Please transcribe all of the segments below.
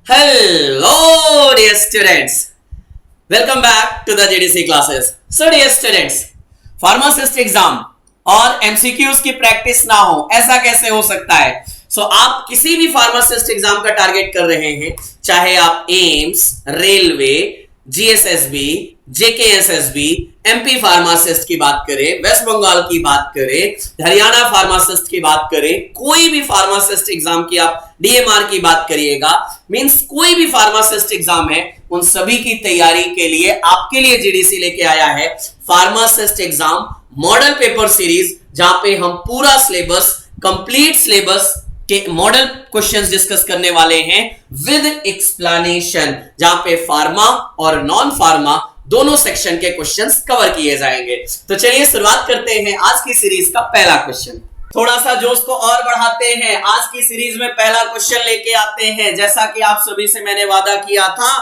Hello, dear students. Welcome back to the GDC classes. So, dear students, pharmacist exam और MCQs की practice ना हो ऐसा कैसे हो सकता है? आप किसी भी फार्मासिस्ट एग्जाम का टारगेट कर रहे हैं, चाहे आप AIIMS, railway, GSSB, JKSSB, MP pharmacist की बात करें, वेस्ट बंगाल की बात करें, हरियाणा फार्मासिस्ट की बात करें, कोई भी फार्मासिस्ट एग्जाम की आप डीएमआर की बात करिएगा, मींस कोई भी फार्मासिस्ट एग्जाम है, उन सभी की तैयारी के लिए आपके लिए जीडीसी लेके आया है pharmacist exam model paper series, जहां पे हम पूरा सिलेबस, कंप्लीट सिलेबस के मॉडल क्वेश्चंस डिस्कस करने वाले हैं विद एक्सप्लेनेशन, जहां पे फार्मा और नॉन फार्मा दोनों सेक्शन के क्वेश्चंस कवर किए जाएंगे। तो चलिए शुरुआत करते हैं आज की सीरीज का पहला क्वेश्चन। थोड़ा सा जोश को और बढ़ाते हैं, आज की सीरीज में पहला क्वेश्चन लेके आते हैं। जैसा कि आप सभी से मैंने वादा किया था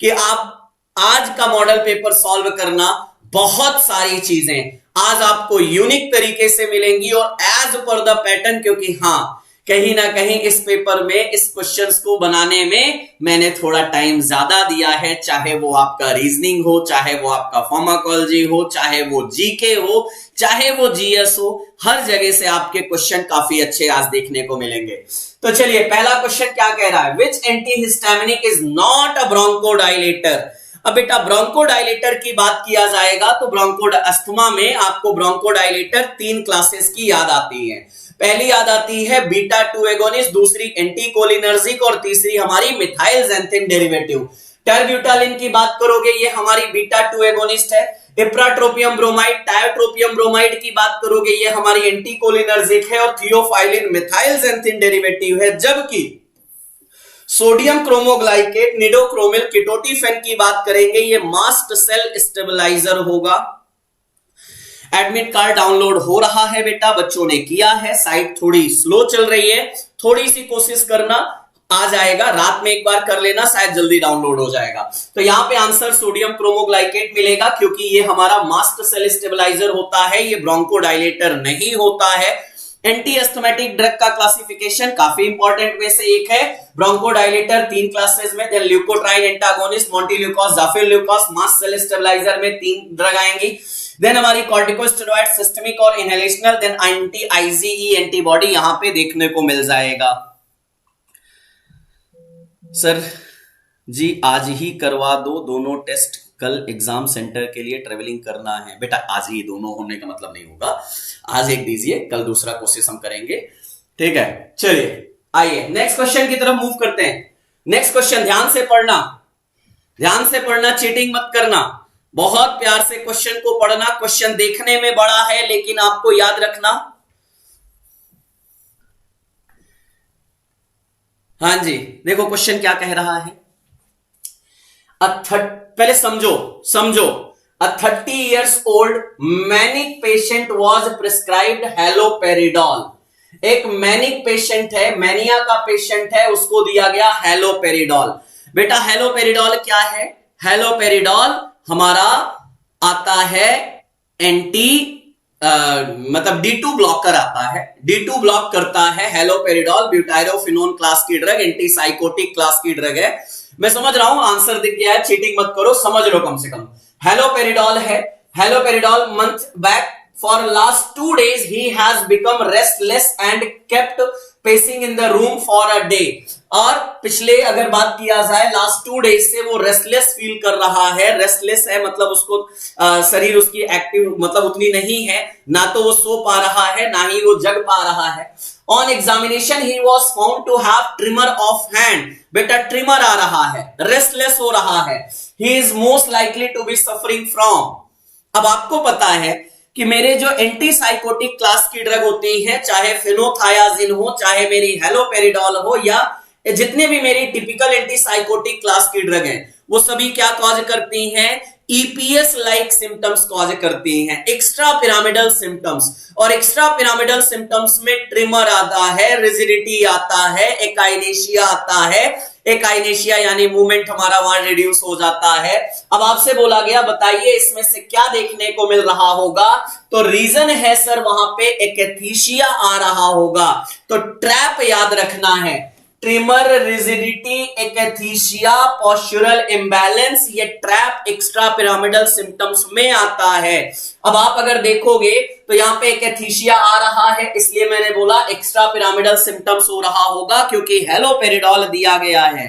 कि आप आज का मॉडल पेपर सॉल्व करना, बहुत सारी चीजें आज आपको यूनिक तरीके से मिलेंगी और एज पर द पैटर्न, क्योंकि हाँ, कहीं ना कहीं इस पेपर में इस क्वेश्चंस को बनाने में मैंने थोड़ा टाइम ज्यादा दिया है, चाहे वो आपका रीजनिंग हो, चाहे वो आपका फार्माकोलॉजी हो, चाहे वो जीके हो, चाहे वो जीएस हो, हर जगह से आपके क्वेश्चन काफी अच्छे आज देखने को मिलेंगे। तो चलिए, पहला क्वेश्चन क्या कह रहा है? Which antihistaminic is not a bronchodilator. अब बेटा, ब्रोंकोडाइलेटर की बात किया जाएगा तो अस्थमा में आपको ब्रोंकोडाइलेटर 3 क्लासेस की याद आती है। पहली याद आती है बीटा 2 एगोनिस्ट, दूसरी एंटीकोलिनर्जिक और तीसरी हमारी मिथाइल ज़ैंथिन डेरिवेटिव। टेरब्यूटालिन की बात करोगे, ये हमारी बीटा 2 एगोनिस्ट है। इप्राट्रोपियम ब्रोमाइड, टायोट्रोपियम ब्रोमाइड की बात करोगे, ये हमारी एंटीकोलिनर्जिक है और थियोफाइलिन मिथाइल ज़ैंथिन डेरिवेटिव है। जबकि सोडियम क्रोमोग्लाइकेट, निडोक्रोमिल, कीटोटिफेन की बात करेंगे, ये मास्ट सेल स्टेबलाइजर होगा। एडमिट कार्ड डाउनलोड हो रहा है बेटा, बच्चों ने किया है, साइट थोड़ी स्लो चल रही है, थोड़ी सी कोशिश करना, आ जाएगा। रात में एक बार कर लेना, शायद जल्दी डाउनलोड हो जाएगा। तो यहां पे आंसर सोडियम क्रोमोग्लाइकेट मिलेगा, क्योंकि ये हमारा मास्ट सेल स्टेबलाइजर होता है, ये ब्रोंकोडाइलेटर नहीं होता है। एंटी एस्थमेटिक ड्रग का क्लासिफिकेशन काफी इंपॉर्टेंट में से एक है। ब्रोंकोडाइलेटर 3 क्लासेस में, then leukotriene antagonist, montelukast, zafirlukast, mast cell stabiliser में 3 ड्रग आएंगी। देन हमारी कॉर्टिकोस्टेरॉइड सिस्टमिक और inhalational, then anti IgE antibody यहां पे देखने को मिल जाएगा। सर जी आज ही करवा दो दोनों टेस्ट, कल एग्जाम सेंटर के लिए ट्रेवलिंग करना है। बेटा आज ही दोनों होने का मतलब नहीं होगा, आज एक दीजिए, कल दूसरा कोशिश हम करेंगे, ठीक है। चलिए आइए नेक्स्ट क्वेश्चन की तरफ मूव करते हैं। नेक्स्ट क्वेश्चन ध्यान से पढ़ना, ध्यान से पढ़ना, चीटिंग मत करना, बहुत प्यार से क्वेश्चन को पढ़ना। क्वेश्चन देखने में बड़ा है लेकिन आपको याद रखना। हाँ जी, देखो क्वेश्चन क्या कह रहा है। पहले समझो A 30 years old manic patient was prescribed haloperidol। एक मैनिक पेशेंट है, मैनिया का पेशेंट है, उसको दिया गया हेलोपेरिडॉल। बेटा हेलोपेरिडॉल क्या है? हेलोपेरिडॉल हमारा आता है मतलब D2 ब्लॉकर आता है, D2 ब्लॉक करता है हेलोपेरिडॉल। ब्यूटाइरोफिनोन क्लास की ड्रग, एंटीसाइकोटिक क्लास की ड्रग है। मैं समझ रहा हूं, आंसर दिख गया है, चीटिंग मत करो, समझ लो कम से कम। हेलोपेरिडॉल है, हेलोपेरिडॉल month back for last 2 days he has become restless and kept pacing in the room for a day। और पिछले अगर बात किया जाए लास्ट 2 days से वो रेस्टलेस फील कर रहा है। रेस्टलेस है मतलब उसको शरीर उसकी एक्टिव मतलब उतनी नहीं है, ना तो वो सो पा रहा है ना ही वो जग पा रहा है। On examination he was found to have tremor of hand. बेटा ट्रिमर आ रहा है, रेस्टलेस हो रहा है। He is most likely to be suffering from. अब आपको पता है कि मेरे जो एंटीसाइकोटिक क्लास की ड्रग होती हैं, चाहे फिनोथायाजिन हो, चाहे मेरी हेलोपेरिडॉल हो, या जितने भी मेरी टिपिकल एंटीसाइकोटिक क्लास की ड्रग हैं, वो सभी क्या कॉज करती हैं? ईपीएस लाइक सिम्टम्स कॉज करती हैं, एक्स्ट्रा पिरामिडल सिम्टम्स। और एक्स्ट्रा पिरामिडल सिम्टम्स में ट्रिमर आता है, रिजिडिटी आता है, एकाइनेशिया आता है। एकाइनेशिया यानी मूवमेंट हमारा वहां रिड्यूस हो जाता है। अब आपसे बोला गया बताइए इसमें से क्या देखने को मिल रहा होगा? तो रीजन है सर वहां पे एकैथीशिया आ रहा होगा। तो ट्रैप याद रखना है, ट्रिमर, रिजिडिटी, एकैथीसिया, पोस्चरल इम्बैलेंस, ये ट्रैप एक्स्ट्रा पिरामिडल सिम्टम्स में आता है। अब आप अगर देखोगे तो यहां पे एकैथीसिया आ रहा है, इसलिए मैंने बोला एक्स्ट्रा पिरामिडल सिम्टम्स हो रहा होगा, क्योंकि हेलोपेरिडॉल दिया गया है।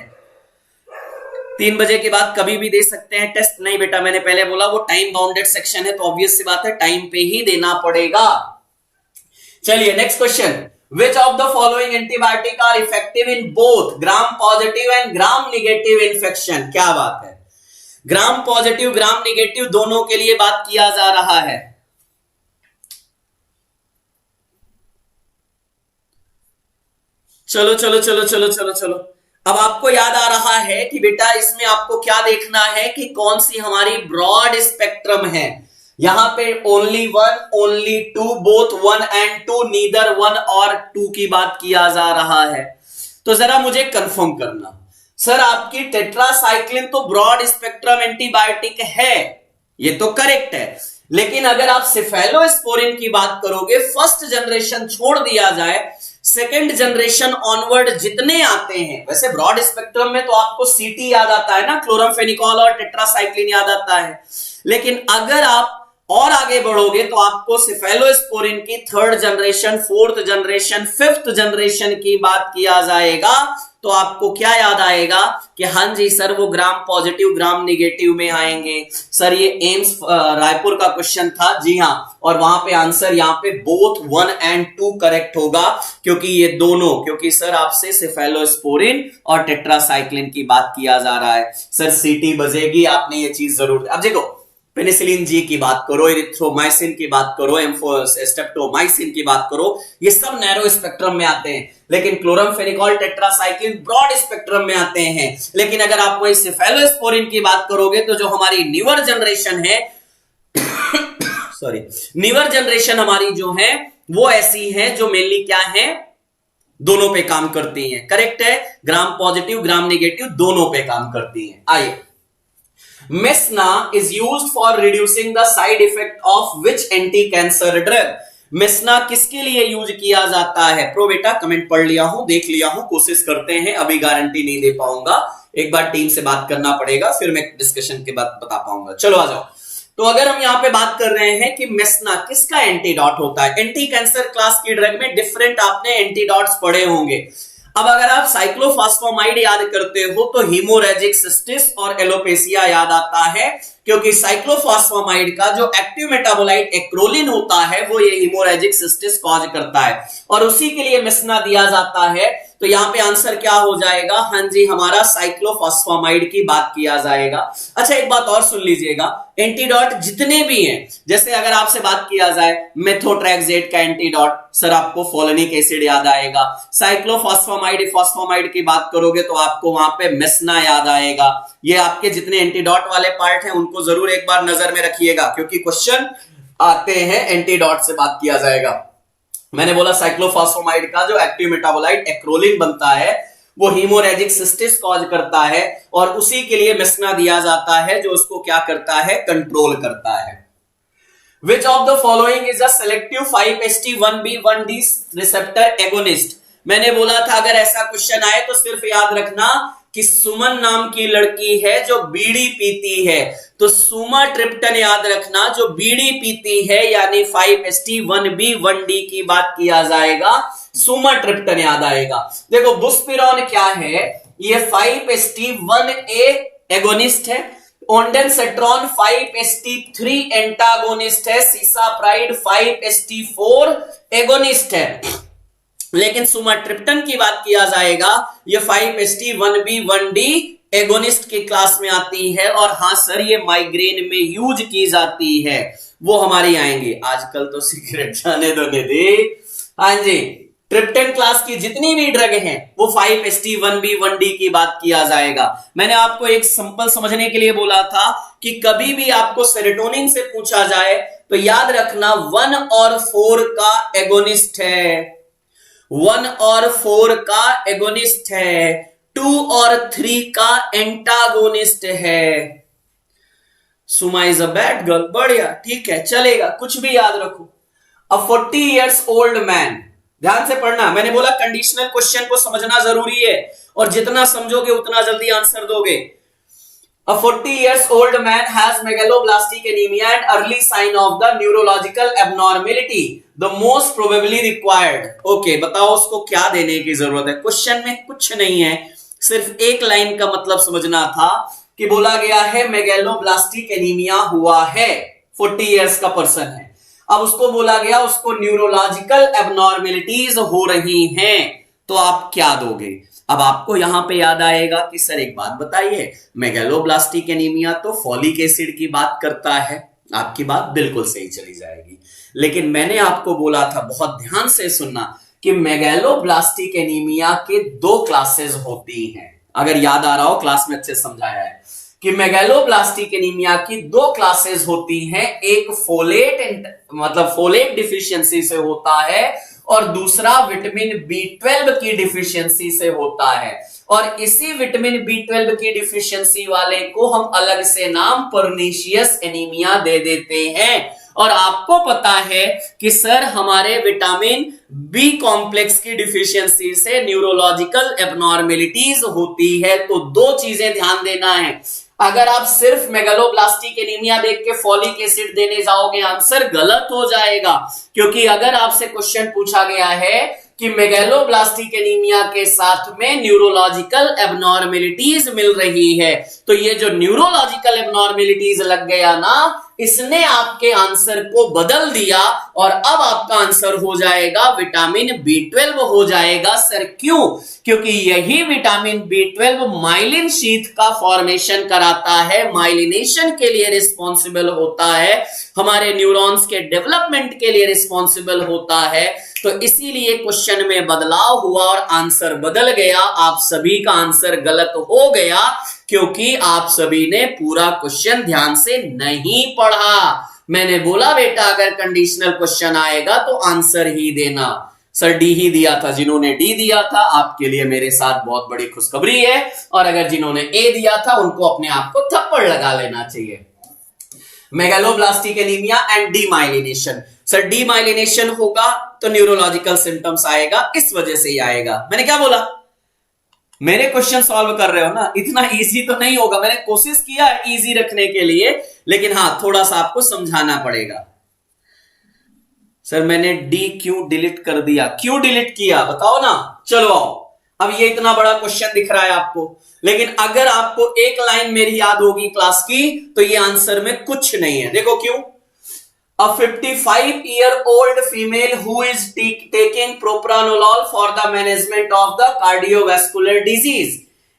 3 बजे के बाद कभी भी दे सकते हैं टेस्ट? नहीं बेटा, मैंने पहले बोला वो टाइम बाउंडेड सेक्शन है, तो ऑब्वियस सी बात है टाइम पे ही देना पड़ेगा। चलिए next question, which of the following antibiotic are effective in both gram positive and gram negative infection? क्या बात है, ग्राम पॉजिटिव ग्राम निगेटिव दोनों के लिए बात किया जा रहा है। चलो चलो चलो चलो चलो चलो, अब आपको याद आ रहा है कि बेटा इसमें आपको क्या देखना है कि कौन सी हमारी ब्रॉड स्पेक्ट्रम है। यहां पे only one, only two, both one and two, neither one और टू की बात किया जा रहा है। तो जरा मुझे कंफर्म करना, सर आपकी टेट्रासाइक्लिन तो ब्रॉड स्पेक्ट्रम एंटीबायोटिक है, ये तो करेक्ट है, लेकिन अगर आप सेफेलोस्पोरिन की बात करोगे, फर्स्ट जनरेशन छोड़ दिया जाए, सेकेंड जनरेशन ऑनवर्ड जितने आते हैं, वैसे ब्रॉड स्पेक्ट्रम में तो आपको सीटी याद आता है ना, क्लोरमफेनिकॉल और टेट्रासाइक्लिन याद आता है, लेकिन अगर आप और आगे बढ़ोगे तो आपको सेफेलोस्पोरिन की third generation, fourth generation, fifth generation की बात किया जाएगा, तो आपको क्या याद आएगा कि हाँ जी सर वो ग्राम पॉजिटिव ग्राम निगेटिव में आएंगे। सर ये एम्स रायपुर का क्वेश्चन था, जी हाँ, और वहां पे आंसर यहाँ पे बोथ 1 and 2 करेक्ट होगा, क्योंकि ये दोनों, क्योंकि सर आपसे सेफेलोस्पोरिन और टेट्रासाइक्लिन की बात किया जा रहा है। सर सीटी बजेगी, आपने ये चीज जरूर, अब देखो पेनिसिलिन जी की बात करो, इरिथ्रोमाइसिन की बात करो, स्ट्रेप्टोमाइसिन की बात करो, ये सब नैरो स्पेक्ट्रम में आते हैं, लेकिन क्लोरमफेनिकॉल टेट्रासाइक्लिन ब्रॉड स्पेक्ट्रम में आते हैं। लेकिन अगर आप वही सेफेलोस्पोरिन की बात करोगे तो जो हमारी न्यूअर जनरेशन है सॉरी, न्यूअर जनरेशन हमारी जो है वो ऐसी है जो मेनली क्या है, दोनों पे काम करती हैं। करेक्ट है, ग्राम पॉजिटिव ग्राम निगेटिव दोनों पे काम करती हैं। आइए, Mesna is used for reducing the side effect of which anti-cancer drug? मेस्ना किसके लिए यूज किया जाता है? प्रो बेटा कमेंट पढ़ लिया हूं, देख लिया हूं, कोशिश करते हैं, अभी गारंटी नहीं दे पाऊंगा, एक बार टीम से बात करना पड़ेगा, फिर मैं डिस्कशन के बाद बता पाऊंगा। चलो आ जाओ। तो अगर हम यहां पे बात कर रहे हैं कि मेस्ना किसका एंटीडॉट होता है, एंटी कैंसर क्लास की ड्रग में डिफरेंट आपने एंटीडॉट्स पढ़े होंगे। अब अगर आप साइक्लोफॉस्फामाइड याद करते हो तो हीमोरेजिक सिस्टिस और एलोपेसिया याद आता है, क्योंकि साइक्लोफॉस्फामाइड का जो एक्टिव मेटाबोलाइट एक्रोलिन होता है वो ये हीमोरेजिक सिस्टिस कॉज करता है, और उसी के लिए मेस्ना दिया जाता है। तो यहां पे आंसर क्या हो जाएगा, हाँ जी हमारा साइक्लोफॉस्फामाइड की बात किया जाएगा। अच्छा एक बात और सुन लीजिएगा, एंटीडॉट जितने भी हैं, जैसे अगर आपसे बात किया जाए मेथोट्रेक्सेट का एंटीडॉट, सर आपको फोलिक एसिड याद आएगा। साइक्लोफॉस्फामाइड फॉस्फामाइड की बात करोगे तो आपको वहां पे मेस्ना याद आएगा। ये आपके जितने एंटीडॉट वाले पार्ट हैं उनको जरूर एक बार नजर में रखिएगा, क्योंकि क्वेश्चन आते हैं एंटीडॉट से बात किया जाएगा। मैंने बोला साइक्लोफॉस्फामाइड का जो एक्टिव मेटाबोलाइट एक्रोलिन बनता है वो हीमोरेजिक सिस्टिस कॉज करता है, और उसी के लिए मेस्ना दिया जाता है जो उसको क्या करता है, कंट्रोल करता है। Which of the following is a selective 5-HT1B1D receptor agonist? मैंने बोला था अगर ऐसा क्वेश्चन आए तो सिर्फ याद रखना कि सुमन नाम की लड़की है जो बीड़ी पीती है, तो सुमाट्रिप्टन याद रखना जो बीड़ी पीती है, यानी 5-HT1B1D की बात किया जाएगा, सुमाट्रिप्टन याद आएगा। देखो बुस्पिरॉन क्या है, ये 5-HT1A एगोनिस्ट है, ओंडेनसेट्रॉन 5-HT3 एंटागोनिस्ट है, सीसाप्राइड 5-HT4 एगोनिस्ट है। लेकिन सुमाट्रिप्टन की बात किया जाएगा, ये 5-HT1B1D एगोनिस्ट की क्लास में आती है, और हाँ सर ये माइग्रेन में यूज की जाती है, वो हमारी आएंगे। आजकल तो सिगरेट जाने दो दे, हाँ जी, ट्रिप्टन क्लास की जितनी भी ड्रग हैं वो 5-HT1B1D की बात किया जाएगा। मैंने आपको एक सिंपल समझने के लिए बोला था कि कभी भी आपको सेरोटोनिन से पूछा जाए तो याद रखना 1 और 4 का एगोनिस्ट है, 1 और 4 का एगोनिस्ट है, 2 और 3 का एंटागोनिस्ट है। सुमा इज अ बैड गर्ल, बढ़िया, ठीक है, चलेगा, कुछ भी याद रखो। A 40 years old man ध्यान से पढ़ना, मैंने बोला कंडीशनल क्वेश्चन को समझना जरूरी है और जितना समझोगे उतना जल्दी आंसर दोगे। A 40 years old man has megaloblastic anemia and early sign of the neurological abnormality. The most probably required. Okay, बताओ उसको क्या देने की जरूरत है। क्वेश्चन में कुछ नहीं है, सिर्फ एक लाइन का मतलब समझना था कि बोला गया है मेगेलोब्लास्टिक एनीमिया हुआ है, 40 इयर्स का पर्सन है। अब उसको बोला गया उसको न्यूरोलॉजिकल एबनॉर्मेलिटीज हो रही हैं, तो आप क्या दोगे। अब आपको यहां पे याद आएगा कि सर एक बात बताइए, मेगेलोब्लास्टिक एनीमिया तो फॉलिक एसिड की बात करता है। आपकी बात बिल्कुल सही चली जाएगी, लेकिन मैंने आपको बोला था, बहुत ध्यान से सुनना, कि मेगेलोब्लास्टिक एनीमिया के 2 क्लासेस होती हैं। अगर याद आ रहा हो, क्लास में अच्छे समझाया है कि मेगेलोब्लास्टिक एनीमिया की 2 क्लासेस होती हैं। एक फोलेट डिफिशियंसी से होता है और दूसरा विटामिन B12 की डिफिशियंसी से होता है। और इसी विटामिन B12 की डिफिशियंसी वाले को हम अलग से नाम परनीशियस एनीमिया दे देते हैं। और आपको पता है कि सर हमारे विटामिन बी कॉम्प्लेक्स की डिफिशियंसी से न्यूरोलॉजिकल एबनॉर्मेलिटीज होती है। तो 2 चीजें ध्यान देना है। अगर आप सिर्फ मेगलोब्लास्टिक एनीमिया देख के फॉलिक एसिड देने जाओगे, आंसर गलत हो जाएगा। क्योंकि अगर आपसे क्वेश्चन पूछा गया है कि मेगलोब्लास्टिक एनीमिया के साथ में न्यूरोलॉजिकल एबनॉर्मेलिटीज मिल रही है, तो ये जो न्यूरोलॉजिकल एबनॉर्मेलिटीज लग गया ना, इसने आपके आंसर को बदल दिया और अब आपका आंसर हो जाएगा विटामिन B12 हो जाएगा। सर क्यों? क्योंकि यही विटामिन B12 माइलिन शीथ का फॉर्मेशन कराता है, माइलिनेशन के लिए रिस्पॉन्सिबल होता है, हमारे न्यूरॉन्स के डेवलपमेंट के लिए रिस्पॉन्सिबल होता है। तो इसीलिए क्वेश्चन में बदलाव हुआ और आंसर बदल गया। आप सभी का आंसर गलत हो गया क्योंकि आप सभी ने पूरा क्वेश्चन ध्यान से नहीं पढ़ा। मैंने बोला बेटा अगर कंडीशनल क्वेश्चन आएगा तो आंसर ही देना। सर डी ही दिया था, जिन्होंने डी दिया था आपके लिए मेरे साथ बहुत बड़ी खुशखबरी है, और अगर जिन्होंने ए दिया था उनको अपने आप को थप्पड़ लगा लेना चाहिए। Megaloblastic anaemia and demyelination. Sir demyelination होगा तो न्यूरोलॉजिकल सिम्टम्स आएगा, इस वजह से ही आएगा। मैंने क्या बोला? मेरे क्वेश्चन सॉल्व कर रहे हो ना, इतना इजी तो नहीं होगा। मैंने कोशिश किया है इजी रखने के लिए, लेकिन हाँ थोड़ा सा आपको समझाना पड़ेगा। सर मैंने डी क्यों डिलीट कर दिया? क्यों डिलीट किया बताओ ना। चलो आओ, अब ये इतना बड़ा क्वेश्चन दिख रहा है आपको, लेकिन अगर आपको एक लाइन मेरी याद होगी क्लास की, तो ये आंसर में कुछ नहीं है। देखो क्यों। A 55-year-old female who is taking propranolol for the management of the cardiovascular disease.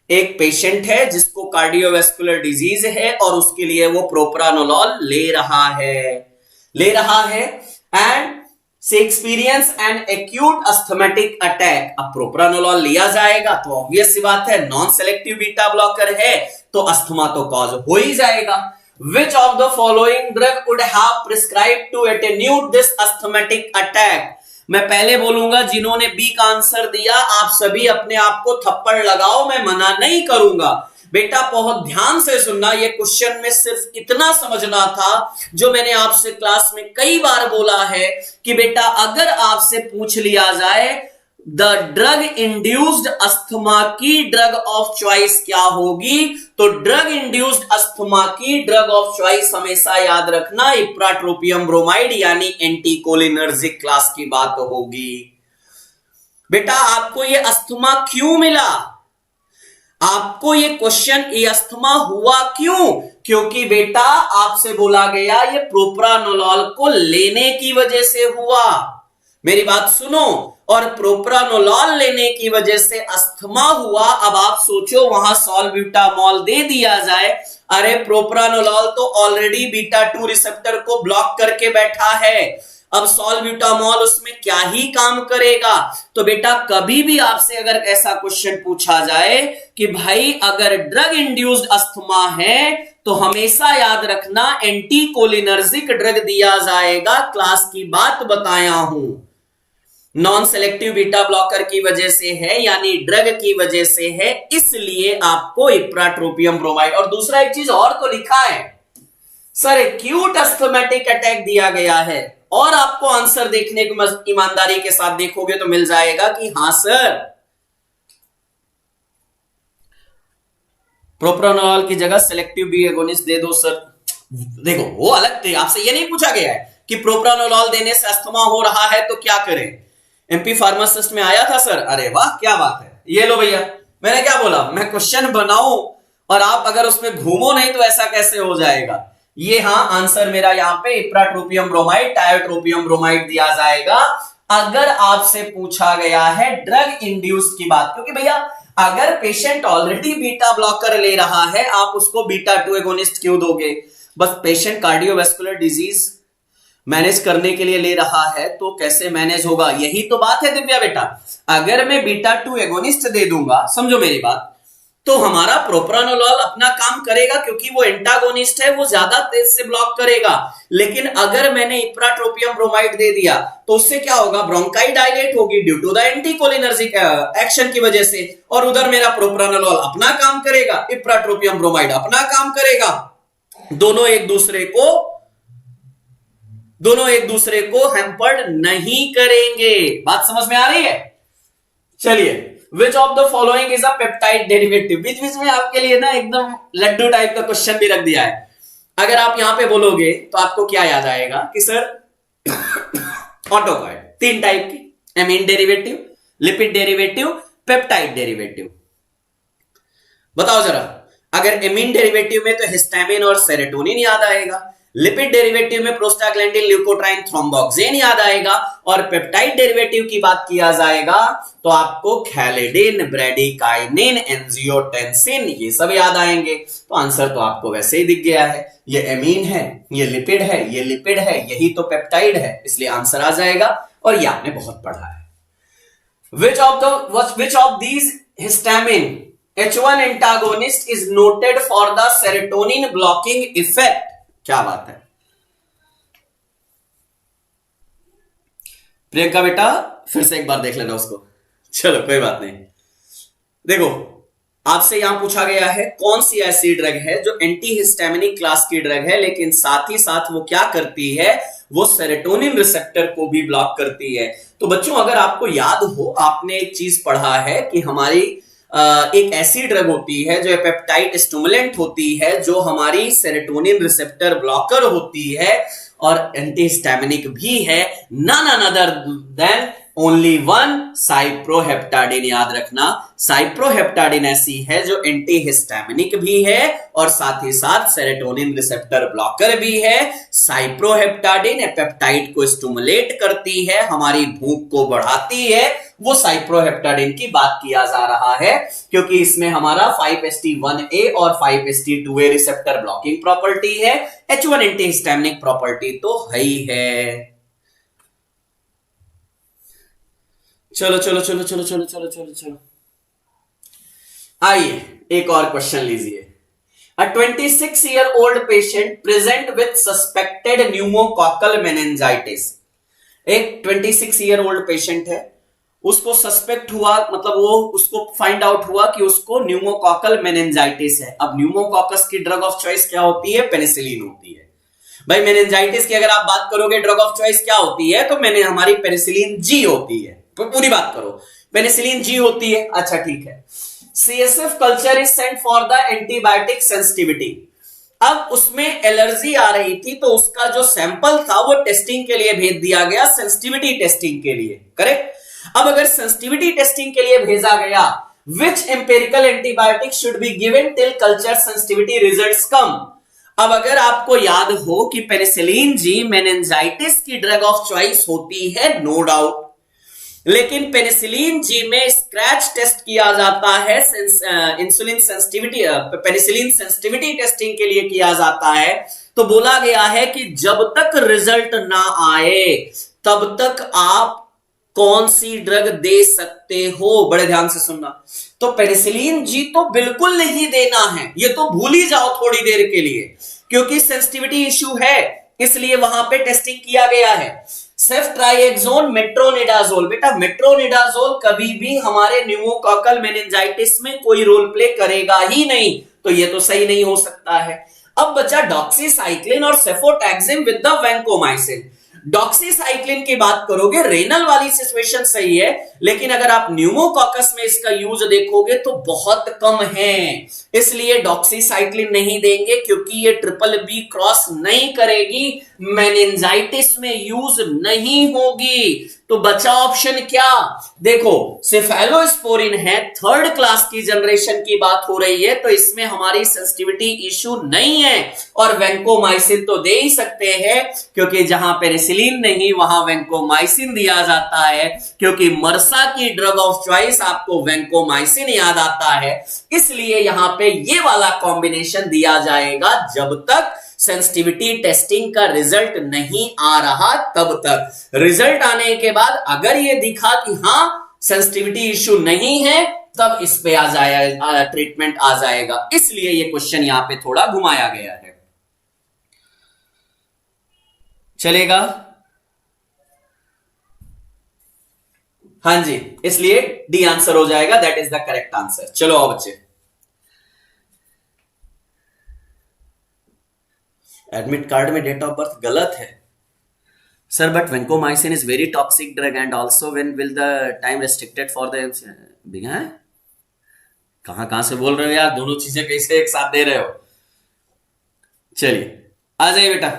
एक पेशेंट है जिसको कार्डियोवैस्कुलर डिजीज है और उसके लिए वो प्रोप्रानोलॉल ले रहा है एंड से experience an acute asthmatic attack. अब प्रोप्रानोलॉल लिया जाएगा तो ऑब्वियस सी बात है, नॉन सेलेक्टिव बीटा ब्लॉकर है तो अस्थमा तो कॉज हो ही जाएगा। Which of the following drug would have prescribed to attenuate this asthmatic attack? मैं पहले बोलूंगा, जिन्होंने बी का आंसर दिया आप सभी अपने आप को थप्पड़ लगाओ, मैं मना नहीं करूंगा। बेटा बहुत ध्यान से सुनना, ये क्वेश्चन में सिर्फ इतना समझना था जो मैंने आपसे क्लास में कई बार बोला है कि बेटा अगर आपसे पूछ लिया जाए द ड्रग इंड्यूस्ड अस्थमा की ड्रग ऑफ चॉइस क्या होगी, तो ड्रग इंड्यूस्ड अस्थमा की ड्रग ऑफ चॉइस हमेशा याद रखना इप्राट्रोपियम ब्रोमाइड यानी एंटीकोलिनर्जिक क्लास की बात होगी। बेटा आपको ये अस्थमा क्यों मिला? आपको ये क्वेश्चन, ये अस्थमा हुआ क्यों? क्योंकि बेटा आपसे बोला गया ये प्रोप्रानोलॉल को लेने की वजह से हुआ। मेरी बात सुनो, और प्रोप्रानोलॉल लेने की वजह से अस्थमा हुआ। अब आप सोचो वहां सॉल्ब्यूटामॉल दे दिया जाए, अरे प्रोप्रानोलॉल तो ऑलरेडी बीटा 2 रिसेप्टर को ब्लॉक करके बैठा है, अब सॉल्ब्यूटामॉल उसमें क्या ही काम करेगा। तो बेटा कभी भी आपसे अगर ऐसा क्वेश्चन पूछा जाए कि भाई अगर ड्रग इंड्यूस्ड अस्थमा है तो हमेशा याद रखना एंटीकोलिनर्जिक ड्रग दिया जाएगा। क्लास की बात बताया हूं, नॉन सेलेक्टिव बीटा ब्लॉकर की वजह से है यानी ड्रग की वजह से है, इसलिए आपको इप्राट्रोपियम ब्रोमाइड। और दूसरा एक चीज और तो लिखा है, सर एक्यूट अस्थमेटिक अटैक दिया गया है, और आपको आंसर देखने को ईमानदारी के साथ देखोगे तो मिल जाएगा कि हां सर, प्रोप्रानोलॉल की जगह सेलेक्टिव बी एगोनिस्ट दे दो सर। देखो वो अलग थे, आपसे ये नहीं पूछा गया है कि प्रोप्रानोलॉल देने से अस्थमा हो रहा है तो क्या करें। एमपी फार्मासिस्ट में आया था सर, अरे वाह क्या बात है। ये लो भैया, मैंने क्या बोला, मैं क्वेश्चन बनाऊं और आप अगर उसमें घूमो नहीं तो ऐसा कैसे हो जाएगा। ये हाँ आंसर मेरा यहां पे इप्राट्रोपियम ब्रोमाइड, टायोट्रोपियम ब्रोमाइड दिया जाएगा अगर आपसे पूछा गया है ड्रग इंड्यूस्ड की बात। क्योंकि भैया अगर पेशेंट ऑलरेडी बीटा ब्लॉकर ले रहा है, आप उसको बीटा 2 एगोनिस्ट क्यों दोगे। बस पेशेंट कार्डियोवैस्कुलर डिजीज मैनेज करने के लिए ले रहा है तो कैसे मैनेज होगा, यही तो बात है दिव्या बेटा। अगर मैं बीटा 2 एगोनिस्ट दे दूंगा, समझो मेरी बात, तो हमारा प्रोप्रानोलॉल अपना काम करेगा क्योंकि वो एंटागोनिस्ट है, वो ज्यादा तेज से ब्लॉक करेगा। लेकिन अगर मैंने इप्राट्रोपियम ब्रोमाइड दे दिया तो उससे क्या होगा, ब्रोंकाई डायलेट होगी due to the anticholinergic action की वजह से, और उधर मेरा प्रोप्रानोलॉल अपना काम करेगा, इप्राट्रोपियम ब्रोमाइड अपना काम करेगा। दोनों एक दूसरे को हैम्पर्ड नहीं करेंगे। बात समझ में आ रही है। चलिए, which of the following is a peptide derivative. बीच बीच में आपके लिए ना एकदम लड्डू टाइप का क्वेश्चन भी रख दिया है। अगर आप यहां पे बोलोगे तो आपको क्या याद आएगा कि सर ऑटोकॉइड 3 टाइप की, amine derivative, lipid derivative, peptide derivative. बताओ जरा, अगर एमीन डेरिवेटिव में तो हिस्टामिन और सेरोटोनिन याद आएगा, लिपिड डेरिवेटिव में प्रोस्टाग्लैंडिन, ल्यूकोट्राइन, थ्रोम्बोक्सेन याद आएगा, और पेप्टाइड डेरिवेटिव की बात किया जाएगा तो आपको खैलिडिन, ब्रेडिकाइनिन, एंजियोटेंसिन ये सब याद आएंगे। तो आंसर तो आपको वैसे ही दिख गया है, ये एमीन है, ये लिपिड है, ये लिपिड है, यही तो पेप्टाइड है, इसलिए आंसर आ जाएगा। और ये आपने बहुत पढ़ा है। Which of these histamine H1 antagonist is noted for the serotonin blocking effect. क्या बात है प्रियंका बेटा, फिर से एक बार देख लेना उसको। चलो कोई बात नहीं। देखो आपसे यहां पूछा गया है कौन सी ऐसी ड्रग है जो एंटी हिस्टामिनिक क्लास की ड्रग है, लेकिन साथ ही साथ वो क्या करती है, वो सेरोटोनिन रिसेप्टर को भी ब्लॉक करती है। तो बच्चों अगर आपको याद हो, आपने एक चीज पढ़ा है कि हमारी एक ऐसी ड्रग होती है जो पेप्टाइड स्टिमुलेंट होती है, जो हमारी सेरोटोनिन रिसेप्टर ब्लॉकर होती है और एंटीहिस्टामिनिक भी है, none other than only one cyproheptadine. याद रखना, साइप्रोहेप्टाडिन ऐसी है जो एंटीहिस्टामिनिक भी है और साथ ही साथ सेरोटोनिन रिसेप्टर ब्लॉकर भी है। साइप्रोहेप्टाडिन पेप्टाइड को स्टिमुलेट करती है, हमारी भूख को बढ़ाती है, वो साइप्रोहेप्टाडिन की बात किया जा रहा है क्योंकि इसमें हमारा 5-HT1A और 5-HT2A रिसेप्टर ब्लॉकिंग प्रॉपर्टी है। H1 एंटीहिस्टामिनिक प्रॉपर्टी तो है ही है। चलो चलो चलो चलो चलो चलो चलो चलो आइए एक और क्वेश्चन लीजिए। A 26-year-old patient present with suspected pneumococcal meningitis। एक 26-year-old पेशेंट है, उसको सस्पेक्ट हुआ, मतलब वो उसको फाइंड आउट हुआ कि उसको न्यूमोकॉकल मेनिंजाइटिस है। अब न्यूमोकॉकस की ड्रग ऑफ चॉइस क्या होती है, पेनिसिलिन होती है। भाई मेनिंजाइटिस की अगर आप बात करोगे ड्रग ऑफ चॉइस क्या होती है, तो मैंने हमारी पेनिसिलिन जी होती है। तो पूरी बात करो, पेनिसिलिन जी होती है। अच्छा ठीक है। CSF culture is sent for the antibiotic sensitivity. अब उसमें एलर्जी आ रही थी तो उसका जो सैंपल था वो टेस्टिंग के लिए भेज दिया गया, सेंसिटिविटी टेस्टिंग के लिए, करेक्ट। अब अगर सेंसिटिविटी टेस्टिंग के लिए भेजा गया, which empirical antibiotic should be given till culture sensitivity results come. अब अगर आपको याद हो कि पेनिसिलिन जी मेनिंजाइटिस की ड्रग ऑफ चॉइस होती है, नो डाउट, लेकिन पेनिसिलिन जी में स्क्रैच टेस्ट किया जाता है, insulin sensitivity, penicillin sensitivity testing के लिए किया जाता है। तो बोला गया है कि जब तक रिजल्ट ना आए तब तक आप कौन सी ड्रग दे सकते हो, बड़े ध्यान से सुनना। तो पेनिसिलिन जी तो बिल्कुल नहीं देना है, ये तो भूल ही जाओ थोड़ी देर के लिए, क्योंकि सेंसिटिविटी इश्यू है, इसलिए वहां पे टेस्टिंग किया गया है। सेफ्ट्राइएक्सोन, मेट्रोनिडाजोल, बेटा मेट्रोनिडाजोल कभी भी हमारे न्यूमोकॉकल मेनिंजाइटिस में कोई रोल प्ले करेगा ही नहीं, तो ये तो सही नहीं हो सकता है। अब बचा डॉक्सीसाइक्लिन और cefotaxime with the vancomycin. Doxycycline की बात करोगे, रेनल वाली सिचुएशन सही है, लेकिन अगर आप न्यूमोकॉकस में इसका यूज देखोगे तो बहुत कम है, इसलिए डॉक्सीसाइक्लिन नहीं देंगे क्योंकि ये ट्रिपल बी क्रॉस नहीं करेगी, मेनिंजाइटिस में यूज नहीं होगी। तो बचा ऑप्शन क्या, देखो सेफेलोस्पोरिन है, थर्ड क्लास की जनरेशन की बात हो रही है, तो इसमें हमारी सेंसिटिविटी इशू नहीं है, और वेंकोमाइसिन तो दे ही सकते हैं क्योंकि जहां पेनिसिलिन नहीं वहां वेंकोमाइसिन दिया जाता है, क्योंकि मर्सा की ड्रग ऑफ चॉइस आपको वेंकोमाइसिन याद आता है, इसलिए यहां पे ये वाला कॉम्बिनेशन दिया जाएगा जब तक सेंसिटिविटी टेस्टिंग का रिजल्ट नहीं आ रहा तब तक। रिजल्ट आने के बाद अगर ये दिखा कि हां सेंसिटिविटी इश्यू नहीं है, तब इस पे आ जाएगा, ट्रीटमेंट आ जाएगा, इसलिए ये क्वेश्चन यहां पे थोड़ा घुमाया गया है। चलेगा, हां जी, इसलिए डी आंसर हो जाएगा, that is the correct answer. चलो आओ बच्चे, एडमिट कार्ड में डेट ऑफ बर्थ गलत है sir, but vancomycin is very toxic drug and also when will the time restricted for the कहां से बोल रहे हो यार, दोनों चीजें कैसे एक साथ दे रहे हो। चलिए आ जाइए बेटा,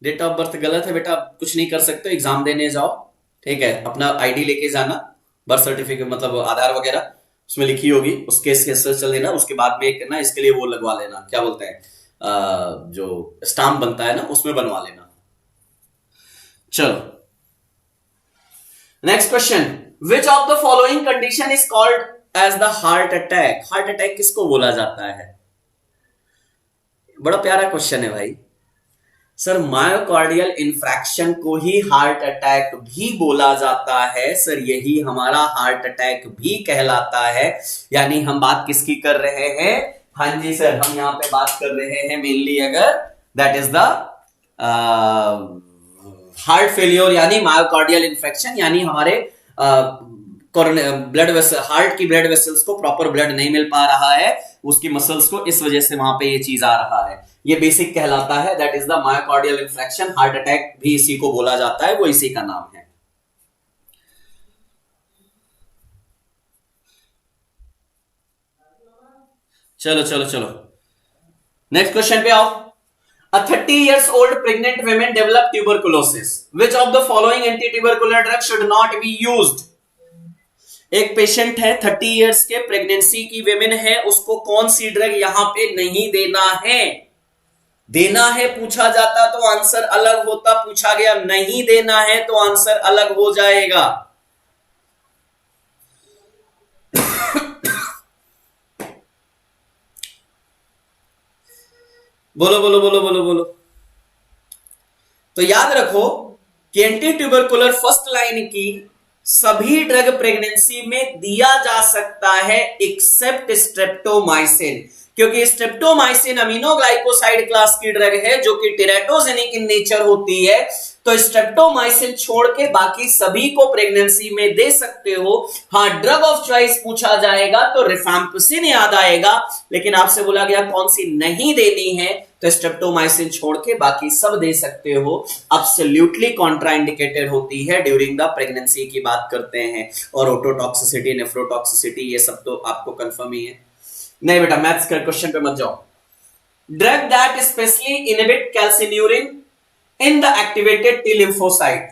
डेट ऑफ बर्थ गलत है बेटा, कुछ नहीं कर सकते, एग्जाम देने जाओ, ठीक है, अपना आईडी लेके जाना, बर्थ सर्टिफिकेट मतलब आधार वगैरह उसमें लिखी होगी, उसके चल देना, उसके बाद में एक ना इसके लिए वो लगवा लेना, क्या बोलते हैं जो स्टाम्प बनता है ना, उसमें बनवा लेना। चलो next question, which of the following condition is called as the heart attack. Heart attack किसको बोला जाता है, बड़ा प्यारा क्वेश्चन है भाई। सर मायोकार्डियल इन्फ्रैक्शन को ही हार्ट अटैक भी बोला जाता है सर, यही हमारा हार्ट अटैक भी कहलाता है, यानी हम बात किसकी कर रहे हैं, हाँ जी सर, हम यहां पे बात कर रहे हैं मेनली अगर that is the heart failure, यानी मायोकार्डियल इन्फेक्शन, यानी हमारे ब्लड वेसल, हार्ट की ब्लड वेसल्स को प्रॉपर ब्लड नहीं मिल पा रहा है, उसकी मसल्स को, इस वजह से वहां पे ये चीज आ रहा है, ये बेसिक कहलाता है, that is the myocardial infarction. Heart attack भी इसी को बोला जाता है, वो इसी का नाम है। चलो चलो चलो नेक्स्ट क्वेश्चन पे आओ। A 30 years old pregnant woman develop tuberculosis. Which of the following anti-tubercular drug should not be used? एक पेशेंट है 30 इयर्स के, प्रेगनेंसी की वेमेन है, उसको कौन सी ड्रग यहां पे नहीं देना है, देना है पूछा जाता तो आंसर अलग होता, पूछा गया नहीं देना है तो आंसर अलग हो जाएगा। बोलो बोलो बोलो बोलो बोलो। तो याद रखो कि एंटी ट्यूबरकुलर फर्स्ट लाइन की सभी ड्रग प्रेगनेंसी में दिया जा सकता है एक्सेप्ट स्ट्रेप्टोमाइसिन, क्योंकि स्ट्रेप्टोमाइसिन अमीनोग्लाइकोसाइड क्लास की ड्रग है जो कि टेराटोजेनिक इन नेचर होती है, तो स्ट्रेप्टोमाइसिन छोड़ के बाकी सभी को प्रेगनेंसी में दे सकते हो। हाँ, ड्रग ऑफ चॉइस पूछा जाएगा तो रिफैम्पिसिन याद आएगा, लेकिन आपसे बोला गया कौन सी नहीं देनी है, तो स्ट्रेप्टोमाइसिन छोड़ के बाकी सब दे सकते हो। एब्सोल्युटली कॉन्ट्राइंडिकेटेड होती है ड्यूरिंग द प्रेगनेंसी की बात करते हैं, और ओटोटॉक्सिसिटी, नेफ्रोटॉक्सिसिटी, ये सब तो आपको कंफर्म ही है। नहीं बेटा मैथ्स के क्वेश्चन पे मत जाओ। Drug that specially inhibit calcineurin in the activated T lymphocyte,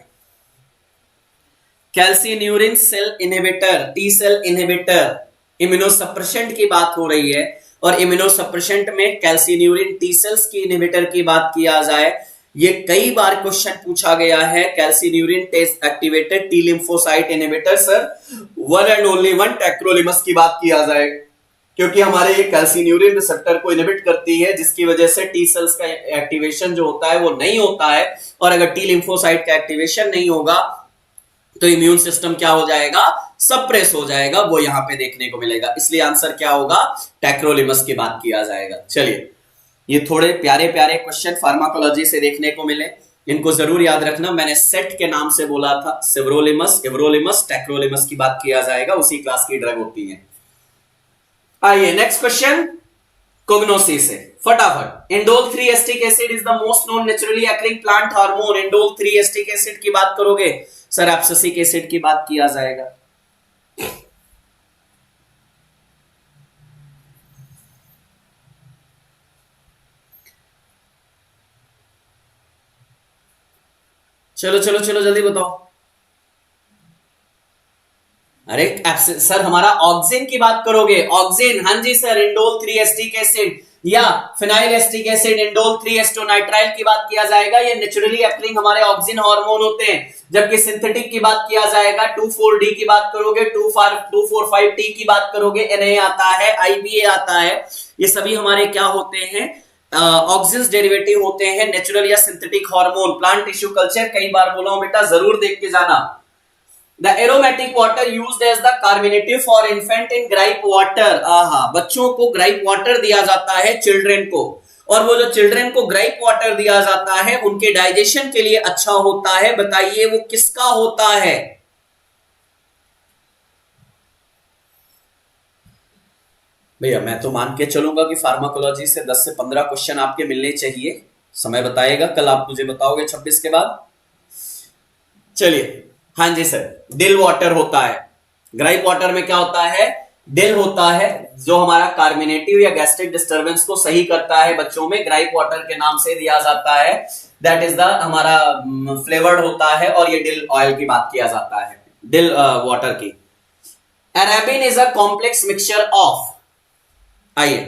calcineurin cell inhibitor, T cell inhibitor, immunosuppressant की बात हो रही है, और इम्यूनोसप्रेसेंट में कैल्सिन्यूरिन टी सेल्स की इनहिबिटर की बात किया जाए, ये कई बार क्वेश्चन पूछा गया है। Calcineurin test activated T lymphocyte inhibitor sir, one and only one tacrolimus की बात किया जाए, क्योंकि हमारे ये कैल्सिन्यूरिन रिसेप्टर को इनहिबिट करती है, जिसकी वजह से टी सेल्स का एक्टिवेशन जो होता है वो नहीं होता है, और अगर टी लिम्फोसाइट का एक्टिवेशन नहीं होगा तो इम्यून सिस्टम क्या हो जाएगा, सप्रेस हो जाएगा, वो यहां पे देखने को मिलेगा, इसलिए आंसर क्या होगा, टैक्रोलिमस की बात किया जाएगा। चलिए, ये थोड़े प्यारे प्यारे क्वेश्चन फार्माकोलॉजी से देखने को मिले, इनको जरूर याद रखना। मैंने सेट के नाम से बोला था, सेवरोलिमस, एवरोलिमस, टैक्रोलिमस की बात किया जाएगा, उसी क्लास की ड्रग होती है। आइए नेक्स्ट क्वेश्चन, कोग्नोसी से फटाफट। Indole 3 acetic acid is the most known naturally occurring plant hormone. Indole 3 acetic acid की बात करोगे सर, एब्सिसिक एसिड की बात किया जाएगा। चलो चलो चलो जल्दी बताओ। अरे सर हमारा ऑक्सीजन की बात करोगे, ऑक्सीजन, हाँ जी सर, इंडोल 3 एस्टिक एसिड या फिनाइल एस्टिक एसिड, इंडोल 3 एस्टोनाइट्राइल की बात किया जाएगा। ये नेचुरली अकरिंग हमारे ऑक्सीजन हार्मोन होते हैं। जबकि सिंथेटिक की बात किया जाएगा 2,4-D की बात करोगे, 2,4,5-T की बात करोगे, Na आता है, IBA आता है। ये सभी हमारे क्या होते हैं, ऑक्सीजन डेरिवेटिव होते हैं, नेचुरल या synthetic hormone. Plant tissue culture कई बार बोला हूं बेटा, जरूर देख के जाना। The aromatic water used as the carminative for infant in gripe water। बच्चों को ग्राइप वाटर दिया जाता है, चिल्ड्रेन को, और वो जो चिल्ड्रेन को ग्राइप वाटर दिया जाता है उनके डाइजेशन के लिए अच्छा होता है। बताइए वो किसका होता है? भैया मैं तो मान के चलूंगा कि फार्माकोलॉजी से 10 से 15 क्वेश्चन आपके मिलने चाहिए। समय बताएगा, कल आप मुझे बताओगे 26 के बाद। चलिए, हाँ जी सर, डिल वाटर होता है। ग्राइप वाटर में क्या होता है? डिल होता है, जो हमारा कार्मिनेटिव या गैस्ट्रिक डिस्टर्बेंस को सही करता है। बच्चों में ग्राइप वाटर के नाम से दिया जाता है। दैट इज द हमारा फ्लेवर्ड होता है, और ये डिल ऑयल की बात किया जाता है, डिल वाटर की। Arabin is a complex mixture of, आइए,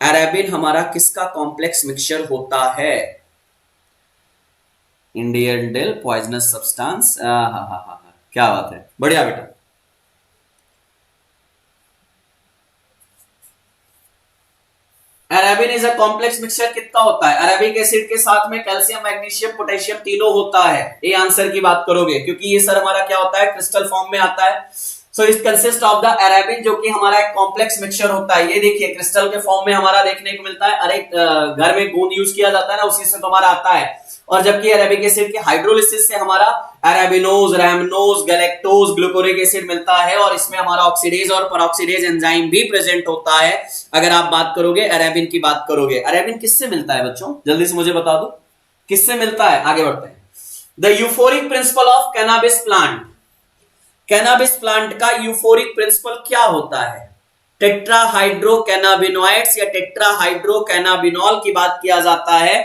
अरेबिन हमारा किसका कॉम्प्लेक्स मिक्सचर होता है? Indian dill, poisonous substance. क्या बात है, बढ़िया बेटा। Arabin is a complex mixture कितना होता है? अरेबिक एसिड के साथ में कैल्शियम, मैग्नीशियम, पोटेशियम तीनों होता है। ए आंसर की बात करोगे, क्योंकि ये सर हमारा क्या होता है, क्रिस्टल फॉर्म में आता है। So it consist of the arabin, जो कि हमारा एक कॉम्प्लेक्स मिक्सचर होता है। ये देखिए क्रिस्टल के फॉर्म में हमारा देखने को मिलता है। अरे घर में गोंद यूज किया जाता है ना, उसी से तो हमारा आता है। और जबकि अरेबिक एसिड के हाइड्रोलिसिस से हमारा अरेबिनोज, रैमनोज, गैलेक्टोज, ग्लूकोरिक एसिड मिलता है, और इसमें हमारा ऑक्सीडेज और परऑक्सीडेज एंजाइम भी प्रेजेंट होता है। अगर आप बात करोगे अरेबिन की बात करोगे, अरेबिन किससे मिलता है बच्चों, जल्दी से मुझे बता दो किससे मिलता है। आगे बढ़ते हैं। The euphoric principle of cannabis plant. Cannabis plant का यूफोरिक प्रिंसिपल क्या होता है? टेट्राहाइड्रोकैनाबिनोइड्स या टेट्राहाइड्रोकैनाबिनॉल की बात किया जाता है,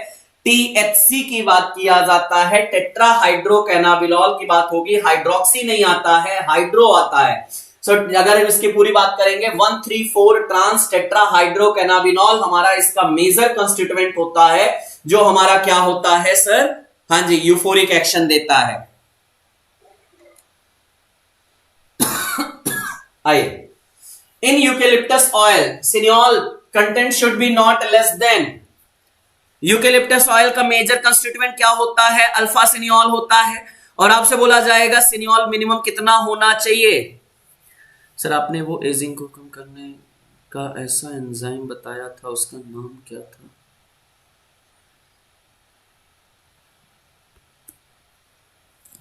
THC की बात किया जाता है, टेट्राहाइड्रोकैनाबिनॉल की बात होगी। हाइड्रोक्सी नहीं आता है, हाइड्रो आता है। सो अगर इसकी पूरी बात करेंगे, 1,3,4 ट्रांस टेट्राहाइड्रोकैनाबिनॉल हमारा इसका मेजर कंस्टिट्यूएंट होता है, जो हमारा क्या होता है सर, हाँ जी, यूफोरिक एक्शन देता है। आइए, in eucalyptus oil cineole content should be not less than. Eucalyptus oil का मेजर कंस्टिट्यूएंट क्या होता है? अल्फा सिनियोल होता है। और आपसे बोला जाएगा सिनियोल मिनिमम कितना होना चाहिए? सर आपने वो एजिंग को कम करने का ऐसा एंजाइम बताया था, उसका नाम क्या था?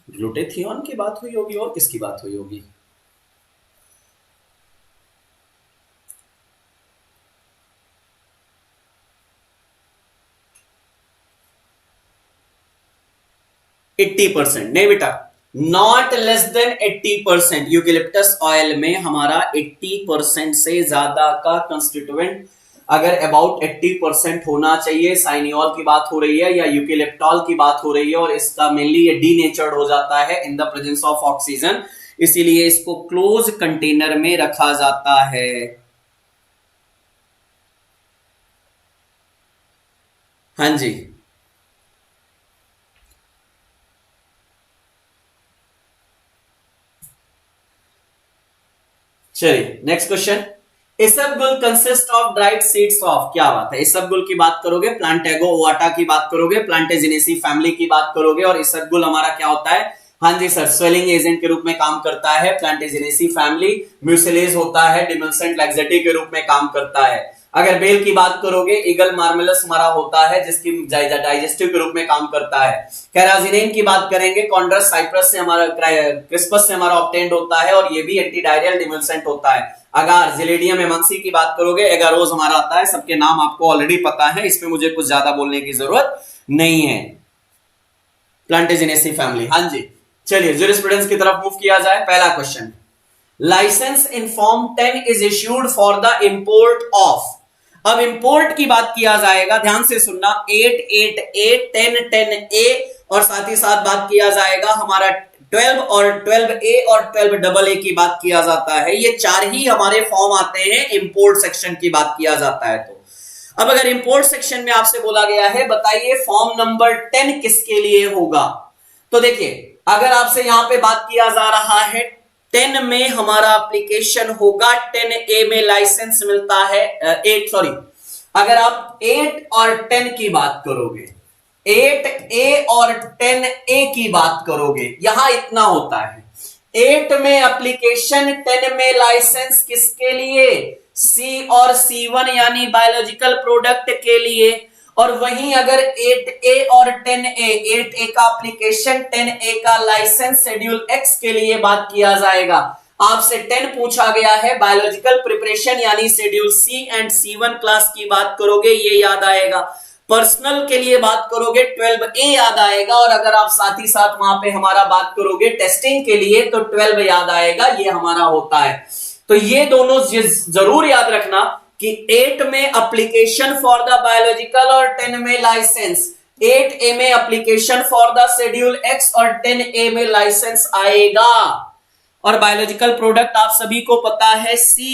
ग्लूटेथियोन की बात हुई होगी, और किसकी बात हुई होगी? %80 नहीं बेटा, not less then 80%। Eucalyptus oil में हमारा 80% से ज्यादा का कंस्टिट्यूएंट अगर अबाउट 80% होना चाहिए। साइनियोल की बात हो रही है या यूकेलिप्टॉल की बात हो रही है, और इसका मेनली ये डीनेचर्ड हो जाता है in the presence of oxygen, इसीलिए इसको क्लोज कंटेनर में रखा जाता है। हाँ जी, चलिए next question. Isabgol consist of dried seeds of, क्या बात है, इसबगुल की बात करोगे, प्लांटेगो ओवाटा की बात करोगे, प्लांटेजिनेसी फैमिली की बात करोगे, और इसबगुल हमारा क्या होता है? हाँ जी सर, स्वेलिंग एजेंट के रूप में काम करता है। प्लांटेजिनेसी फैमिली म्यूसिलेज होता है, डिमल्सेंट लैक्सेटिव के रूप में काम करता है। अगर बेल की बात करोगे ईगल मार्मेलस हमारा होता है जिसकी डाइजेस्टिव के रूप में काम करता है। कैराजिनेन की बात करेंगे कॉन्ड्रस साइप्रस से हमारा क्रिस्पस से हमारा ऑब्टेन्ड होता है और ये भी एंटी डायरियल डिमल्सेंट होता है। अगर जिलेडियम एमंसी की बात करोगे एगारोज हमारा आता है, सबके नाम आपको ऑलरेडी पता है, इसमें मुझे कुछ ज्यादा बोलने की जरूरत नहीं है। प्लांटेजिनेसी फैमिली। हाँ जी, चलिए ज्यूरिस्प्रूडेंस की तरफ मूव किया जाए। पहला question, licence in form 10 is issued for the import of. अब इंपोर्ट की बात किया जाएगा, ध्यान से सुनना, 8A 10A और साथ ही साथ बात किया जाएगा हमारा 12 और 12A और 12AA की बात किया जाता है। ये चार ही हमारे फॉर्म आते हैं इंपोर्ट सेक्शन की बात किया जाता है। तो अब अगर इंपोर्ट सेक्शन में आपसे बोला गया है बताइए फॉर्म नंबर 10 किसके लिए होगा, तो देखिए अगर आपसे यहां पे बात किया जा रहा है 10 में हमारा एप्लीकेशन होगा, 10A में लाइसेंस मिलता है, अगर आप 8 और 10 की बात करोगे, 8A और 10A की बात करोगे, यहां इतना होता है 8 में एप्लीकेशन, 10 में लाइसेंस किसके लिए, C और C1 यानी बायोलॉजिकल प्रोडक्ट के लिए। और वहीं अगर 8A और 10A, 8A का एप्लीकेशन 10A का लाइसेंस शेड्यूल X के लिए बात किया जाएगा। आपसे 10 पूछा गया है, बायोलॉजिकल प्रिपरेशन यानी schedule C and C1 class की बात करोगे ये याद आएगा। पर्सनल के लिए बात करोगे 12A याद आएगा, और अगर आप साथ ही साथ वहां पे हमारा बात करोगे टेस्टिंग के लिए तो 12 याद आएगा, ये हमारा होता है। तो ये दोनों जरूर याद रखना कि 8 में एप्लीकेशन फॉर द बायोलॉजिकल और 10 में लाइसेंस, 8A में application for the schedule X और 10A में लाइसेंस आएगा। और बायोलॉजिकल प्रोडक्ट आप सभी को पता है C,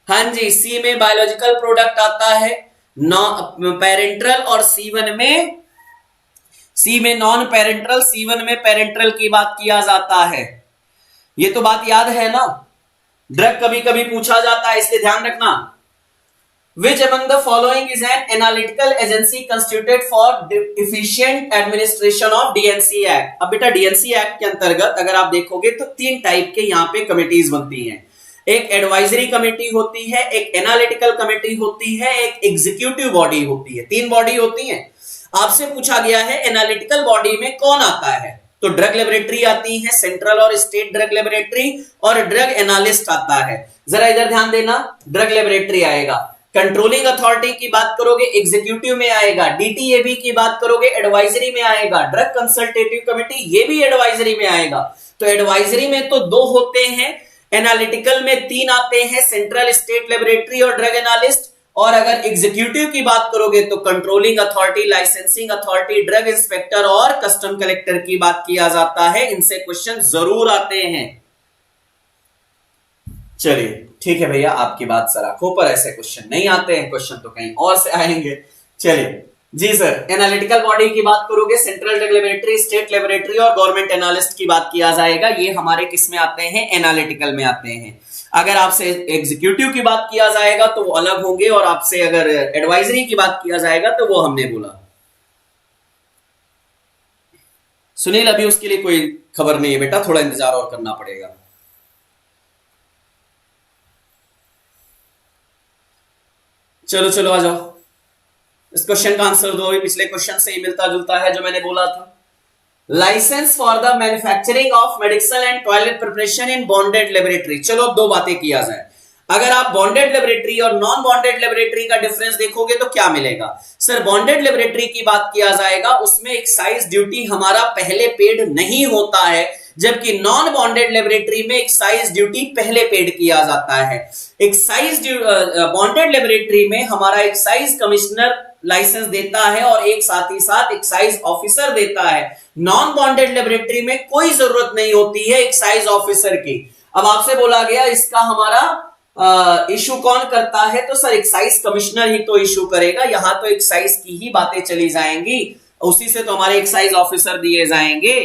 हाँ जी, C में बायोलॉजिकल प्रोडक्ट आता है पेरेंट्रल और C1 में, C में नॉन पेरेंट्रल, C1 में पेरेंट्रल की बात किया जाता है। ये तो बात याद है ना। ड्रग कभी कभी पूछा जाता है इसलिए ध्यान रखना। Which among the following is an analytical agency constituted for efficient administration of DNC Act? अब बेटा DNC Act के अंतर्गत अगर आप देखोगे तो 3 टाइप के यहाँ पे कमिटीज बनती हैं। एक एडवाइजरी कमेटी होती है, एक एनालिटिकल कमेटी होती है, एक एग्जीक्यूटिव बॉडी होती है। 3 बॉडी होती हैं। आपसे पूछा गया है एनालिटिकल बॉडी में कौन आता है, तो ड्रग लेबोरेटरी आती है, सेंट्रल और स्टेट ड्रग लेबोरेटरी, और ड्रग एनालिस्ट आता है। जरा इधर ध्यान देना, ड्रग लेबोरेटरी आएगा। कंट्रोलिंग अथॉरिटी की बात करोगे एग्जीक्यूटिव में आएगा, डीटीएबी की बात करोगे एडवाइजरी में आएगा, ड्रग कंसल्टेटिव कमेटी ये भी एडवाइजरी में आएगा। तो एडवाइजरी में तो 2 होते हैं, एनालिटिकल में 3 आते हैं, सेंट्रल, स्टेट लेबोरेटरी और ड्रग एनालिस्ट। और अगर एग्जीक्यूटिव की बात करोगे तो controlling authority, licensing authority, drug inspector और कस्टम कलेक्टर की बात किया जाता है। इनसे क्वेश्चन जरूर आते हैं। चलिए ठीक है भैया, आपकी बात सर आंखों पर, ऐसे क्वेश्चन नहीं आते हैं, क्वेश्चन तो कहीं और से आएंगे। चलिए जी सर, एनालिटिकल बॉडी की बात करोगे central drug laboratory, state laboratory और गवर्नमेंट एनालिस्ट की बात किया जाएगा। ये हमारे किस में आते हैं, एनालिटिकल में आते हैं। अगर आपसे एग्जीक्यूटिव की बात किया जाएगा तो वो अलग होंगे, और आपसे अगर एडवाइजरी की बात किया जाएगा तो वो हमने बोला। सुनील अभी उसके लिए कोई खबर नहीं है बेटा, थोड़ा इंतजार और करना पड़ेगा। चलो चलो आ जाओ, इस क्वेश्चन का आंसर दो। पिछले क्वेश्चन से ही मिलता जुलता है जो मैंने बोला था। Licence for the manufacturing of medicinal and toilet preparation in bonded laboratory. चलो 2 बातें किया जाए। अगर आप बॉन्डेड लेबोरेटरी और नॉन बॉन्डेड लेबोरेटरी का डिफरेंस देखोगे तो क्या मिलेगा सर, बॉन्डेड लेबोरेटरी की बात किया जाएगा उसमें एक्साइज ड्यूटी हमारा पहले पेड नहीं होता है, जबकि नॉन बॉन्डेड लेबोरेटरी में एक्साइज ड्यूटी पहले पेड किया जाता है। एक्साइज बॉन्डेड लेबोरेटरी में हमारा एक्साइज कमिश्नर लाइसेंस देता है और एक साथ ही साथ एक्साइज ऑफिसर देता है। नॉन बॉन्डेड लेबोरेटरी में कोई जरूरत नहीं होती है एक्साइज ऑफिसर की। अब आपसे बोला गया इसका हमारा इशू कौन करता है, तो सर एक्साइज कमिश्नर ही तो इशू करेगा। यहां तो एक्साइज की ही बातें चली जाएंगी, उसी से तो हमारे एक्साइज ऑफिसर दिए जाएंगे।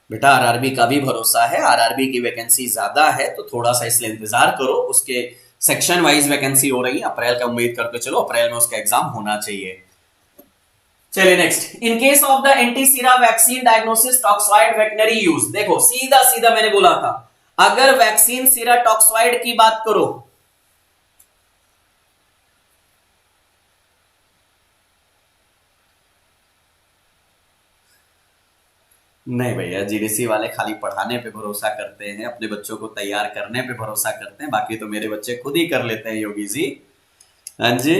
बेटा आरआरबी का भी भरोसा है, आरआरबी की वैकेंसी ज्यादा है तो थोड़ा सा इसलिए इंतजार करो। उसके सेक्शन वाइज वैकेंसी हो रही है, अप्रैल का उम्मीद करके चलो, अप्रैल में उसका एग्जाम होना चाहिए। चलिए next, in case of the antisera vaccine diagnosis toxoid veterinary use. देखो सीधा सीधा मैंने बोला था, अगर वैक्सीन सीरा टॉक्सॉइड की बात करो, नहीं भैया जीडीसी वाले खाली पढ़ाने पे भरोसा करते हैं, अपने बच्चों को तैयार करने पे भरोसा करते हैं, बाकी तो मेरे बच्चे खुद ही कर लेते हैं योगी जी। हाँ जी,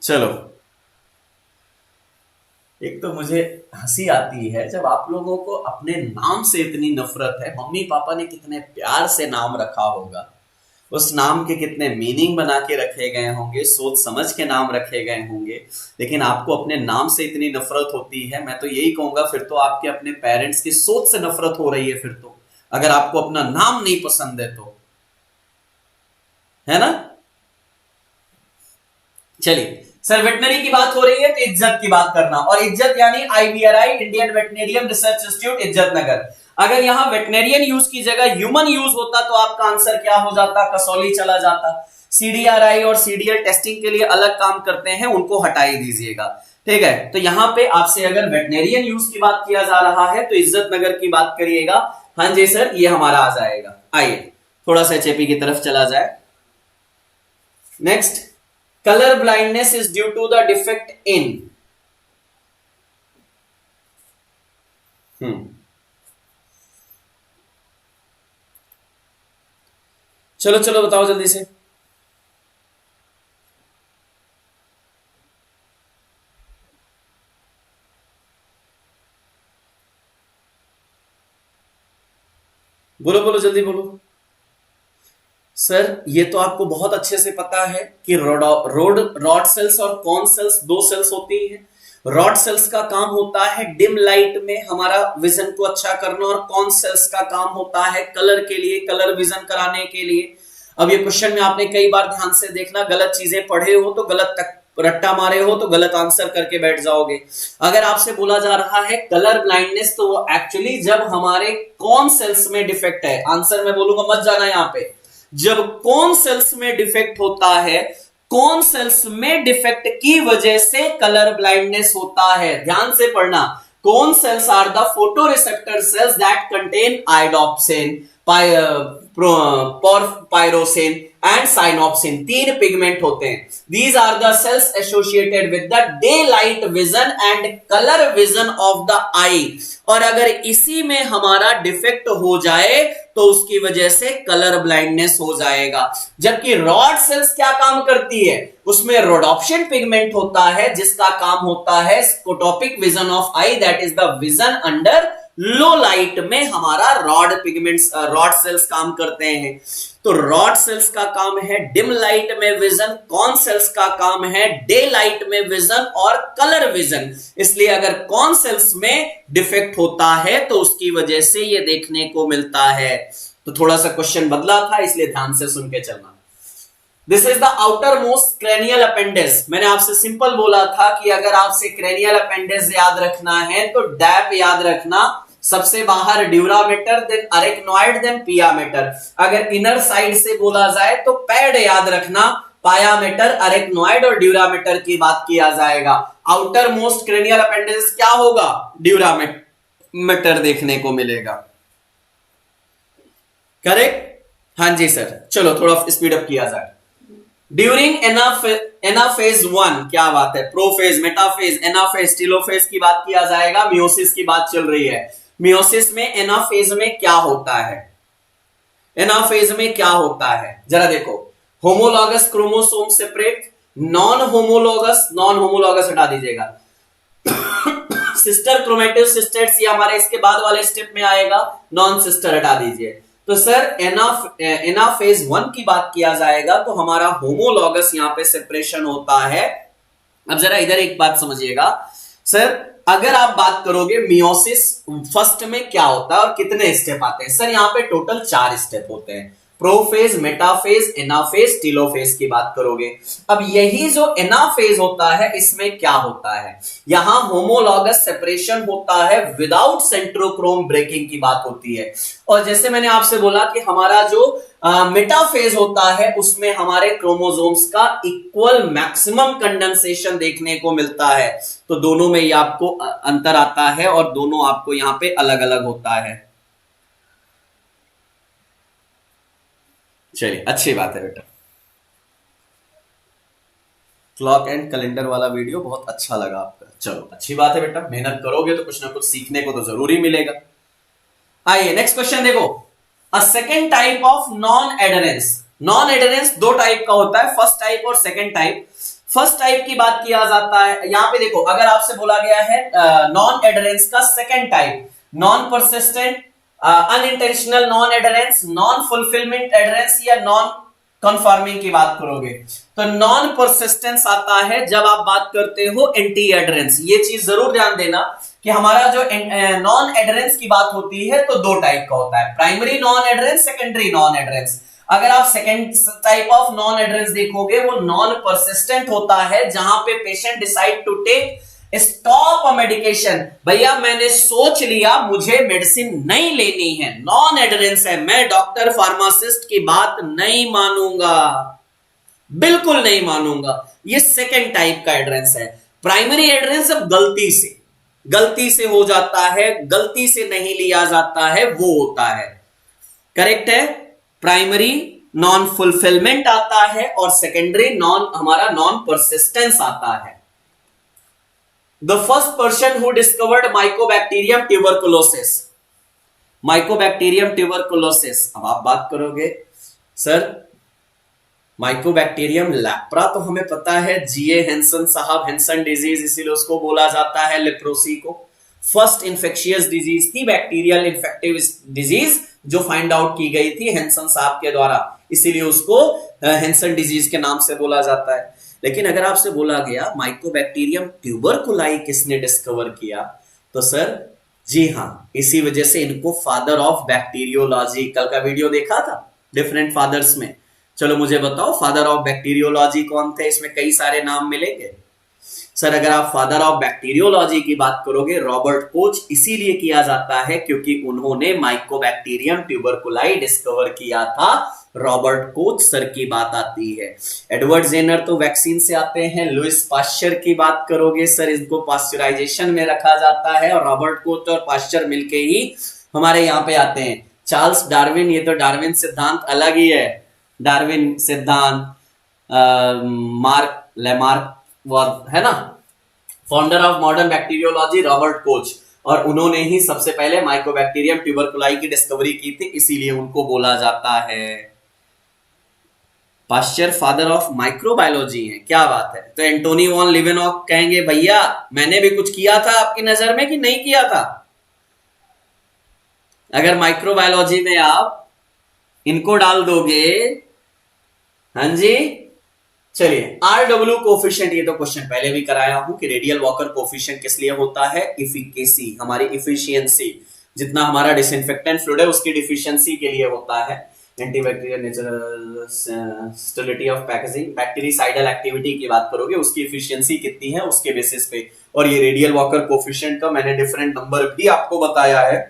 चलो। एक तो मुझे हंसी आती है जब आप लोगों को अपने नाम से इतनी नफरत है। मम्मी पापा ने कितने प्यार से नाम रखा होगा, उस नाम के कितने मीनिंग बना के रखे गए होंगे, सोच समझ के नाम रखे गए होंगे, लेकिन आपको अपने नाम से इतनी नफरत होती है। मैं तो यही कहूंगा फिर तो आपके अपने पेरेंट्स की सोच से नफरत हो रही है फिर तो, अगर आपको अपना नाम नहीं पसंद है तो, है ना। चलिए सर, वेटनरी की बात हो रही है तो इज्जत की बात करना, और इज्जत यानी IVRI Indian veterinarian research institute इज्जत नगर। अगर यहां वेटनेरियन यूज की जगह ह्यूमन यूज होता तो आपका आंसर क्या हो जाता, कसौली चला जाता। CDRI और CDL टेस्टिंग के लिए अलग काम करते हैं, उनको हटा ही दीजिएगा, ठीक है। तो यहां पे आपसे अगर वेटनेरियन यूज की बात किया जा रहा है तो इज्जत नगर की बात करिएगा। हाँ जी सर, ये हमारा आ जाएगा। आइए थोड़ा सा HAP की तरफ चला जाए। Next, color blindness is due to the defect in चलो चलो बताओ जल्दी से। बोलो बोलो जल्दी बोलो। सर ये तो आपको बहुत अच्छे से पता है कि रॉड सेल्स और कॉन सेल्स दो सेल्स होती हैं। रॉड सेल्स का काम होता है डिम लाइट में हमारा विजन को अच्छा करना, और कॉन सेल्स का काम होता है कलर के लिए, कलर विजन कराने के लिए। अब ये क्वेश्चन में आपने कई बार ध्यान से देखना, गलत चीजें पढ़े हो तो गलत तक रट्टा मारे हो तो गलत आंसर करके बैठ जाओगे। अगर आपसे बोला जा रहा है कलर ब्लाइंडनेस, तो वो एक्चुअली जब हमारे कॉन सेल्स में डिफेक्ट है। आंसर मैं बोलूंगा मत जाना यहां पे। जब कॉन सेल्स में डिफेक्ट होता है, कॉन सेल्स में डिफेक्ट की वजह से कलर ब्लाइंडनेस होता है। ध्यान से पढ़ना, cone cells are the photo receptor cells that contain iodopsin, pyrosin and cyanopsin. तीन पिगमेंट होते हैं। These are the cells associated with the day light vision and colour vision of the eye. और अगर इसी में हमारा डिफेक्ट हो जाए तो उसकी वजह से कलर ब्लाइंडनेस हो जाएगा। जबकि रॉड सेल्स क्या काम करती है, उसमें रोडोप्सिन पिगमेंट होता है जिसका काम होता है scotopic vision of I, that is the vision under low light में हमारा रॉड सेल्स काम करते हैं। तो रॉड सेल्स का काम है डिम लाइट में विजन, कॉन सेल्स का काम है डे लाइट में विजन और कलर विजन। इसलिए अगर कॉन सेल्स में डिफेक्ट होता है तो उसकी वजह से ये देखने को मिलता है। तो थोड़ा सा क्वेश्चन बदला था, इसलिए ध्यान से सुन के चलना। This is the outer most cranial appendage. मैंने आपसे सिंपल बोला था कि अगर आपसे क्रेनियल अपेंडेज याद रखना है तो डैप याद रखना। सबसे बाहर ड्यूरामेटर, देन अरेक्नॉइड, देन पियामेटर। अगर इनर साइड से बोला जाए तो पैड याद रखना, पायामेटर, अरेक्नॉइड और ड्यूरामेटर की बात किया जाएगा। आउटर मोस्ट क्रेनियल अपेंडेज क्या होगा, ड्यूरामेटर देखने को मिलेगा। करेक्ट, हाँ जी सर। चलो थोड़ा स्पीड अप किया जाए। ड्यूरिंग एनाफेज 1, क्या बात है, प्रोफेज, मेटाफेज, एनाफेज, टेलोफेज की बात किया जाएगा। मियोसिस की बात चल रही है। मियोसिस में एनाफेज में क्या होता है, एनाफेज में क्या होता है जरा देखो। Homologous chromosome separate, non homologous हटा दीजिएगा। सिस्टर क्रोमेटिव सिस्टेट्स, ये हमारे इसके बाद वाले स्टेप में आएगा। नॉन सिस्टर हटा दीजिए। तो सर एनाफेज 1 की बात किया जाएगा तो हमारा होमोलॉगस यहां पे सेपरेशन होता है। अब जरा इधर एक बात समझिएगा सर, अगर आप बात करोगे मियोसिस फर्स्ट में क्या होता है और कितने स्टेप आते हैं। सर यहां पे टोटल 4 स्टेप होते हैं। प्रोफेज, मेटाफेज, एनाफेज, टेलोफेज की बात करोगे। अब यही जो एनाफेज होता है इसमें क्या होता है, यहां होमोलॉगस सेपरेशन होता है विदाउट सेंट्रोक्रोम ब्रेकिंग की बात होती है। और जैसे मैंने आपसे बोला कि हमारा जो मेटाफेज होता है उसमें हमारे क्रोमोसोम्स का इक्वल मैक्सिमम कंडेंसेशन देखने को मिलता है। तो दोनों में ये आपको अंतर आता है और दोनों आपको यहां पे अलग अलग होता है। चलिए अच्छी बात है बेटा, क्लॉक एंड कैलेंडर वाला वीडियो बहुत अच्छा लगा आपका। चलो अच्छी बात है बेटा, मेहनत करोगे तो कुछ ना कुछ सीखने को तो जरूर ही मिलेगा। आइए नेक्स्ट क्वेश्चन देखो, a second type of non adherence. Non adherence दो टाइप का होता है, फर्स्ट टाइप और सेकेंड टाइप। फर्स्ट टाइप की बात किया जाता है, यहां पे देखो अगर आपसे बोला गया है नॉन एडरेंस का second type, non persistent, unintentional non adherence, non fulfilment adherence या नॉन कन्फर्मिंग की बात करोगे, तो नॉन परसिस्टेंस आता है जब आप बात करते हो एंटी एडरेंस। ये चीज जरूर ध्यान देना कि हमारा जो नॉन एडरेंस की बात होती है तो दो टाइप का होता है, primary non adherence, secondary non adherence. अगर आप second type of non adherence देखोगे वो नॉन परसिस्टेंट होता है, जहां पे patient decide to take stop a medication, भैया मैंने सोच लिया मुझे मेडिसिन नहीं लेनी है, नॉन एडरेंस है, मैं डॉक्टर फार्मासिस्ट की बात नहीं मानूंगा, बिल्कुल नहीं मानूंगा। ये सेकेंड टाइप का एडरेंस है। प्राइमरी एडरेंस अब गलती से हो जाता है, गलती से नहीं लिया जाता है, वो होता है, करेक्ट है। प्राइमरी नॉन फुलफिलमेंट आता है और सेकेंडरी हमारा नॉन परसिस्टेंस आता है। The first person who discovered Mycobacterium tuberculosis, Mycobacterium tuberculosis। अब आप बात करोगे सर माइकोबैक्टीरियम लैप्रा तो हमें पता है, जीए हेंसन साहब, हेंसन डिजीज इसीलिए उसको बोला जाता है लेप्रोसी को। फर्स्ट इंफेक्शियस डिजीज थी, बैक्टीरियल इन्फेक्टिव डिजीज जो फाइंड आउट की गई थी हेंसन साहब के द्वारा, इसीलिए उसको हेंसन डिजीज के नाम से बोला जाता है। लेकिन अगर आपसे बोला गया माइकोबैक्टीरियम ट्यूबरकुलाई किसने डिस्कवर किया, तो सर जी हाँ, इसी वजह से इनको फादर ऑफ बैक्टीरियोलॉजी, कल का वीडियो देखा था डिफरेंट फादर्स में। चलो मुझे बताओ फादर ऑफ बैक्टीरियोलॉजी कौन थे, इसमें कई सारे नाम मिलेंगे। सर अगर आप फादर ऑफ बैक्टीरियोलॉजी की बात करोगे रॉबर्ट कोच, इसीलिए किया जाता है क्योंकि उन्होंने माइकोबैक्टीरियम ट्यूबरकुलाई डिस्कवर किया था, रॉबर्ट कोच सर की बात आती है। एडवर्ड जेनर तो वैक्सीन से आते हैं। लुइस पाश्चर की बात करोगे सर इनको पाश्चराइजेशन में रखा जाता है, और रॉबर्ट कोच और पाश्चर मिलके ही हमारे यहाँ पे आते हैं। चार्ल्स डार्विन, ये तो डार्विन सिद्धांत अलग ही है, डार्विन सिद्धांत, मार्क लेमार्क है ना, founder of modern bacteriology Robert Koch, और उन्होंने ही सबसे पहले माइकोबैक्टीरियम ट्यूबरकुलाई की डिस्कवरी की थी, इसीलिए उनको बोला जाता है। पाश्चर फादर ऑफ माइक्रोबायोलॉजी है, क्या बात है। तो एंटोनी वॉन लिवेनॉक कहेंगे भैया मैंने भी कुछ किया था आपकी नजर में कि नहीं किया था। अगर माइक्रोबायोलॉजी में आप इनको डाल दोगे, हाँ जी। चलिए RW कोफिशिएंट, ये तो क्वेश्चन पहले भी कराया हूं कि रेडियल वॉकर कोफिशिएंट किस लिए होता है, इफिकेसी, हमारी इफिशियंसी, जितना हमारा डिसइंफेक्टेंट फ्लूइड है उसकी डिफिशियंसी के लिए होता है। Antibacterial natural stability of packaging, bactericidal activity की बात करोगे उसकी इफिशियंसी कितनी है उसके बेसिस पे। और ये रेडियल वॉकर कोफिशिएंट का मैंने डिफरेंट नंबर भी आपको बताया है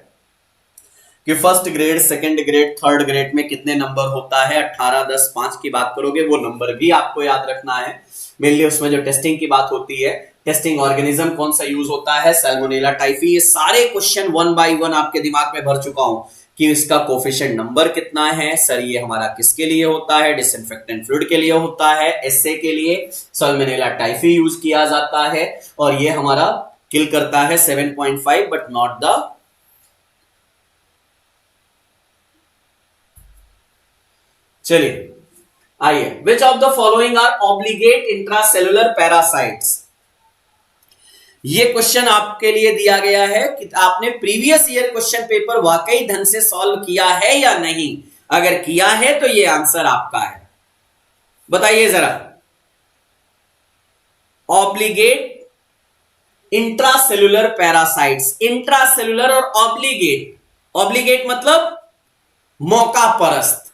कि first grade, second grade, third grade में कितने नंबर होता है। 18, 10, 5 की बात करोगे वो नंबर भी आपको याद रखना है। मेनली उसमें जो टेस्टिंग की बात होती है, टेस्टिंग ऑर्गेनिज्म कौन सा यूज होता है, सैल्मोनेला टाइफी, ये सारे क्वेश्चन 1 बाय 1 आपके दिमाग में भर चुका हूं कि इसका कोफिशिएंट नंबर कितना है। सर ये हमारा किसके लिए होता है, डिसइंफेक्टेंट फ्लूइड के लिए होता है, एसए के लिए सैल्मोनेला टाइफी यूज किया जाता है, और ये हमारा किल करता है 7.5 बट नॉट द। चलिए आइए, which of the following are obligate intracellular parasites. ये क्वेश्चन आपके लिए दिया गया है कि आपने प्रीवियस ईयर क्वेश्चन पेपर वाकई ढंग से सॉल्व किया है या नहीं। अगर किया है तो ये आंसर आपका है, बताइए जरा। ऑब्लिगेट इंट्रासेलुलर पैरासाइट्स, इंट्रासेलुलर और ऑब्लिगेट। ऑब्लिगेट मतलब मौका परस्त,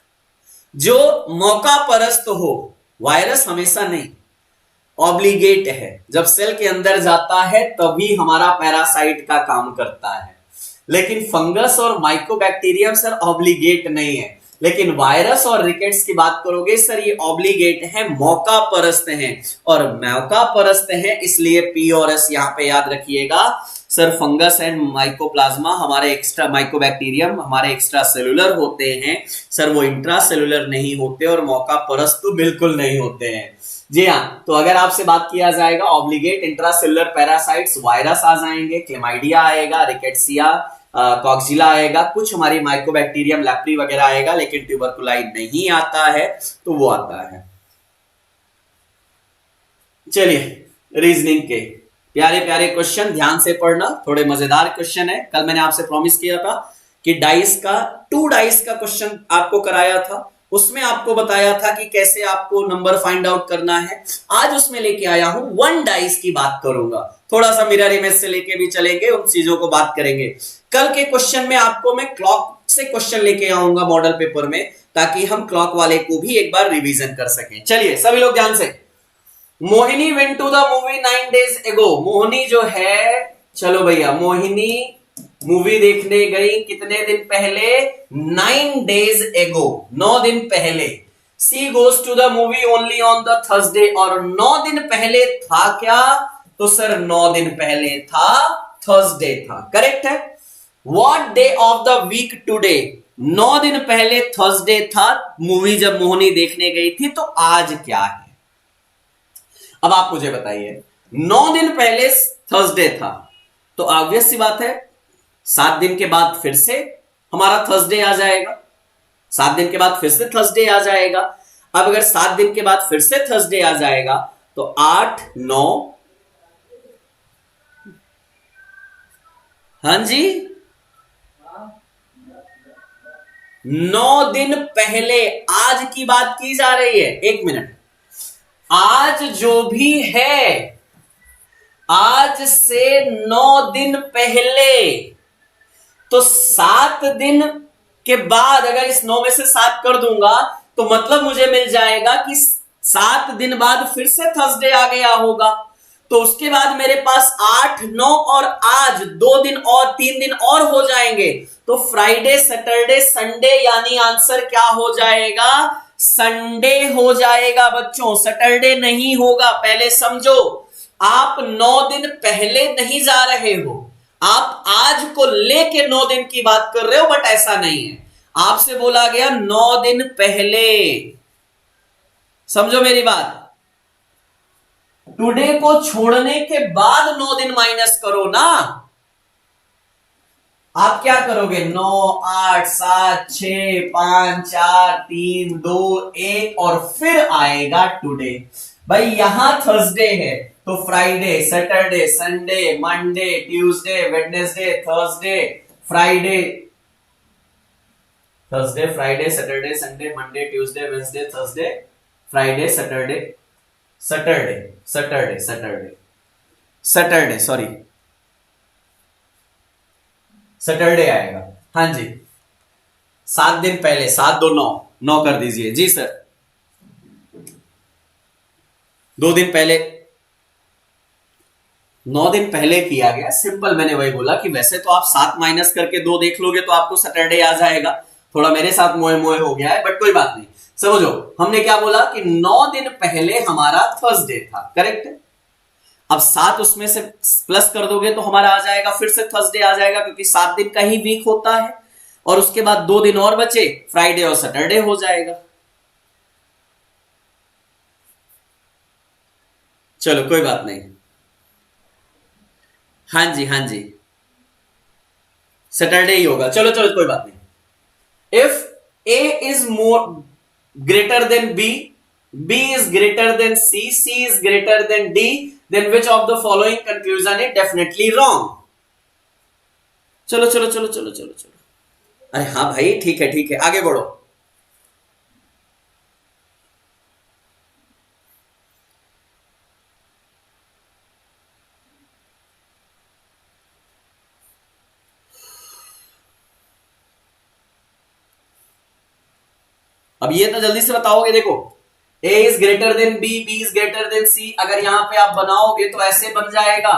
जो मौका परस्त हो, वायरस हमेशा नहीं, ऑब्लिगेट है। जब सेल के अंदर जाता है तभी हमारा पैरासाइट का काम करता है, लेकिन फंगस और माइकोबैक्टीरियम सर ऑब्लिगेट नहीं है। लेकिन वायरस और रिकेट्स की बात करोगे सर ये ऑब्लिगेट है, मौका परस्त हैं। और मौका परस्त है इसलिए पी और एस यहां पे याद रखिएगा सर। फंगस एंड माइकोप्लाज्मा हमारे एक्स्ट्रा, माइकोबैक्टीरियम हमारे एक्स्ट्रा सेलुलर होते हैं सर, वो इंट्रा सेलुलर नहीं होते, और मौका परस्त तो बिल्कुल नहीं होते हैं। जी हाँ, तो अगर आपसे बात किया जाएगा ऑब्लिगेट इंट्रासेलुलर पैरासाइट्स, वायरस आ जाएंगे, क्लेमाइडिया आएगा, रिकेट्सिया, कॉक्सिला आएगा, कुछ हमारी माइकोबैक्टीरियम लैप्री वगैरह आएगा, लेकिन ट्यूबरकुलाई नहीं आता है, तो वो आता है। चलिए रीजनिंग के प्यारे प्यारे क्वेश्चन ध्यान से पढ़ना, थोड़े मजेदार क्वेश्चन है। कल मैंने आपसे प्रॉमिस किया था कि डाइस का, 2 डाइस का क्वेश्चन आपको कराया था, उसमें आपको बताया था कि कैसे आपको नंबर फाइंड आउट करना है। आज उसमें लेके आया हूं 1 डाइस की बात करूंगा, थोड़ा सा मिरर इमेज से लेके भी चलेंगे, उन चीजों को बात करेंगे। कल के क्वेश्चन में आपको मैं क्लॉक से क्वेश्चन लेके आऊंगा मॉडल पेपर में, ताकि हम क्लॉक वाले को भी एक बार रिवीजन कर सकें। चलिए सभी लोग ध्यान से। Mohini went to the movie 9 days एगो। मोहिनी जो है, चलो भैया, मोहिनी मूवी देखने गई कितने दिन पहले? 9 days एगो, 9 दिन पहले। She goes to the movie only on the Thursday, और 9 दिन पहले था क्या? तो सर 9 दिन पहले था, थर्सडे था, करेक्ट है। What day of the week today? 9 दिन पहले थर्सडे था मूवी जब मोहिनी देखने गई थी, तो आज क्या है? अब आप मुझे बताइए, 9 दिन पहले थर्सडे था, तो ऑब्वियस सी बात है 7 दिन के बाद फिर से हमारा थर्सडे आ जाएगा, 7 दिन के बाद फिर से थर्सडे आ जाएगा। अब अगर 7 दिन के बाद फिर से थर्सडे आ जाएगा तो 8 9, हाँ जी, 9 दिन पहले आज की बात की जा रही है। 1 मिनट, आज जो भी है, आज से 9 दिन पहले, तो 7 दिन के बाद अगर इस 9 में से 7 कर दूंगा तो मतलब मुझे मिल जाएगा कि 7 दिन बाद फिर से थर्सडे आ गया होगा। तो उसके बाद मेरे पास 8 9 और आज 2 दिन और 3 दिन और हो जाएंगे, तो फ्राइडे सैटरडे संडे, यानी आंसर क्या हो जाएगा? संडे हो जाएगा बच्चों, सैटरडे नहीं होगा। पहले समझो, आप 9 दिन पहले नहीं जा रहे हो, आप आज को लेके 9 दिन की बात कर रहे हो, बट ऐसा नहीं है। आपसे बोला गया 9 दिन पहले, समझो मेरी बात। टुडे को छोड़ने के बाद 9 दिन माइनस करो ना। आप क्या करोगे? 9 8 7 6 5 4 3 2 1 और फिर आएगा टुडे। भाई यहां थर्सडे है तो Friday Saturday Sunday Monday Tuesday Wednesday Thursday Friday, Thursday Friday Saturday Sunday Monday Tuesday Wednesday Thursday Friday Saturday Saturday Saturday Saturday Saturday sorry Saturday आएगा। हाँ जी, 7 दिन पहले, 7 2 9, 9 कर दीजिए जी सर। 2 दिन पहले, 9 दिन पहले किया गया, सिंपल। मैंने वही बोला कि वैसे तो आप 7 माइनस करके 2 देख लोगे तो आपको सैटरडे आ जाएगा। थोड़ा मेरे साथ मोए मोए हो गया है, बट कोई बात नहीं। समझो हमने क्या बोला कि 9 दिन पहले हमारा थर्सडे था, करेक्ट है। अब 7 उसमें से प्लस कर दोगे तो हमारा आ जाएगा, फिर से थर्सडे आ जाएगा, क्योंकि 7 दिन का ही वीक होता है। और उसके बाद 2 दिन और बचे, फ्राइडे और सैटरडे हो जाएगा। चलो कोई बात नहीं, हाँ जी हाँ जी, सैटरडे ही होगा। चलो चलो कोई बात नहीं। If A is more greater than B, B is greater than C is greater than D, then which of the following conclusion is definitely wrong? चलो चलो चलो चलो चलो चलो, अरे हाँ भाई, ठीक है, आगे बढ़ो। अब ये तो जल्दी से बताओगे, देखो a is greater than b, b is greater than c, अगर यहां पे आप बनाओगे तो ऐसे बन जाएगा।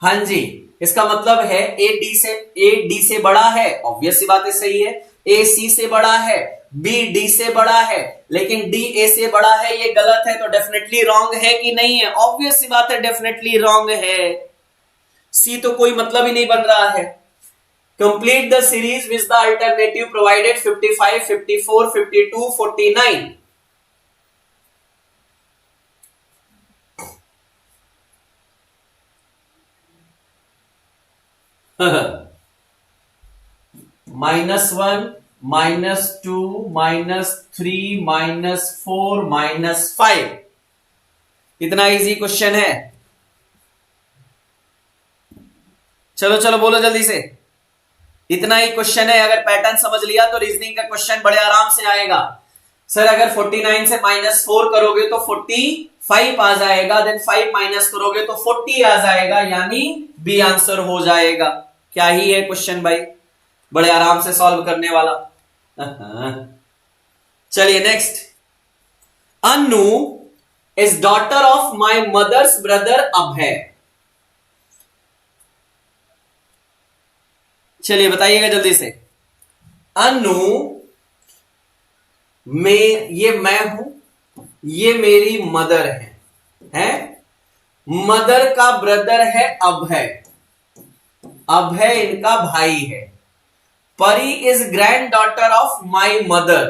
हाँ जी, इसका मतलब है a d से बड़ा है, ऑब्वियस सी बात है, सही है। a c से बड़ा है, b d से बड़ा है, लेकिन d a से बड़ा है, ये गलत है, तो डेफिनेटली रॉन्ग है कि नहीं है? ऑब्वियस सी बात है, डेफिनेटली रॉन्ग है। c तो कोई मतलब ही नहीं बन रहा है। Complete the series which the alternative provided 55, 54, 52, 49। -1, -2, -3, -4, -5। कितना इजी क्वेश्चन है? चलो चलो बोलो जल्दी से। इतना ही क्वेश्चन है, अगर पैटर्न समझ लिया तो रीजनिंग का क्वेश्चन बड़े आराम से आएगा। सर अगर 49 से -4 करोगे तो 45 आ जाएगा, देन 5 माइनस करोगे तो 40 आ जाएगा, यानी बी आंसर हो जाएगा। क्या ही है क्वेश्चन भाई, बड़े आराम से सॉल्व करने वाला। चलिए next. Anu is daughter of my mother's brother Abhay. चलिए बताइएगा जल्दी से। अनु में, ये मैं हूं, ये मेरी मदर है? मदर का ब्रदर है अभय, अभय इनका भाई है। Pari is grand daughter of my mother,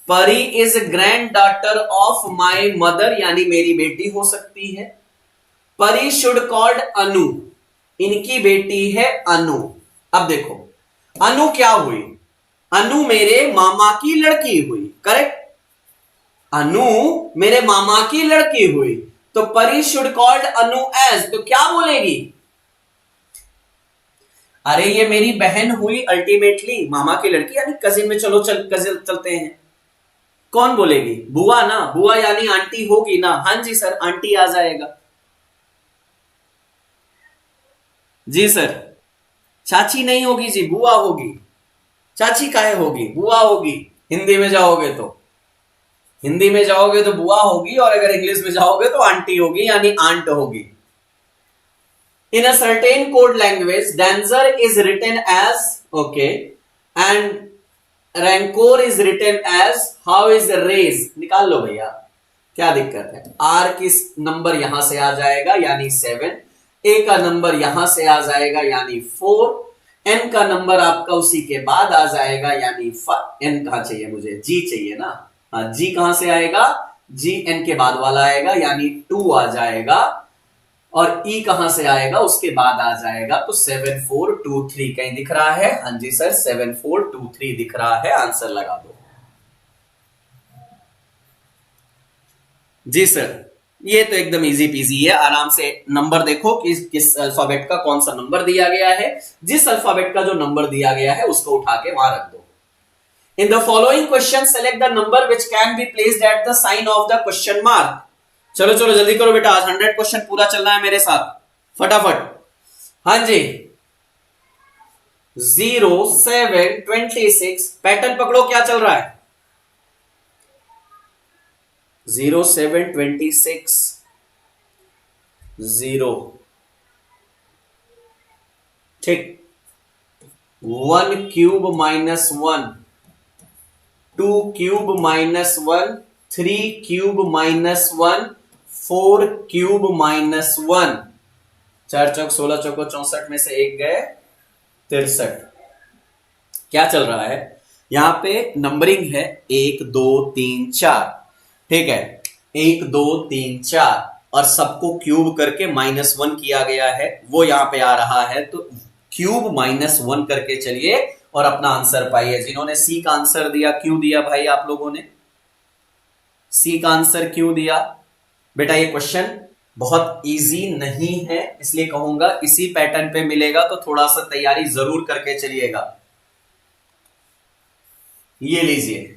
Pari is grand daughter of my mother, यानी मेरी बेटी हो सकती है। परी शुड कॉल्ड अनु, इनकी बेटी है अनु। अब देखो अनु क्या हुई? अनु मेरे मामा की लड़की हुई, करेक्ट? अनु मेरे मामा की लड़की हुई, तो परी शुड कॉल्ड अनु एज, तो क्या बोलेगी? अरे ये मेरी बहन हुई, अल्टीमेटली मामा की लड़की, यानी कजिन में चलो कजिन चलते हैं। कौन बोलेगी? बुआ ना, बुआ यानी आंटी होगी ना। हाँ जी सर, आंटी आ जाएगा। जी सर, चाची नहीं होगी जी, बुआ होगी। चाची काहे होगी? बुआ होगी। हिंदी में जाओगे तो, हिंदी में जाओगे तो बुआ होगी, और अगर इंग्लिश में जाओगे तो आंटी होगी, यानी आंट होगी। In a certain code language, danger is written as, okay, and rancor is written as, how is raise? निकाल लो भैया, क्या दिक्कत है? R किस नंबर यहां से आ जाएगा, यानी 7। A का नंबर यहां से आ जाएगा, यानी 4। N का नंबर आपका उसी के बाद आ जाएगा, यानी N कहां चाहिए मुझे? G चाहिए ना। हाँ, G कहां से आएगा? G N के बाद वाला आएगा, यानी 2 आ जाएगा। और E कहां से आएगा? उसके बाद आ जाएगा। तो 7 4 2 3 कहीं दिख रहा है? हाँ जी सर, 7 4 2 3 दिख रहा है, आंसर लगा दो। जी सर, ये तो एकदम इजी पीजी है। आराम से नंबर देखो कि किस अल्फाबेट का कौन सा नंबर दिया गया है। जिस अल्फाबेट का जो नंबर दिया गया है उसको उठा के वहां रख दो। In the following question select the number which can be placed at the sign of the question mark. चलो चलो जल्दी करो बेटा, आज 100 क्वेश्चन पूरा चलना है मेरे साथ, फटाफट। हाँ जी, 0 7 26। पैटर्न पकड़ो, क्या चल रहा है? 0 7 26 0, ठीक। 1 क्यूब -1, 2 क्यूब -1, 3 क्यूब -1, 4 क्यूब -1। 4 चौक 16, चौको 64 में से एक गए 63। क्या चल रहा है? यहां पे नंबरिंग है 1 2 3 4, ठीक है? 1 2 3 4, और सबको क्यूब करके -1 किया गया है, वो यहां पे आ रहा है। तो क्यूब -1 करके चलिए और अपना आंसर पाइए। जिन्होंने सी का आंसर दिया, क्यों दिया भाई आप लोगों ने? सी का आंसर क्यों दिया? बेटा ये क्वेश्चन बहुत इजी नहीं है, इसलिए कहूंगा इसी पैटर्न पे मिलेगा तो थोड़ा सा तैयारी जरूर करके चलिएगा। ये लीजिए,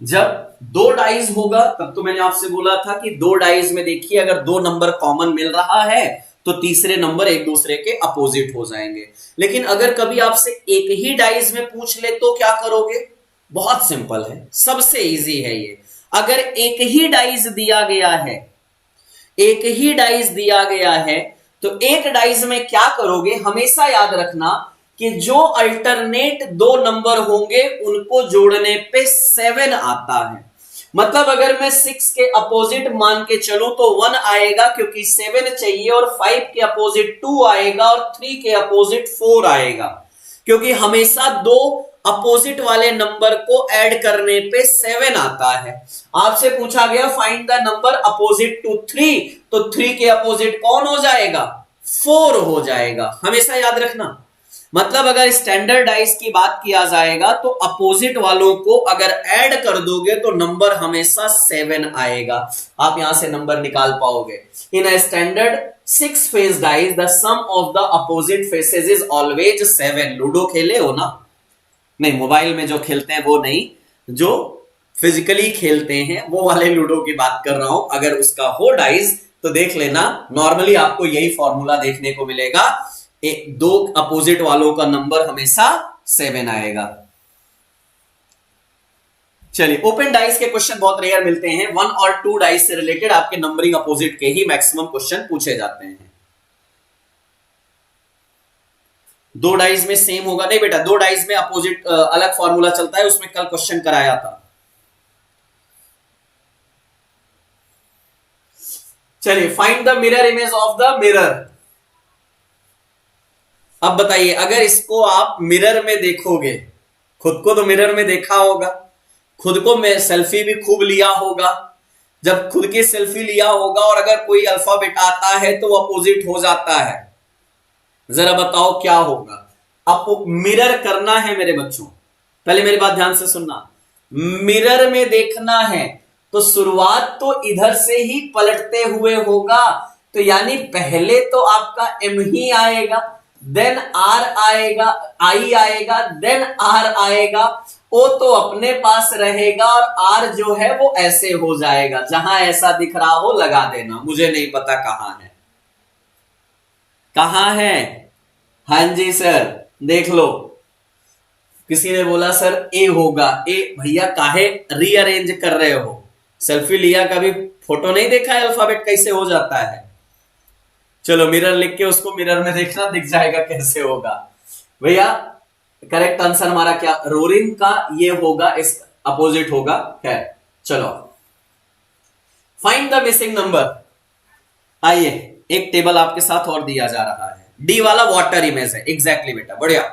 जब 2 डाइज होगा तब तो मैंने आपसे बोला था कि 2 डाइज में देखिए अगर 2 नंबर कॉमन मिल रहा है तो तीसरे नंबर एक दूसरे के अपोजिट हो जाएंगे। लेकिन अगर कभी आपसे एक ही डाइज में पूछ ले तो क्या करोगे? बहुत सिंपल है, सबसे इजी है ये। अगर एक ही डाइस दिया गया है, एक ही डाइस दिया गया है, तो एक डाइस में क्या करोगे, हमेशा याद रखना कि जो अल्टरनेट दो नंबर होंगे उनको जोड़ने पे 7 आता है। मतलब अगर मैं 6 के अपोजिट मान के चलूं तो 1 आएगा, क्योंकि 7 चाहिए, और 5 के अपोजिट 2 आएगा, और 3 के अपोजिट 4 आएगा, क्योंकि हमेशा दो अपोजिट वाले नंबर को ऐड करने पे 7 आता है। आपसे पूछा गया find the number opposite to 3, तो 3 के अपोजिट कौन हो जाएगा, 4 हो जाएगा। हमेशा याद रखना, मतलब अगर स्टैंडर्डाइज की बात किया जाएगा तो अपोजिट वालों को अगर ऐड कर दोगे तो नंबर हमेशा 7 आएगा। आप यहां से नंबर निकाल पाओगे। In a standard 6 face dies the sum of the opposite faces is always 7। Ludo खेले हो ना? नहीं, मोबाइल में जो खेलते हैं वो नहीं, जो फिजिकली खेलते हैं वो वाले लूडो की बात कर रहा हूं। अगर उसका हो डाइज तो देख लेना, नॉर्मली आपको यही फॉर्मूला देखने को मिलेगा, दो अपोजिट वालों का नंबर हमेशा 7 आएगा। चलिए, ओपन डाइस के क्वेश्चन बहुत रेयर मिलते हैं। 1 और 2 डाइस से रिलेटेड आपके नंबरिंग अपोजिट के ही मैक्सिमम क्वेश्चन पूछे जाते हैं। 2 डाइस में सेम होगा नहीं बेटा, 2 डाइस में अपोजिट अलग फॉर्मूला चलता है, उसमें कल क्वेश्चन कराया था। चलिए, find the mirror image of the mirror. अब बताइए, अगर इसको आप मिरर में देखोगे, खुद को तो मिरर में देखा होगा, खुद को मैं सेल्फी भी खूब लिया होगा। जब खुद की सेल्फी लिया होगा और अगर कोई अल्फाबेट आता है तो वो अपोजिट हो जाता है, जरा बताओ क्या होगा? आपको मिरर करना है मेरे बच्चों, पहले मेरी बात ध्यान से सुनना। मिरर में देखना है तो शुरुआत तो इधर से ही पलटते हुए होगा, तो यानी पहले तो आपका एम ही आएगा, देन आर आएगा, आई आएगा, देन आर आएगा। ओ तो अपने पास रहेगा और आर जो है वो ऐसे हो जाएगा। जहां ऐसा दिख रहा हो लगा देना, मुझे नहीं पता कहां है, कहां है। हाँ जी सर, देख लो, किसी ने बोला सर ए होगा। ए भैया काहे रीअरेंज कर रहे हो? सेल्फी लिया, कभी फोटो नहीं देखा है अल्फाबेट कैसे हो जाता है? चलो मिरर लिख के उसको मिरर में देखना, दिख जाएगा कैसे होगा। भैया करेक्ट आंसर हमारा क्या, रोरिंग का ये होगा, इस अपोजिट होगा। है, चलो फाइंड द मिसिंग नंबर। आइए, एक टेबल आपके साथ और दिया जा रहा है। डी वाला वाटर इमेज है, एग्जैक्टली बेटा, बढ़िया।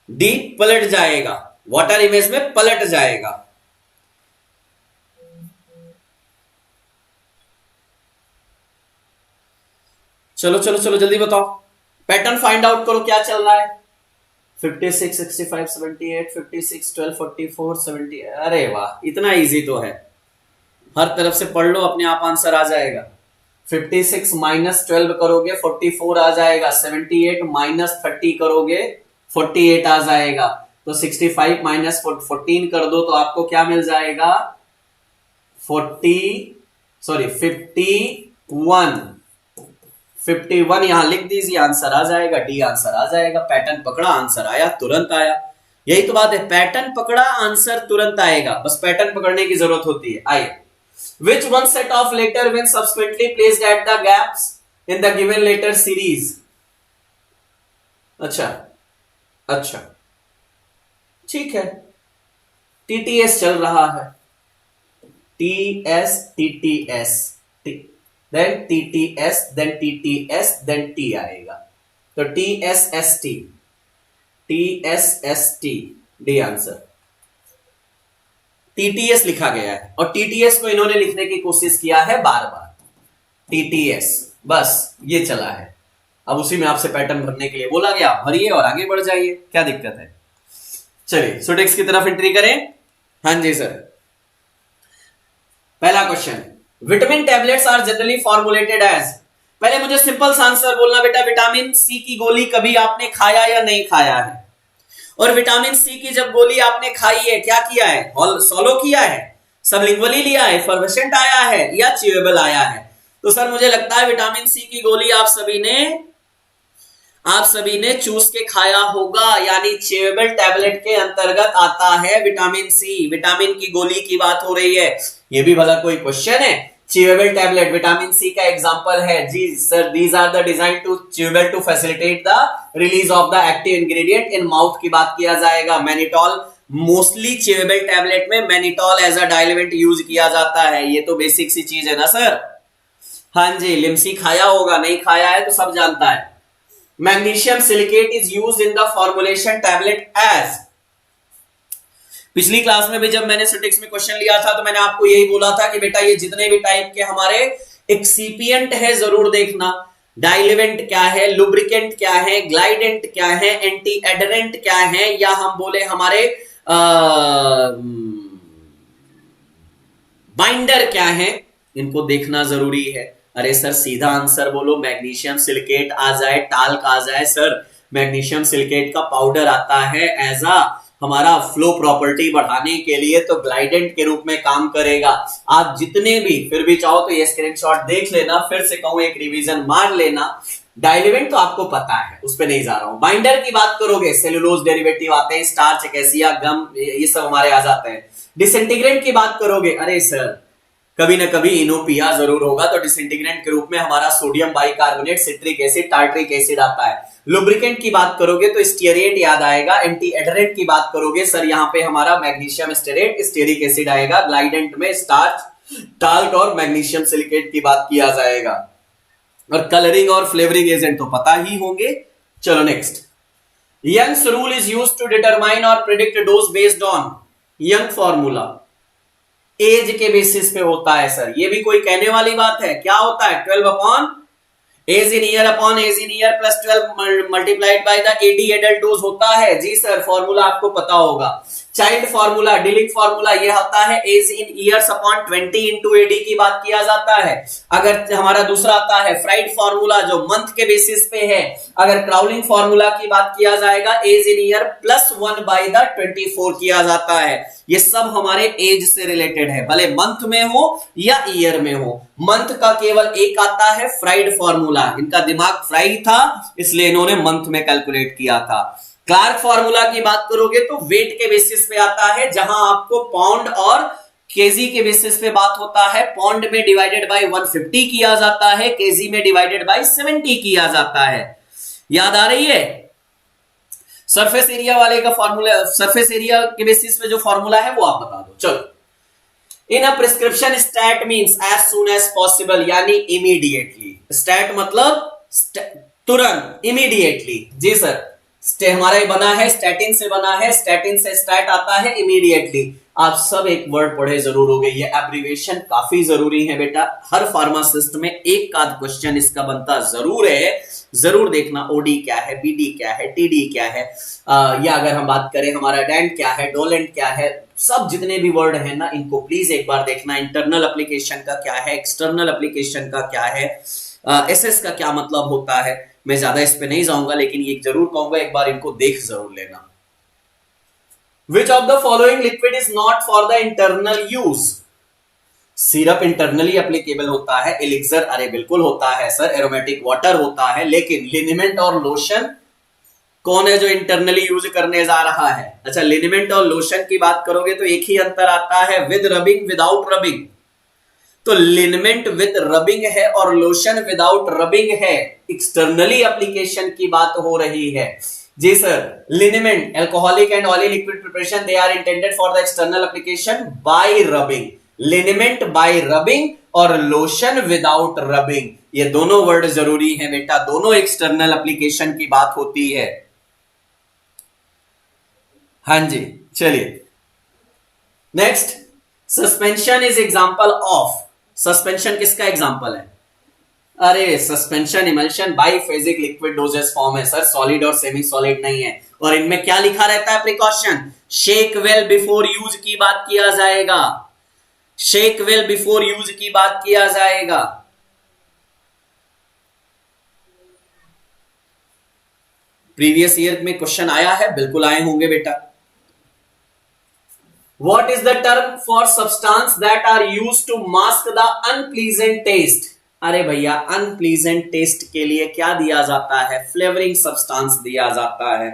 डी पलट जाएगा, वाटर इमेज में पलट जाएगा। चलो चलो चलो जल्दी बताओ, पैटर्न फाइंड आउट करो, क्या चल रहा है? 56, 65, 78, 56, 12, 44, 70। अरे वाह, इतना इजी तो है, हर तरफ से पढ़ लो, अपने आप आंसर आ जाएगा। 56 माइनस 12 करोगे 44 आ जाएगा, 78 माइनस 30 करोगे 48 आ जाएगा, तो 65 माइनस 14 कर दो तो आपको क्या मिल जाएगा, 51 यहां लिख दीजिए, आंसर आ जाएगा, डी आंसर आ जाएगा। पैटर्न पकड़ा, आंसर आया, तुरंत आया। यही तो बात है, पैटर्न पकड़ा आंसर तुरंत आएगा, बस पैटर्न पकड़ने की जरूरत होती है। आइए, which one set of letter when subsequently placed at the gaps in the given letter series? अच्छा, ठीक है, टीटीएस चल रहा है, TS TTS, then TTS, then TTS, then T आएगा, तो TSST, TSST, D answer. TTS लिखा गया है और टीटीएस को इन्होंने लिखने की कोशिश किया है बार बार, टीटीएस, बस ये चला है। अब उसी में आपसे पैटर्न भरने के लिए बोला गया, भरिए और आगे बढ़ जाइए, क्या दिक्कत है। चलिए सुटेक्स की तरफ एंट्री करें। हाँ जी सर, पहला question, vitamin tablets are generally formulated as. पहले मुझे सिंपल सा आंसर बोलना बेटा, विटामिन सी की गोली कभी आपने खाया या नहीं खाया है? और विटामिन सी की जब गोली आपने खाई है, क्या किया है, सोलो किया है, सबलिंगुअली लिया है, एफर्वेसेंट आया है या च्यूएबल आया है? तो सर मुझे लगता है विटामिन सी की गोली आप सभी ने आप सभी ने चूस के खाया होगा, यानी च्यूएबल टैबलेट के अंतर्गत आता है विटामिन सी, विटामिन की गोली की बात हो रही है। ये भी भला कोई क्वेश्चन है? च्यूएबल टैबलेट विटामिन सी का एग्जांपल है जी sir. These are the design to chewable to facilitate the release of the active ingredient in mouth की बात किया जाएगा। मैनिटॉल, मोस्टली च्यूएबल टैबलेट में mannitol as a diluent use किया जाता है। ये तो बेसिक सी चीज है ना सर। हाँ जी, लिम्सी खाया होगा, नहीं खाया है तो सब जानता है। Magnesium silicate is used in the formulation tablet as. पिछली क्लास में भी जब मैंने स्टैटिस्टिक्स में क्वेश्चन लिया था तो मैंने आपको यही बोला था कि बेटा ये जितने भी टाइप के हमारे एक्सिपिएंट है जरूर देखना। डाइल्यूएंट क्या है, लुब्रिकेंट क्या है, ग्लाइडेंट क्या है, एंटी एडरेंट क्या है, या हम बोले हमारे बाइंडर क्या है, इनको देखना जरूरी है। अरे सर सीधा आंसर बोलो, मैग्नीशियम सिलिकेट आ जाए, टाल्क आ जाए सर। मैग्नीशियम सिलिकेट का पाउडर आता है एज अ हमारा फ्लो प्रॉपर्टी बढ़ाने के लिए, तो ग्लाइडेंट के रूप में काम करेगा। आप जितने भी फिर भी चाहो तो ये स्क्रीनशॉट देख लेना, फिर से कहूं एक रिवीजन मार लेना। डाइल्यूएंट तो आपको पता है, उस पर नहीं जा रहा हूं। बाइंडर की बात करोगे, सेलुलोज डेरिवेटिव आते हैं, स्टार्च, कैसिया, गम, ये सब हमारे आ जाते हैं। डिसइंटीग्रेंट की बात करोगे, अरे सर कभी ना कभी इनोपिया जरूर होगा, तो डिसइंटीग्रेंट के रूप में हमारा sodium bicarbonate, citric acid, tartaric acid आता है। लुब्रिकेंट की बात करोगे तो स्टीयरेट याद आएगा। एंटी एडरेंट की बात करोगे सर यहां पे हमारा मैग्नीशियम स्टेरेट, स्टेरिक एसिड आएगा। ग्लाइडेंट में स्टार्च, टाल्क और मैग्नीशियम सिलिकेट की बात किया जाएगा। और कलरिंग और फ्लेवरिंग एजेंट तो पता ही होंगे। चलो next, Young's rule is used to determine और predict dose based on. Young formula age के बेसिस पे होता है सर, ये भी कोई कहने वाली बात है? क्या होता है? 12 upon age in year upon age in year plus 12 multiplied by the AD adult dose होता है। जी सर, फॉर्मूला आपको पता होगा। चाइल्ड फॉर्मूला, डिलिंग फॉर्मूला, ये होता है age in years upon 20 into AD की बात किया जाता है। अगर हमारा दूसरा आता है फ्राइड फॉर्मूला, जो मंथ के बेसिस पे है। अगर क्राउलिंग फॉर्मूला की बात किया जाएगा, age in year plus 1 by the 24 किया जाता है। ये सब हमारे एज से रिलेटेड है, भले मंथ में हो या ईयर में हो। मंथ का केवल एक आता है फ्राइड फॉर्मूला, इनका दिमाग फ्राई था इसलिए इन्होंने मंथ में कैलकुलेट किया था। क्लार्क फॉर्मूला की बात करोगे तो वेट के बेसिस पे आता है, जहां आपको पाउंड और केजी के बेसिस पे बात होता है। पाउंड में डिवाइडेड बाय 150 किया जाता है, केजी में डिवाइडेड बाय 70 किया जाता है। याद आ रही है? सरफेस एरिया वाले का फॉर्मूला, सरफेस एरिया के बेसिस पे जो फॉर्मूला है वो आप बता दो। चलो, in a prescription stat means as soon as possible, यानी इमीडिएटली। स्टैट मतलब तुरंत, इमीडिएटली। जी सर, हमारा बना है स्टैटिन से बना है, स्टैटिन से स्टैट आता है इमीडिएटली। आप सब एक वर्ड पढ़े जरूर होगे, ये एब्रिविएशन काफी जरूरी है बेटा। हर फार्मासिस्ट में एक आध क्वेश्चन इसका बनता जरूर है, जरूर देखना। ओडी क्या है, बीडी क्या है, टीडी क्या है, या अगर हम बात करें हमारा डेंट क्या है, डोलेंट क्या है, सब जितने भी वर्ड है ना इनको प्लीज एक बार देखना। इंटरनल एप्लीकेशन का क्या है, एक्सटर्नल एप्लीकेशन का क्या है, एसएस का क्या मतलब होता है। मैं ज्यादा इस पे नहीं जाऊंगा, लेकिन ये जरूर कहूंगा एक बार इनको देख जरूर लेना। Which of the following liquid is not for the internal use? Syrup internally applicable होता है, एलिक्सर अरे बिल्कुल होता है सर, एरोमेटिक वाटर होता है, लेकिन लिनिमेंट और लोशन कौन है जो इंटरनली यूज करने जा रहा है? अच्छा, लिनिमेंट और लोशन की बात करोगे तो एक ही अंतर आता है, विद रबिंग विदाउट रबिंग। तो लिनिमेंट विद रबिंग है और लोशन विदाउट रबिंग है, एक्सटर्नली एप्लीकेशन की बात हो रही है। जी sir, liniment alcoholic and oily liquid preparation, they are intended for the external application by rubbing. Liniment by rubbing और लोशन विदाउट रबिंग, ये दोनों वर्ड जरूरी है बेटा, दोनों एक्सटर्नल एप्लीकेशन की बात होती है। हाँ जी, चलिए next, suspension is example of. Suspension किसका एग्जांपल है? अरे suspension emulsion biphasic liquid doses form है सर, सॉलिड और सेमी सॉलिड नहीं है। और इनमें क्या लिखा रहता है? Precaution, shake well before use की बात किया जाएगा, शेक वेल बिफोर यूज की बात किया जाएगा। प्रीवियस ईयर में क्वेश्चन आया है, बिल्कुल आए होंगे बेटा। What is the term for substance that are used to mask the unpleasant taste? अरे भैया अनप्लीजेंट टेस्ट के लिए क्या दिया जाता है? फ्लेवरिंग सब्सटेंस दिया जाता है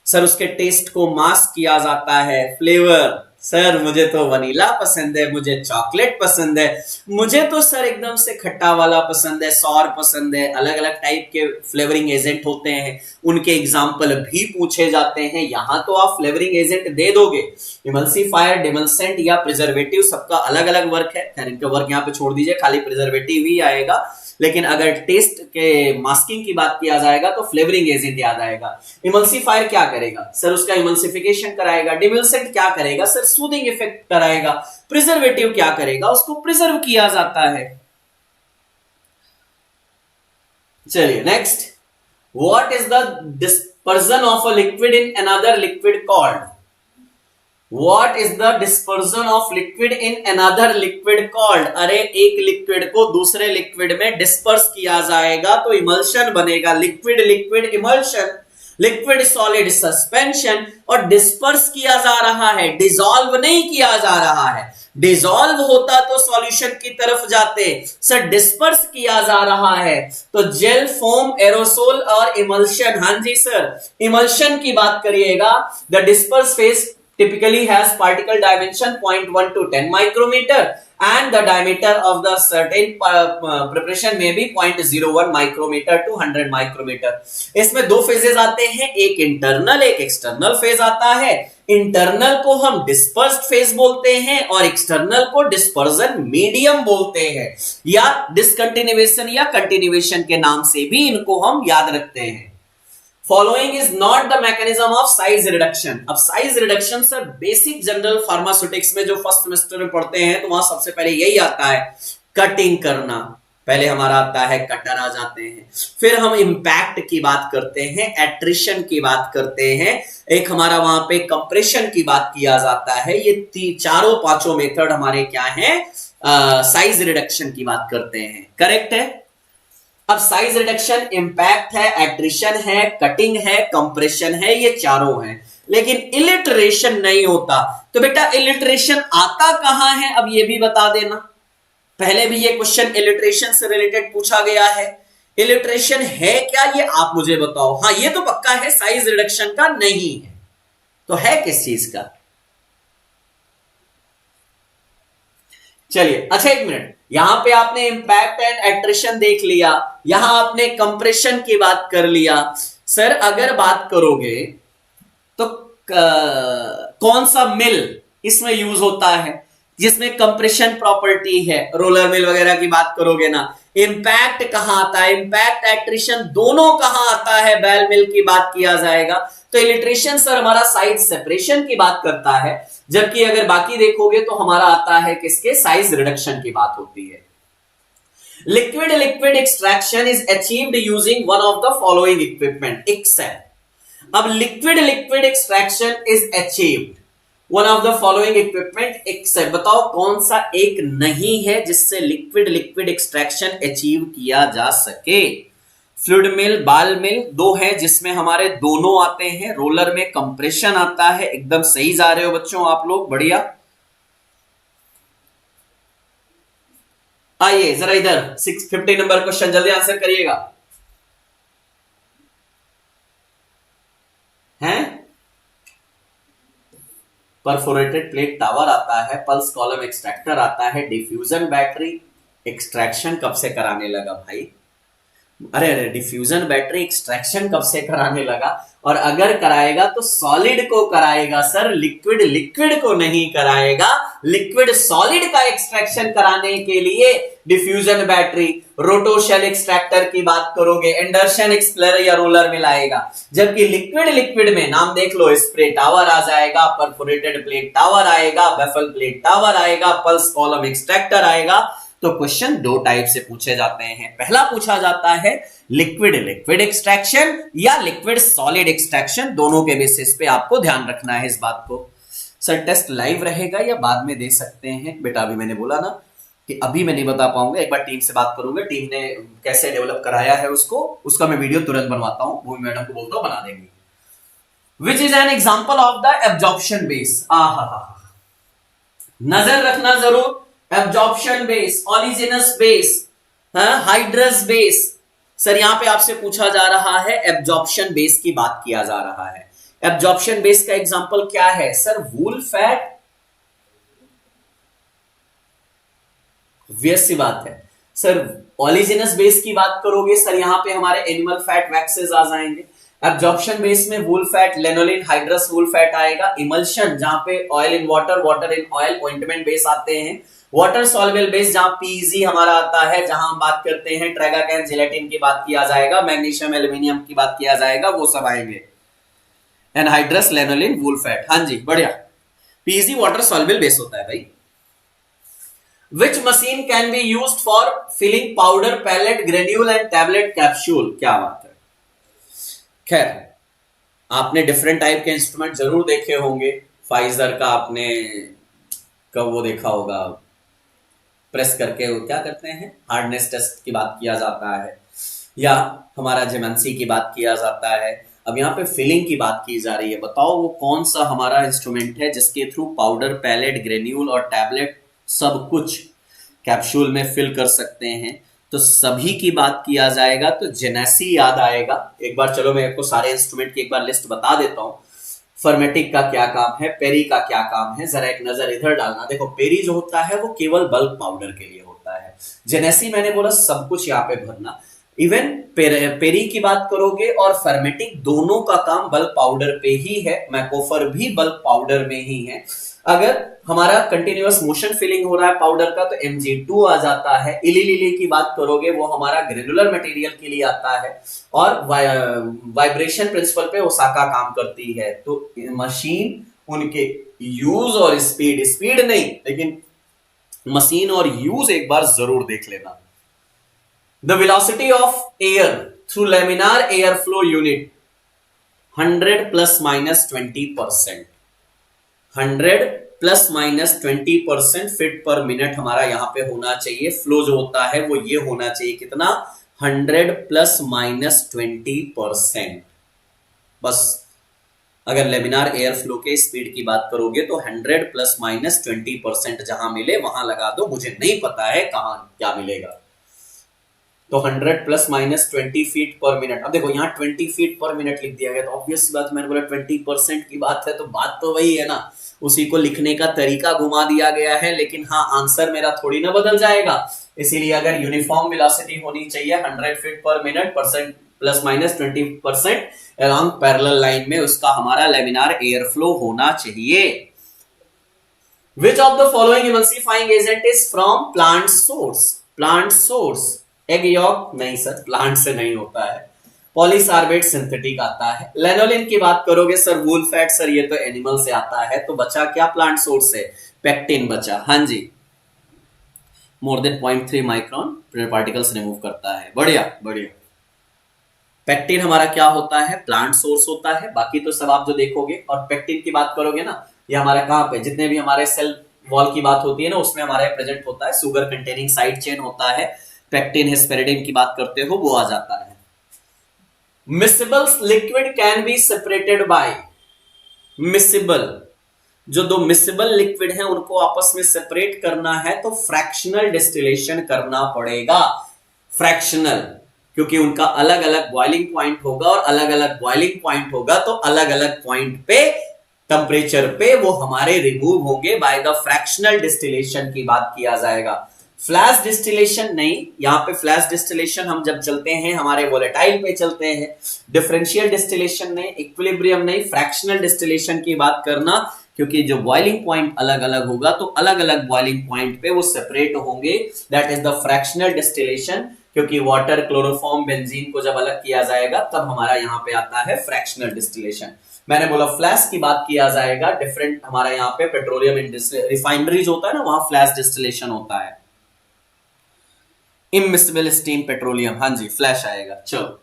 सर। उसके टेस्ट को मास्क किया जाता है फ्लेवर। सर मुझे तो वनीला पसंद है, मुझे चॉकलेट पसंद है, मुझे तो सर एकदम से खट्टा वाला पसंद है, सॉर पसंद है। अलग अलग टाइप के फ्लेवरिंग एजेंट होते हैं, उनके एग्जाम्पल भी पूछे जाते हैं। यहां तो आप फ्लेवरिंग एजेंट दे दोगे, इमल्सिफायर, डिमल्सेंट या प्रिजर्वेटिव, सबका अलग अलग वर्क है। खैर इनका वर्क यहाँ पे छोड़ दीजिए, खाली प्रिजर्वेटिव ही आएगा। लेकिन अगर टेस्ट के मास्किंग की बात किया जाएगा तो फ्लेवरिंग एजेंट याद आएगा। इमल्सिफायर क्या करेगा सर? उसका इमल्सिफिकेशन कराएगा। डिमल्सेंट क्या करेगा सर? सूदिंग इफेक्ट कराएगा। प्रिजर्वेटिव क्या करेगा? उसको प्रिजर्व किया जाता है। चलिए next, what is the dispersion of a liquid in another liquid called? What is the dispersion of liquid in another liquid called? अरे एक लिक्विड को दूसरे लिक्विड में डिस्पर्स किया जाएगा तो इमल्शन बनेगा। Liquid liquid emulsion, liquid solid suspension. और डिस्पर्स किया जा रहा है, डिसॉल्व नहीं किया जा रहा है। डिसॉल्व होता तो सॉल्यूशन की तरफ जाते, सर डिस्पर्स किया जा रहा है तो जेल, फोम, एरोसोल और इमल्शन। हाँ जी सर, इमल्शन की बात करिएगा। The disperse phase typically has particle dimension 0.1 to 10 micrometer and the diameter of the certain preparation may be 0.01 micrometer to 100 micrometer। इसमें दो फेजेस आते हैं, एक इंटरनल एक एक्सटर्नल फेज आता है। इंटरनल को हम डिस्पर्स्ड फेज बोलते हैं और एक्सटर्नल को डिस्पर्जन मीडियम बोलते हैं, या डिसकंटिन्यूएशन या कंटिन्यूएशन के नाम से भी इनको हम याद रखते हैं। Following is not the mechanism of size reduction। अब size reduction sir basic general pharmaceutics में जो फर्स्ट सेमेस्टर में पढ़ते हैं तो वहां सबसे पहले यही आता है, कटिंग करना। पहले हमारा आता है कटर आ जाते हैं, फिर हम इंपैक्ट की बात करते हैं, एट्रिशन की बात करते हैं, एक हमारा वहां पे कंप्रेशन की बात किया जाता है। ये चारों पांचों मेथड हमारे क्या हैं? साइज रिडक्शन की बात करते हैं। करेक्ट है। अब साइज रिडक्शन, इंपैक्ट है, एट्रिशन है, कटिंग है, कंप्रेशन है, ये चारों हैं। लेकिन इलिटरेशन नहीं होता। तो बेटा इलिटरेशन आता कहां है, अब ये भी बता देना। पहले भी ये क्वेश्चन इलिटरेशन से रिलेटेड पूछा गया है। इलिटरेशन है क्या, ये आप मुझे बताओ। हाँ ये तो पक्का है, साइज रिडक्शन का नहीं है, तो है किस चीज का? चलिए अच्छा एक मिनट, यहां पे आपने इंपैक्ट एंड एट्रिशन देख लिया, यहां आपने कंप्रेशन की बात कर लिया। सर अगर बात करोगे तो कौन सा मिल इसमें यूज होता है जिसमें कंप्रेशन प्रॉपर्टी है? रोलर मिल वगैरह की बात करोगे ना। इंपैक्ट कहां आता है? इंपैक्ट एट्रिशन दोनों कहां आता है? बेल मिल की बात किया जाएगा। तो इलिट्रेशन सर हमारा साइज सेपरेशन की बात करता है, जबकि अगर बाकी देखोगे तो हमारा आता है किसके? साइज रिडक्शन की बात होती है। Liquid liquid extraction is achieved using one of the following equipment except. अब liquid liquid extraction is achieved one of the following equipment except. बताओ कौन सा एक नहीं है जिससे लिक्विड लिक्विड एक्सट्रैक्शन अचीव किया जा सके? फ्लूइड मिल, बाल मिल, दो है जिसमें हमारे दोनों आते हैं। रोलर में कंप्रेशन आता है। एकदम सही जा रहे हो बच्चों आप लोग, बढ़िया। आइए जरा इधर 650 नंबर क्वेश्चन जल्दी आंसर करिएगा। हैं? परफोरेटेड प्लेट टावर आता है, पल्स कॉलम एक्सट्रैक्टर आता है, डिफ्यूजन बैटरी। एक्सट्रैक्शन कब से कराने लगा भाई? अरे अरे डिफ्यूजन बैटरी एक्सट्रैक्शन कब से कराने लगा? और अगर कराएगा तो सॉलिड को कराएगा सर, लिक्विड लिक्विड को नहीं कराएगा। लिक्विड सॉलिड का एक्सट्रैक्शन कराने के लिए डिफ्यूजन बैटरी, रोटोशेल एक्सट्रैक्टर की बात करोगे, एंडरसन एक्सप्लोरर या रोलर में लाएगा। जबकि लिक्विड लिक्विड में नाम देख लो, स्प्रे टावर आ जाएगा, परफोरेटेड प्लेट टावर आएगा, बेफल प्लेट टावर आएगा, पल्स कॉलम एक्सट्रैक्टर आएगा। तो क्वेश्चन दो टाइप से पूछे जाते हैं। पहला पूछा जाता है लिक्विड लिक्विड एक्सट्रैक्शन या लिक्विड सॉलिड एक्सट्रैक्शन। दोनों के बेसिस पे आपको ध्यान रखना है इस बात को। सर टेस्ट लाइव रहेगा या बाद में दे सकते हैं? बेटा अभी मैंने बोला ना कि अभी मैं नहीं बता पाऊंगा, एक बार टीम से बात करूंगा, टीम ने कैसे डेवलप कराया है उसका मैं वीडियो तुरंत बनवाता हूं, वो मैडम को बोलता हूं बना देंगे। Which is an example of the absorption base. नजर रखना जरूर, absorption base, oleaginous base, hydrous base. Sir यहां पे आपसे पूछा जा रहा है एब्जॉर्प्शन बेस की बात किया जा रहा है। एब्जॉर्प्शन बेस का एग्जांपल क्या है सर? वूल फैट, ऑब्वियस सी बात है सर। ओलिजिनस बेस की बात करोगे सर, यहां पे हमारे एनिमल फैट वैक्सेस आ जाएंगे। एब्जॉर्प्शन बेस में wool fat, lanolin, hydrous wool fat आएगा। इमल्शन जहां पे oil in water, water in oil, ointment base आते हैं। वाटर सॉल्युबल बेस जहां पीजी हमारा आता है, जहां हम बात करते हैं ट्रेगाकैन, जिलेटिन की बात किया जाएगा, मैग्नीशियम, एल्यूमिनियम की बात किया जाएगा, वो सब आएंगे। एनहाइड्रस, लेनोलिन, वूल फैट, हाँ जी बढ़िया। पीजी वाटर सॉल्युबल बेस होता है भाई। Which machine can be used for filling powder, pellet, granule and tablet capsule? क्या बात है। खैर, आपने डिफरेंट टाइप के इंस्ट्रूमेंट जरूर देखे होंगे। फाइजर का आपने कब वो देखा होगा, प्रेस करके वो क्या करते हैं, हार्डनेस टेस्ट की बात किया जाता है, या हमारा जेमेंसी की बात किया जाता है। अब यहाँ पे फिलिंग की बात की जा रही है। बताओ वो कौन सा हमारा इंस्ट्रूमेंट है जिसके थ्रू पाउडर, पैलेट, ग्रेन्यूल और टैबलेट सब कुछ कैप्सूल में फिल कर सकते हैं? तो सभी की बात किया जाएगा तो जेनेसी याद आएगा। एक बार चलो मैं आपको सारे इंस्ट्रूमेंट की एक बार लिस्ट बता देता हूं। फर्मेटिक का क्या काम है, पेरी का क्या काम है, जरा एक नजर इधर डालना। देखो पेरी जो होता है वो केवल बल्क पाउडर के लिए होता है। जेनेसी मैंने बोला सब कुछ यहाँ पे भरना। इवन पेरी की बात करोगे और फर्मेटिक दोनों का काम बल्क पाउडर पे ही है। मैकोफर भी बल्क पाउडर में ही है। अगर हमारा कंटिन्यूअस मोशन फिलिंग हो रहा है पाउडर का तो Mg2 आ जाता है। इलीलिली की बात करोगे वो हमारा ग्रेनुलर मटेरियल के लिए आता है। और वाइब्रेशन प्रिंसिपल पे ओसाका काम करती है। तो मशीन, उनके यूज और स्पीड, स्पीड नहीं लेकिन मशीन और यूज एक बार जरूर देख लेना। The velocity of air through laminar air flow unit 100 plus minus 20%, 100 plus minus 20% feet पर मिनट हमारा यहां पे होना चाहिए। फ्लो जो होता है वो ये होना चाहिए कितना, 100 प्लस माइनस 20%। बस अगर लेमिनार एयर फ्लो के स्पीड की बात करोगे तो 100 प्लस माइनस 20% जहां मिले वहां लगा दो। मुझे नहीं पता है कहां क्या मिलेगा। तो 100 प्लस माइनस 20 फीट पर मिनट। अब देखो यहाँ 20 फीट पर मिनट लिख दिया गया तो ऑब्वियस बात, मैंने बोला 20% की बात है तो बात तो वही है ना। उसी को लिखने का तरीका घुमा दिया गया है, लेकिन हाँ आंसर मेरा थोड़ी ना बदल जाएगा। इसीलिए अगर यूनिफॉर्म वेलोसिटी होनी चाहिए 100 फीट पर minute percent plus minus 20% along parallel line में, उसका हमारा लेमिनार एयर फ्लो होना चाहिए। Which of the following emulsifying agent is from plant source? Plant source, egg York नहीं सर, प्लांट से नहीं होता है। पॉलीसार्बेट सिंथेटिक आता है। लेनोलिन की बात करोगे सर वूल फैट, सर ये तो एनिमल से आता है। तो बचा क्या प्लांट सोर्स से? पेक्टिन बचा। हाँ जी, more than 0.3 micron particles remove करता है। बढ़िया बढ़िया। पेक्टिन हमारा क्या होता है? प्लांट सोर्स होता है। बाकी तो सब आप जो देखोगे, और पेक्टिन की बात करोगे ना, ये हमारे कहां पे जितने भी हमारे सेल वॉल की बात होती है ना उसमें हमारे प्रेजेंट होता है। सुगर कंटेनिंग साइड चेन होता है। पेक्टिन, हेस्पेरिडिन की बात करते हो वो आ जाता है। Miscible liquid can be separated by, miscible जो दो मिसिबल लिक्विड हैं उनको आपस में सेपरेट करना है तो फ्रैक्शनल डिस्टिलेशन करना पड़ेगा। फ्रैक्शनल, क्योंकि उनका अलग अलग बॉइलिंग पॉइंट होगा, और अलग अलग बॉइलिंग पॉइंट होगा तो अलग अलग पॉइंट पे टेम्परेचर पे वो हमारे रिमूव होंगे। बाय द फ्रैक्शनल डिस्टिलेशन की बात किया जाएगा। फ्लैश डिस्टिलेशन नहीं। यहां पे फ्लैश डिस्टिलेशन हम जब चलते हैं हमारे वोलेटाइल पे चलते हैं। डिफरेंशियल डिस्टिलेशन नहीं, इक्विलिब्रियम नहीं, फ्रैक्शनल डिस्टिलेशन की बात करना, क्योंकि जो बॉइलिंग पॉइंट अलग अलग होगा तो अलग अलग बॉइलिंग पॉइंट पे वो सेपरेट होंगे। That is the fractional distillation. क्योंकि वाटर, क्लोरोफॉर्म, बेंजीन को जब अलग किया जाएगा तब हमारा यहाँ पे आता है फ्रैक्शनल डिस्टिलेशन। मैंने बोला फ्लैश की बात किया जाएगा, डिफरेंट हमारे यहाँ पे पेट्रोलियम रिफाइनरीज होता है ना, वहां फ्लैश डिस्टिलेशन होता है। इमिसिबल स्टीम पेट्रोलियम, हाँ जी फ्लैश आएगा। चलो,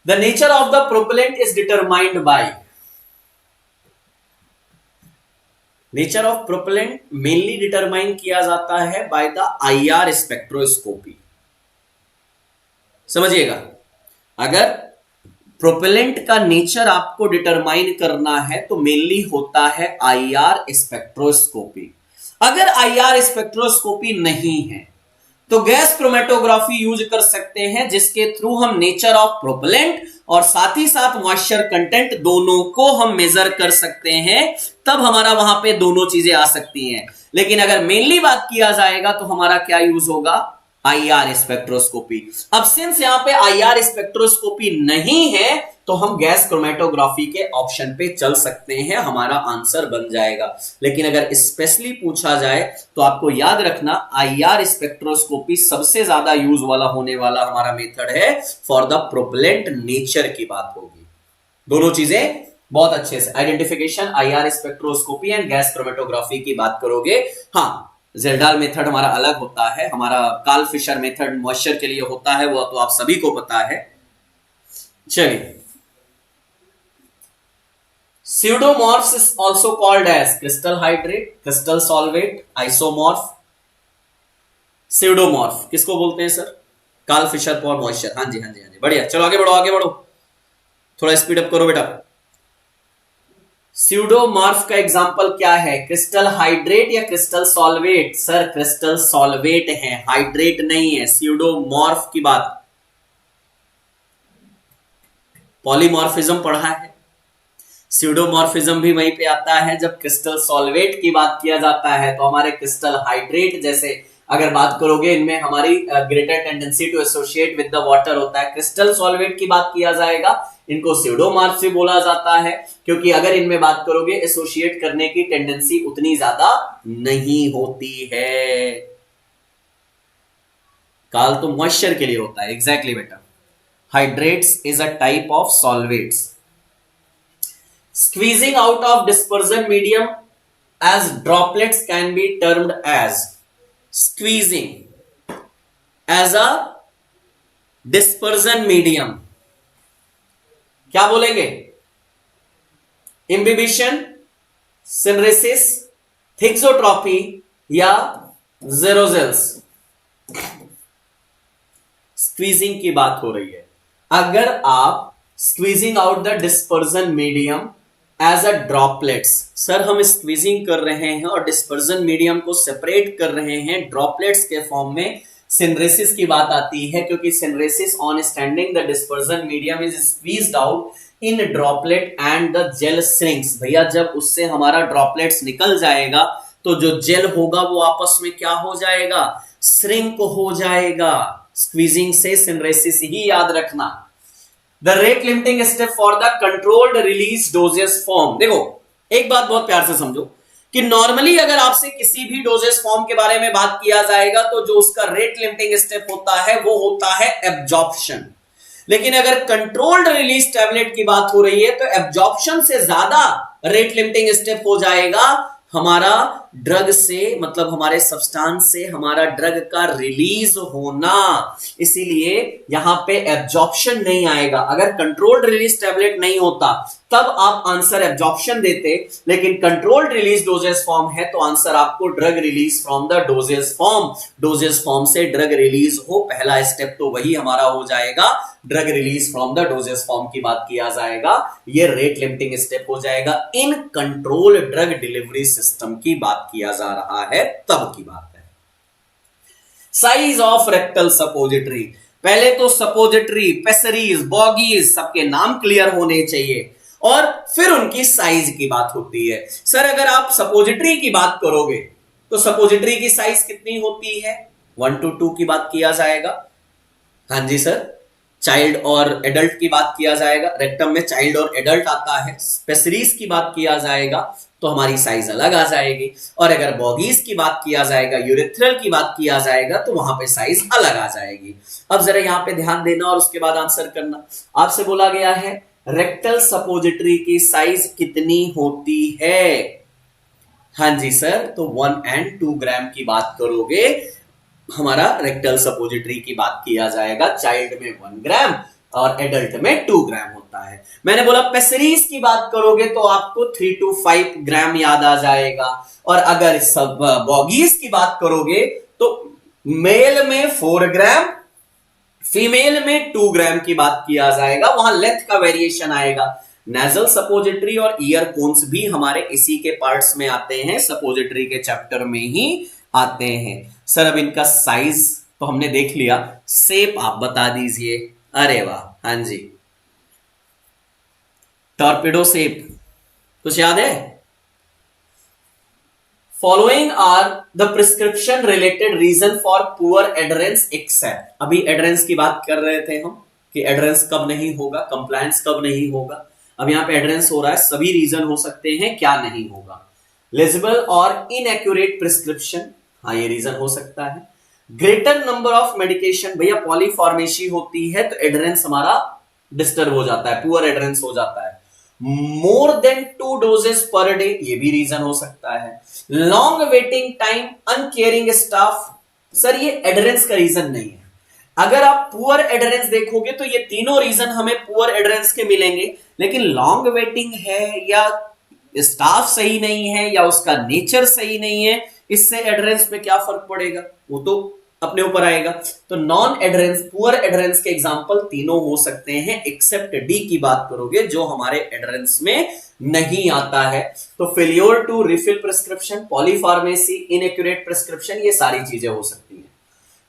the nature of the propellant is determined by, nature of propellant mainly determine किया जाता है बाय द IR स्पेक्ट्रोस्कोपी। समझिएगा, अगर प्रोपेलेंट का नेचर आपको डिटरमाइन करना है तो मेनली होता है IR स्पेक्ट्रोस्कोपी। अगर IR स्पेक्ट्रोस्कोपी नहीं है तो गैस क्रोमेटोग्राफी यूज कर सकते हैं, जिसके थ्रू हम नेचर ऑफ प्रोपेलेंट और साथ ही साथ मॉइस्चर कंटेंट दोनों को हम मेजर कर सकते हैं। तब हमारा वहां पे दोनों चीजें आ सकती हैं। लेकिन अगर मेनली बात किया जाएगा तो हमारा क्या यूज होगा, आईआर स्पेक्ट्रोस्कोपी। अब सिंस यहां पे आईआर स्पेक्ट्रोस्कोपी नहीं है तो हम गैस क्रोमेटोग्राफी के ऑप्शन पे चल सकते हैं, हमारा आंसर बन जाएगा। लेकिन अगर स्पेशली पूछा जाए तो आपको याद रखना आईआर स्पेक्ट्रोस्कोपी सबसे ज्यादा यूज वाला होने वाला हमारा मेथड है फॉर द प्रोपेलेंट नेचर की बात होगी। दोनों चीजें बहुत अच्छे से identification, IR spectroscopy and gas chromatography की बात करोगे। हाँ, जेल्डाल मेथड हमारा अलग होता है, हमारा कार्ल फिशर मेथड मॉइस्चर के लिए होता है, वो तो आप सभी को पता है। चलिए, pseudomorphs is also called as crystal hydrate, crystal solvate, isomorph। pseudomorph किसको बोलते हैं sir, Karl Fischer for moisture. हाँ जी हाँ जी हाँ जी, बढ़िया। चलो आगे बढ़ो आगे बढ़ो, थोड़ा स्पीड अप करो बेटा। स्यूडोमॉर्फ का एग्जांपल क्या है, क्रिस्टल हाइड्रेट या crystal solvate? Sir crystal solvate है, हाइड्रेट नहीं है। स्यूडोमॉर्फ की बात, पॉलीमॉर्फिज्म पढ़ा है, स्यूडोमॉर्फिज्म भी वहीं पे आता है। जब क्रिस्टल सॉल्वेट की बात किया जाता है तो हमारे क्रिस्टल हाइड्रेट जैसे अगर बात करोगे, इनमें हमारी greater tendency to associate with the water होता है। क्रिस्टल सॉल्वेट की बात किया जाएगा, इनको स्यूडोमॉर्फ भी बोला जाता है, क्योंकि अगर इनमें बात करोगे एसोसिएट करने की टेंडेंसी उतनी ज्यादा नहीं होती है। काल तो मॉइस्चर के लिए होता है, एग्जैक्टली बेटा। Hydrates is a type of solvates. Squeezing out of dispersion medium as droplets can be termed as squeezing as a dispersion medium। क्या बोलेंगे, इम्बिबिशन, सिनरेसिस, थिक्सोट्रॉपी या जेरोजेल्स? स्क्वीजिंग की बात हो रही है। अगर आप squeezing out the dispersion medium as a droplets, sir हम स्क्वीजिंग कर रहे हैं और डिस्पर्जन मीडियम को सेपरेट कर रहे हैं ड्रॉपलेट्स के फॉर्म में, सिनरेसिस की बात आती है, क्योंकि syneresis on standing the dispersion medium is squeezed out in droplet and the gel shrinks. भैया जब उससे हमारा ड्रॉपलेट्स निकल जाएगा तो जो जेल होगा वो आपस में क्या हो जाएगा, श्रिंक हो जाएगा। स्क्वीजिंग से सिनरेसिस ही याद रखना। The rate limiting step for the controlled release doses form. देखो एक बात बहुत प्यार से समझो कि नॉर्मली अगर आपसे किसी भी डोजेस फॉर्म के बारे में बात किया जाएगा तो जो उसका रेट लिमिटिंग स्टेप होता है वो होता है एब्जॉर्प्शन। लेकिन अगर कंट्रोल्ड रिलीज टैबलेट की बात हो रही है तो एब्जॉर्प्शन से ज्यादा रेट लिमिटिंग स्टेप हो जाएगा हमारा ड्रग से, मतलब हमारे सब्सटेंस से हमारा ड्रग का रिलीज होना। इसीलिए यहां पे एब्जॉर्प्शन नहीं आएगा। अगर कंट्रोल्ड रिलीज टैबलेट नहीं होता तब आप आंसर एब्जॉर्प्शन देते, लेकिन कंट्रोल्ड रिलीज डोजेस फॉर्म है तो आंसर आपको drug release from the doses form. Doses form से ड्रग रिलीज हो, पहला स्टेप तो वही हमारा हो जाएगा, drug release from the doses form की बात किया जाएगा, ये रेट लिमिटिंग स्टेप हो जाएगा। In control drug delivery system की बात किया जा रहा है तब की बात है। साइज ऑफ रेक्टल सपोजिटरी, पहले तो सपोजिटरी, पेसरीज, बॉगीज सबके नाम क्लियर होने चाहिए और फिर उनकी साइज की बात होती है। सर अगर आप सपोजिटरी की बात करोगे तो सपोजिटरी की साइज कितनी होती है, 1 to 2 की बात किया जाएगा। हाँ जी सर, चाइल्ड और एडल्ट की बात किया जाएगा, रेक्टम में चाइल्ड और एडल्ट आता है। पेसरीज की बात किया जाएगा तो हमारी साइज अलग आ जाएगी, और अगर बॉगीज की बात किया जाएगा, यूरेथ्रल की बात किया जाएगा तो वहां पे साइज अलग आ जाएगी। अब जरा यहां पे ध्यान देना और उसके बाद आंसर करना। आपसे बोला गया है रेक्टल सपोजिटरी की साइज कितनी होती है? हाँ जी सर, तो 1 and 2 ग्राम की बात करोगे, हमारा रेक्टल सपोजिटरी की बात किया जाएगा। चाइल्ड में 1 ग्राम और एडल्ट में 2 ग्राम होता है। मैंने बोला पेसरीज की बात करोगे तो आपको 3 to 5 ग्राम याद आ जाएगा, और अगर सब बॉगीज की बात करोगे तो मेल में 4 ग्राम, फीमेल में 2 ग्राम की बात किया जाएगा, वहां लेंथ का वेरिएशन आएगा। नेजल सपोजिटरी और ईयर कोन्स भी हमारे इसी के पार्ट्स में आते हैं, सपोजिटरी के चैप्टर में ही आते हैं। सर अब इनका साइज तो हमने देख लिया। सेप आप बता दीजिए। अरे वाह, हाँ जी, टॉर्पेडो सेप, कुछ याद है? Following are the prescription related reason for poor adherence except. अभी एडरेंस की बात कर रहे थे हम कि एडरेंस कब नहीं होगा, कंप्लायंस कब नहीं होगा। अब यहां पे एडरेंस हो रहा है, सभी रीजन हो सकते हैं, क्या नहीं होगा। लेजिबल और इनएक्यूरेट प्रिस्क्रिप्शन, हाँ ये रीजन हो सकता है। ग्रेटर नंबर ऑफ मेडिकेशन, भैया पॉलीफार्मेसी होती है तो एडरेंस हमारा डिस्टर्ब हो जाता है, पुअर एडरेंस हो जाता है। More than 2 doses per day, ये भी रीजन हो सकता है। Long waiting time, uncaring staff, sir ये एडरेंस का रीजन नहीं है। अगर आप पुअर एडरेंस देखोगे तो ये तीनों रीजन हमें पुअर एडरेंस के मिलेंगे, लेकिन लॉन्ग वेटिंग है या स्टाफ सही नहीं है या उसका नेचर सही नहीं है, इससे एडरेंस पे क्या फर्क पड़ेगा, वो तो अपने ऊपर आएगा। तो नॉन एडरेंस, पुअर एडरेंस के एग्जांपल तीनों हो सकते हैं, एक्सेप्ट डी की बात करोगे जो हमारे एडरेंस में नहीं आता है। तो failure to refill prescription, polypharmacy, inaccurate prescription, ये सारी चीजें हो सकती हैं।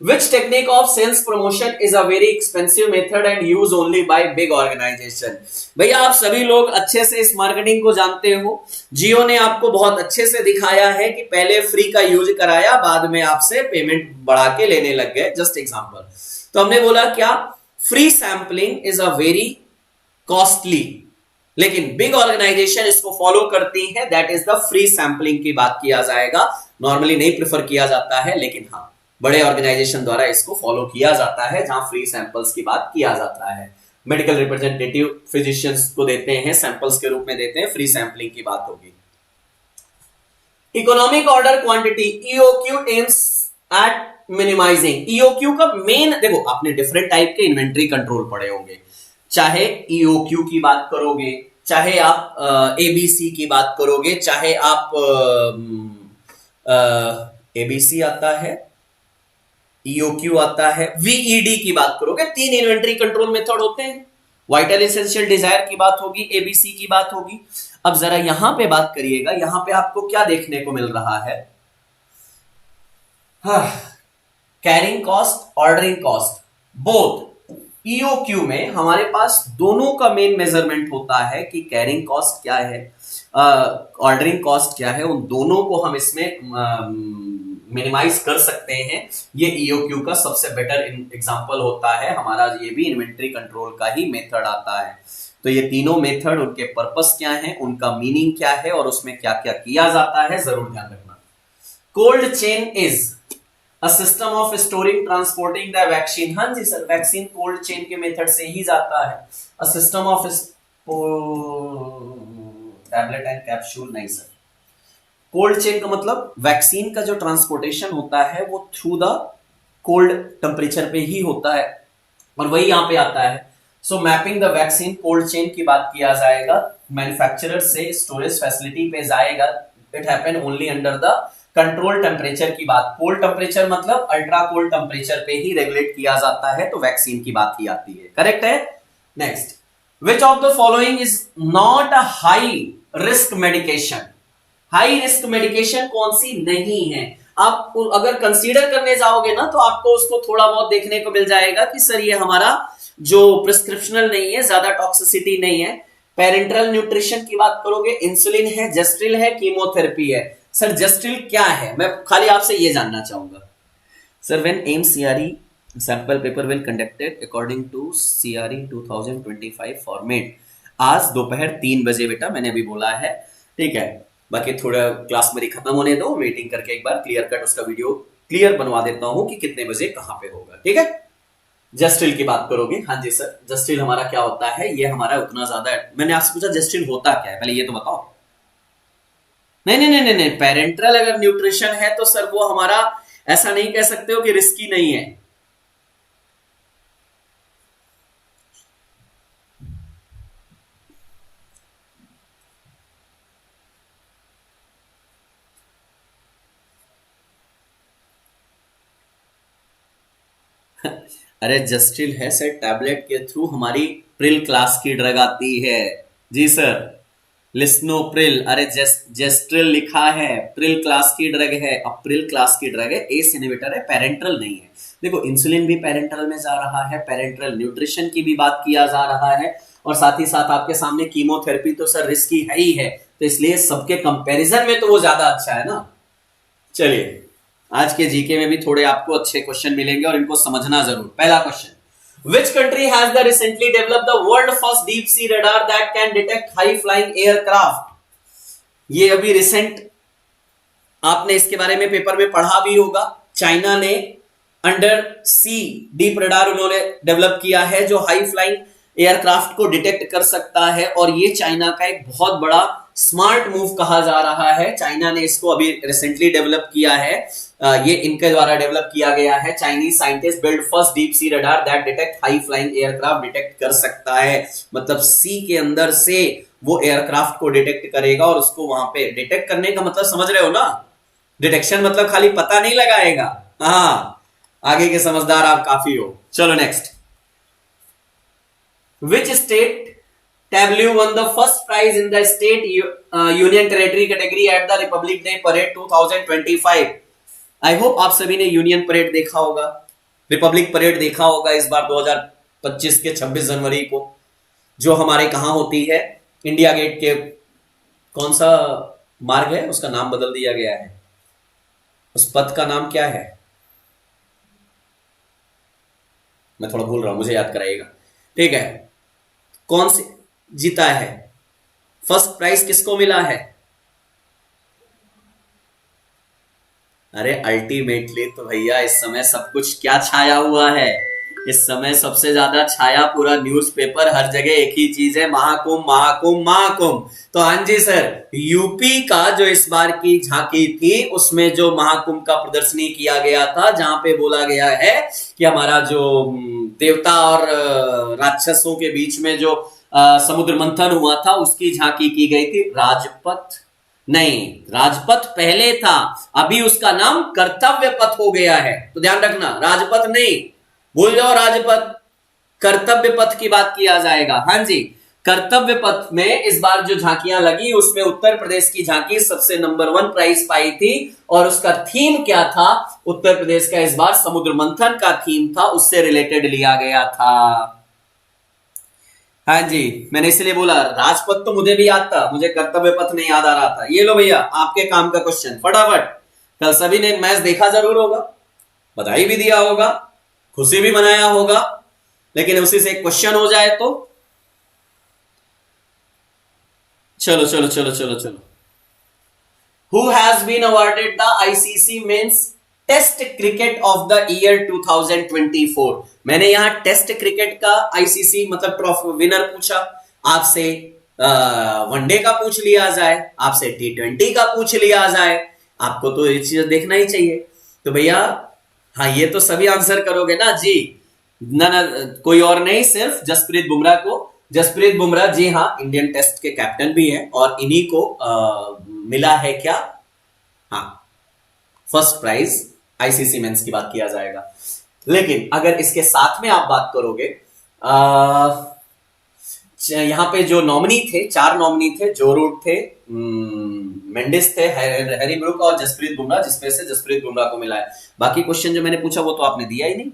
Which technique of sales promotion is a very expensive method and used only by big organization? भैया आप सभी लोग अच्छे से इस मार्केटिंग को जानते हो। जियो ने आपको बहुत अच्छे से दिखाया है कि पहले फ्री का यूज कराया, बाद में आपसे पेमेंट बढ़ा के लेने लग गए, जस्ट एग्जांपल। तो हमने बोला क्या, free sampling is a very costly, लेकिन बिग ऑर्गेनाइजेशन इसको फॉलो करती है, that is the free sampling की बात किया जाएगा। नॉर्मली नहीं प्रेफर किया जाता है, लेकिन हाँ बड़े ऑर्गेनाइजेशन द्वारा इसको फॉलो किया जाता है, जहां फ्री सैंपल्स की बात किया जाता है। मेडिकल रिप्रेजेंटेटिव फिजिशियंस को देते हैं, सैंपल्स के रूप में देते हैं, फ्री सैंपलिंग की बात होगी। Economic order quantity, EOQ aims at minimising. EOQ का मेन, देखो आपने डिफरेंट टाइप के इन्वेंट्री कंट्रोल पढ़े होंगे, चाहे ईओक्यू की बात करोगे, चाहे आप एबीसी की बात करोगे, चाहे आप एबीसी आता है, ईओक्यू आता है, वीईडी की बात करोगे, 3 इन्वेंट्री कंट्रोल मेथड होते हैं। वाइटल एसेंशियल डिजायर की बात होगी, एबीसी की बात होगी। अब जरा यहां पे बात करिएगा, यहां पे आपको क्या देखने को मिल रहा है, carrying cost, ordering cost, both. EOQ में हमारे पास दोनों का मेन मेजरमेंट होता है कि कैरिंग कॉस्ट क्या है, ऑर्डरिंग कॉस्ट क्या है, उन दोनों को हम इसमें मिनिमाइज कर सकते हैं। ये ईओक्यू का सबसे बेटर एग्जांपल होता है हमारा, ये भी इन्वेंट्री कंट्रोल का ही मेथड आता है। तो ये तीनों मेथड, उनके पर्पस क्या है, उनका मीनिंग क्या है और उसमें क्या क्या किया जाता है, जरूर ध्यान रखना। Cold chain is a system of storing transporting the vaccine. हाँ जी सर, वैक्सीन कोल्ड चेन के मेथड से ही जाता है। A system of tablet and capsule, नहीं सर। कोल्ड चेन का मतलब वैक्सीन का जो ट्रांसपोर्टेशन होता है वो थ्रू द कोल्ड टेम्परेचर पे ही होता है, और वही यहां पे आता है। So mapping the vaccine cold chain की बात किया जाएगा, मैन्युफैक्चरर से स्टोरेज फैसिलिटी पे जाएगा, it happen only under the control temperature की बात। कोल्ड टेम्परेचर मतलब अल्ट्रा कोल्ड टेम्परेचर पे ही रेगुलेट किया जाता है, तो वैक्सीन की बात ही आती है, करेक्ट है। Next, which of the following is not a high risk medication. High risk medication कौन सी नहीं है? आप अगर कंसीडर करने जाओगे ना तो आपको उसको थोड़ा बहुत देखने को मिल जाएगा कि सर ये हमारा जो प्रिस्क्रिप्शनल नहीं है, ज्यादा टॉक्सिसिटी नहीं है। पेरेंटल न्यूट्रिशन की बात करोगे, इंसुलिन है, जेस्ट्रिल है, कीमोथेरेपी है। सर जेस्ट्रिल क्या है, मैं खाली आपसे ये जानना चाहूंगा। Sir when AIIMS CRE sample paper will conducted according to CRE 2025 format, आज दोपहर 3 बजे बेटा, मैंने अभी बोला है, ठीक है। बाकी थोड़ा क्लास मेरी खत्म होने दो, मीटिंग करके एक बार क्लियर कट उसका वीडियो क्लियर बनवा देता हूं कि कितने बजे कहां पे होगा, ठीक है। जस्टिल की बात करोगे, हाँ जी सर, जस्टिल हमारा क्या होता है, ये हमारा उतना ज्यादा, मैंने आपसे पूछा जस्टिल होता क्या है, पहले ये तो बताओ। नहीं नहीं नहीं नहीं, पेरेंटल अगर न्यूट्रिशन है तो सर वो हमारा, ऐसा नहीं कह सकते हो कि रिस्की नहीं है। अरे जस्टिल है सर, टैबलेट के थ्रू हमारी प्रिल क्लास की ड्रग आती है, जी सर। लिस्नोप्रिल, अरे जेस्ट्रिल लिखा है, प्रिल क्लास की ड्रग है, अप्रिल क्लास की ड्रग है, एस इनहिबिटर है, पेरेंट्रल नहीं है। देखो इंसुलिन भी पेरेंट्रल में जा रहा है, पेरेंट्रल न्यूट्रिशन की भी बात किया जा रहा है, और साथ ही साथ आपके सामने कीमोथेरेपी तो सर रिस्की है ही है, तो इसलिए सबके कंपैरिजन में तो वो ज्यादा अच्छा है ना। चलिए आज के जीके में भी थोड़े आपको अच्छे क्वेश्चन मिलेंगे और इनको समझना जरूर। पहला question, which country has the recently developed the world first deep sea radar that can detect high flying aircraft? ये अभी रिसेंट आपने इसके बारे में पेपर में पढ़ा भी होगा। चाइना ने अंडर सी डीप रडार उन्होंने डेवलप किया है जो हाई फ्लाइंग एयरक्राफ्ट को डिटेक्ट कर सकता है, और ये चाइना का एक बहुत बड़ा स्मार्ट मूव कहा जा रहा है। चाइना ने इसको अभी रिसेंटली डेवलप किया है, ये इनके द्वारा डेवलप किया गया है। Chinese scientist build first deep sea radar that detect high flying aircraft, detect कर सकता है मतलब सी के अंदर से वो एयरक्राफ्ट को डिटेक्ट करेगा, और उसको वहां पे डिटेक्ट करने का मतलब समझ रहे हो ना, डिटेक्शन मतलब खाली पता नहीं लगाएगा। हाँ, आगे के समझदार आप काफी हो। चलो next, which state tableau won the first prize in the state union territory category at the Republic Day Parade 2025? I hope आप सभी ने यूनियन परेड देखा होगा, रिपब्लिक परेड देखा होगा इस बार 2025 के 26 जनवरी को, जो हमारे कहां होती है, इंडिया गेट के कौन सा मार्ग है उसका नाम बदल दिया गया है, उस पथ का नाम क्या है, मैं थोड़ा भूल रहा हूं, मुझे याद कराइएगा। ठीक है, कौन से जीता है, फर्स्ट प्राइज किसको मिला है? अरे अल्टीमेटली तो भैया इस समय सब कुछ क्या छाया हुआ है, इस समय सबसे ज्यादा छाया पूरा न्यूज़पेपर, हर जगह एक ही चीज है, महाकुंभ महाकुंभ महाकुंभ। तो हाँ जी सर, यूपी का जो इस बार की झांकी थी उसमें जो महाकुंभ का प्रदर्शनी किया गया था, जहां पे बोला गया है कि हमारा जो देवता और राक्षसों के बीच में जो समुद्र मंथन हुआ था उसकी झांकी की गई थी। राजपथ नहीं, राजपथ पहले था, अभी उसका नाम कर्तव्य पथ हो गया है, तो ध्यान रखना, राजपथ नहीं भूल जाओ, राजपथ, कर्तव्य पथ की बात किया जाएगा। हाँ जी, कर्तव्य पथ में इस बार जो झांकियां लगी उसमें उत्तर प्रदेश की झांकी सबसे नंबर 1 प्राइज पाई थी, और उसका थीम क्या था, उत्तर प्रदेश का इस बार समुद्र मंथन का थीम था, उससे रिलेटेड लिया गया था। हाँ जी, मैंने इसलिए बोला, राजपथ तो मुझे भी याद था, मुझे कर्तव्य पथ नहीं याद आ रहा था। ये लो भैया आपके काम का क्वेश्चन, फटाफट, कल सभी ने मैच देखा जरूर होगा, बधाई भी दिया होगा, खुशी भी मनाया होगा, लेकिन उसी से एक क्वेश्चन हो जाए तो चलो चलो चलो चलो चलो, who has been awarded the ICC men's test cricket of the year 2024? मैंने यहां टेस्ट क्रिकेट का आईसीसी मतलब ट्रॉफी विनर पूछा, आपसे वनडे का पूछ लिया जाए, आपसे T20 का पूछ लिया जाए, आपको तो ये चीज देखना ही चाहिए। तो भैया हाँ, ये तो सभी आंसर करोगे ना जी, ना ना कोई और नहीं, सिर्फ जसप्रीत बुमराह को। जसप्रीत बुमराह जी हाँ इंडियन टेस्ट के कैप्टन भी हैं, और इन्हीं को मिला है क्या, हाँ फर्स्ट प्राइज आईसीसी मेंस की बात किया जाएगा। लेकिन अगर इसके साथ में आप बात करोगे, यहां पे जो नॉमिनी थे, 4 नॉमिनी थे, जो रूट थे, मेंडिस थे, हैरी ब्रूक और जसप्रीत बुमराह, जिसमें से जसप्रीत बुमराह को मिला है। बाकी क्वेश्चन जो मैंने पूछा वो तो आपने दिया ही नहीं।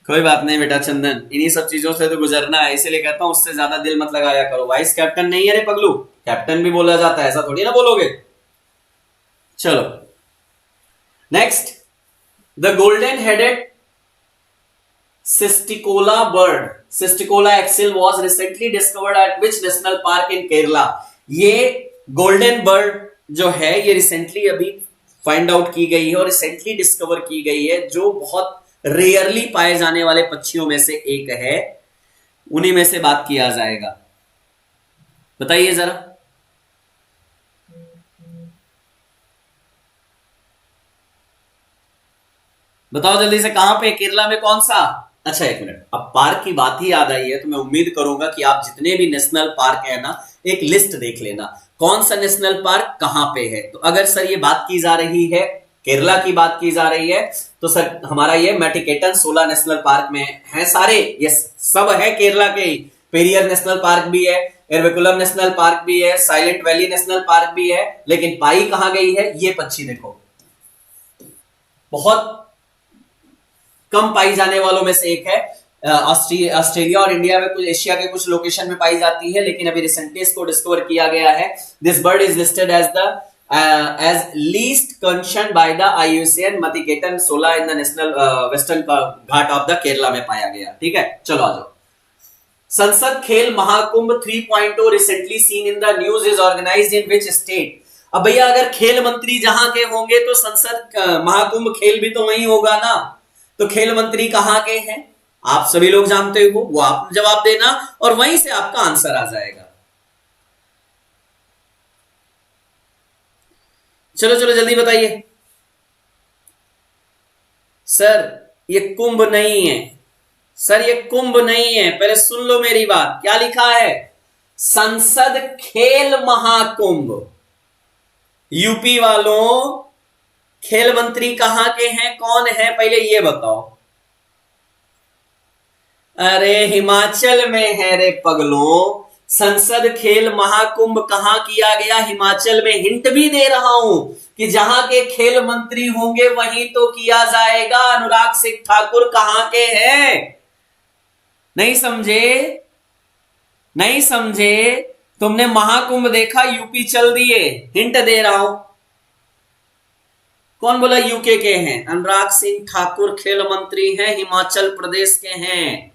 कोई बात नहीं बेटा चंदन, इन्हीं सब चीजों से तो गुजरना है, इसीलिए कहता हूं उससे ज्यादा दिल मत लगाया करो। वाइस कैप्टन नहीं है रे पगलू, कैप्टन भी बोला जाता है, ऐसा थोड़ी ना बोलोगे। चलो next, the golden headed cisticola bird, cisticola exilis was recently discovered at which national park in Kerala? ये गोल्डन बर्ड जो है ये रिसेंटली अभी फाइंड आउट की गई है और रिसेंटली डिस्कवर की गई है, जो बहुत रेयरली पाए जाने वाले पक्षियों में से एक है, उन्हीं में से बात किया जाएगा। बताइए जरा, बताओ जल्दी से, कहां पे, केरला में कौन सा? अच्छा एक मिनट, अब पार्क की बात ही याद आई है तो मैं उम्मीद करूंगा कि आप जितने भी नेशनल पार्क है ना, एक लिस्ट देख लेना, कौन सा नेशनल पार्क कहां पे है। तो अगर सर ये बात की जा रही है केरला की बात की जा रही है तो सर हमारा ये मेटिकेटन 16 नेशनल पार्क में है सारे, ये सब है केरला के ही। पेरियर नेशनल पार्क भी है, एरवेकुलम नेशनल पार्क भी है, साइलेंट वैली नेशनल पार्क भी है, लेकिन पाई कहां गई है? ये पक्षी देखो, बहुत कम पाई जाने वालों में से एक है। ऑस्ट्रेलिया और इंडिया में, कुछ एशिया के कुछ लोकेशन में पाई जाती है, लेकिन अभी रिसेंटली इसको डिस्कवर किया गया है। This bird is listed as the as least concerned by the IUCN मेटिकेटन 16 in the national western Ghat of the Kerala में पाया गया। ठीक है, चलो आ जाओ। Sansad Khel Mahakumbh 3.0 recently seen in the news is organised in which state? अब भैया अगर खेल मंत्री जहां के होंगे तो संसद महाकुंभ खेल भी तो वहीं होगा ना, तो खेल मंत्री कहां के हैं आप सभी लोग जानते हो, वो आप जवाब देना और वहीं से आपका आंसर आ जाएगा। चलो चलो जल्दी बताइए। सर ये कुंभ नहीं है, सर ये कुंभ नहीं है, पहले सुन लो मेरी बात। क्या लिखा है? संसद खेल महाकुंभ। यूपी वालों, खेल मंत्री कहां के हैं, कौन है, पहले ये बताओ। अरे हिमाचल में है रे पगलों। संसद खेल महाकुंभ कहां किया गया? हिमाचल में। हिंट भी दे रहा हूं कि जहां के खेल मंत्री होंगे वहीं तो किया जाएगा। अनुराग सिंह ठाकुर कहां के हैं? नहीं समझे? नहीं समझे? तुमने महाकुंभ देखा, यूपी चल दिए। हिंट दे रहा हूं। कौन बोला यूके के हैं? अनुराग सिंह ठाकुर खेल मंत्री हैं, हिमाचल प्रदेश के हैं।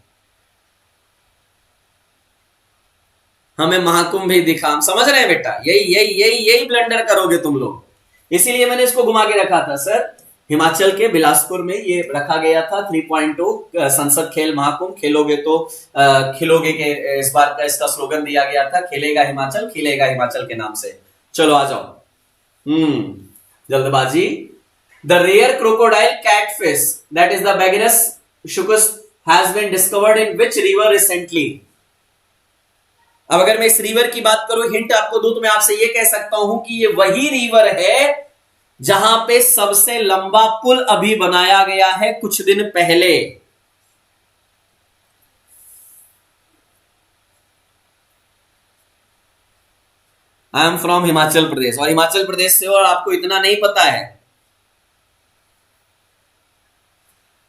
हमें महाकुंभ भी दिखा। हम समझ रहे हैं बेटा, यही यही यही यही ब्लंडर करोगे तुम लोग, इसीलिए मैंने इसको घुमा के रखा था। सर हिमाचल के बिलासपुर में ये रखा गया था 3.0 संसद खेल महाकुंभ। खेलोगे तो खिलोगे के इस बार का इसका स्लोगन दिया गया था, खेलेगा हिमाचल खिलेगा हिमाचल के नाम से। चलो आ जाओ। जल्दबाजी। The rare crocodile catfish that is the bagarius शुकस has been discovered in which river recently? अब अगर मैं इस रिवर की बात करूं, हिंट आपको दूं तो मैं आपसे ये कह सकता हूं कि ये वही रिवर है जहां पे सबसे लंबा पुल अभी बनाया गया है कुछ दिन पहले। I am from Himachal Pradesh, और हिमाचल प्रदेश से और आपको इतना नहीं पता है।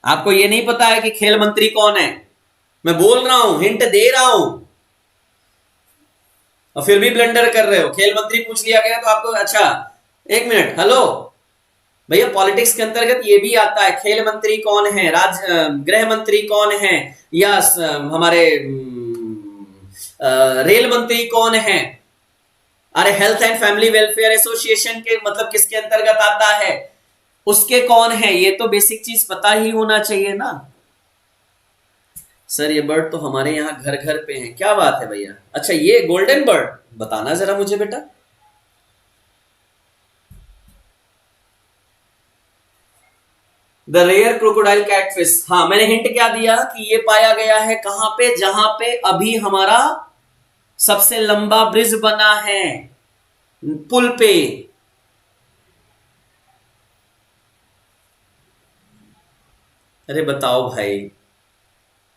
आपको ये नहीं पता है कि खेल मंत्री कौन है। मैं बोल रहा हूं, हिंट दे रहा हूं, और फिर भी ब्लंडर कर रहे हो। खेल मंत्री पूछ लिया गया तो आपको, अच्छा एक मिनट, हेलो भैया, पॉलिटिक्स के अंतर्गत ये भी आता है खेल मंत्री कौन है, गृह मंत्री कौन है, या हमारे रेल मंत्री कौन है। अरे health and family welfare association के मतलब किसके अंतर्गत आता है, उसके कौन है, ये तो बेसिक चीज पता ही होना चाहिए ना। सर ये बर्ड तो हमारे यहाँ घर घर पे है। क्या बात है भैया। अच्छा ये गोल्डन बर्ड, बताना जरा मुझे बेटा। The rare crocodile catfish. हाँ मैंने हिंट क्या दिया कि ये पाया गया है कहां पे? जहां पे अभी हमारा सबसे लंबा ब्रिज बना है, पुल पे। अरे बताओ भाई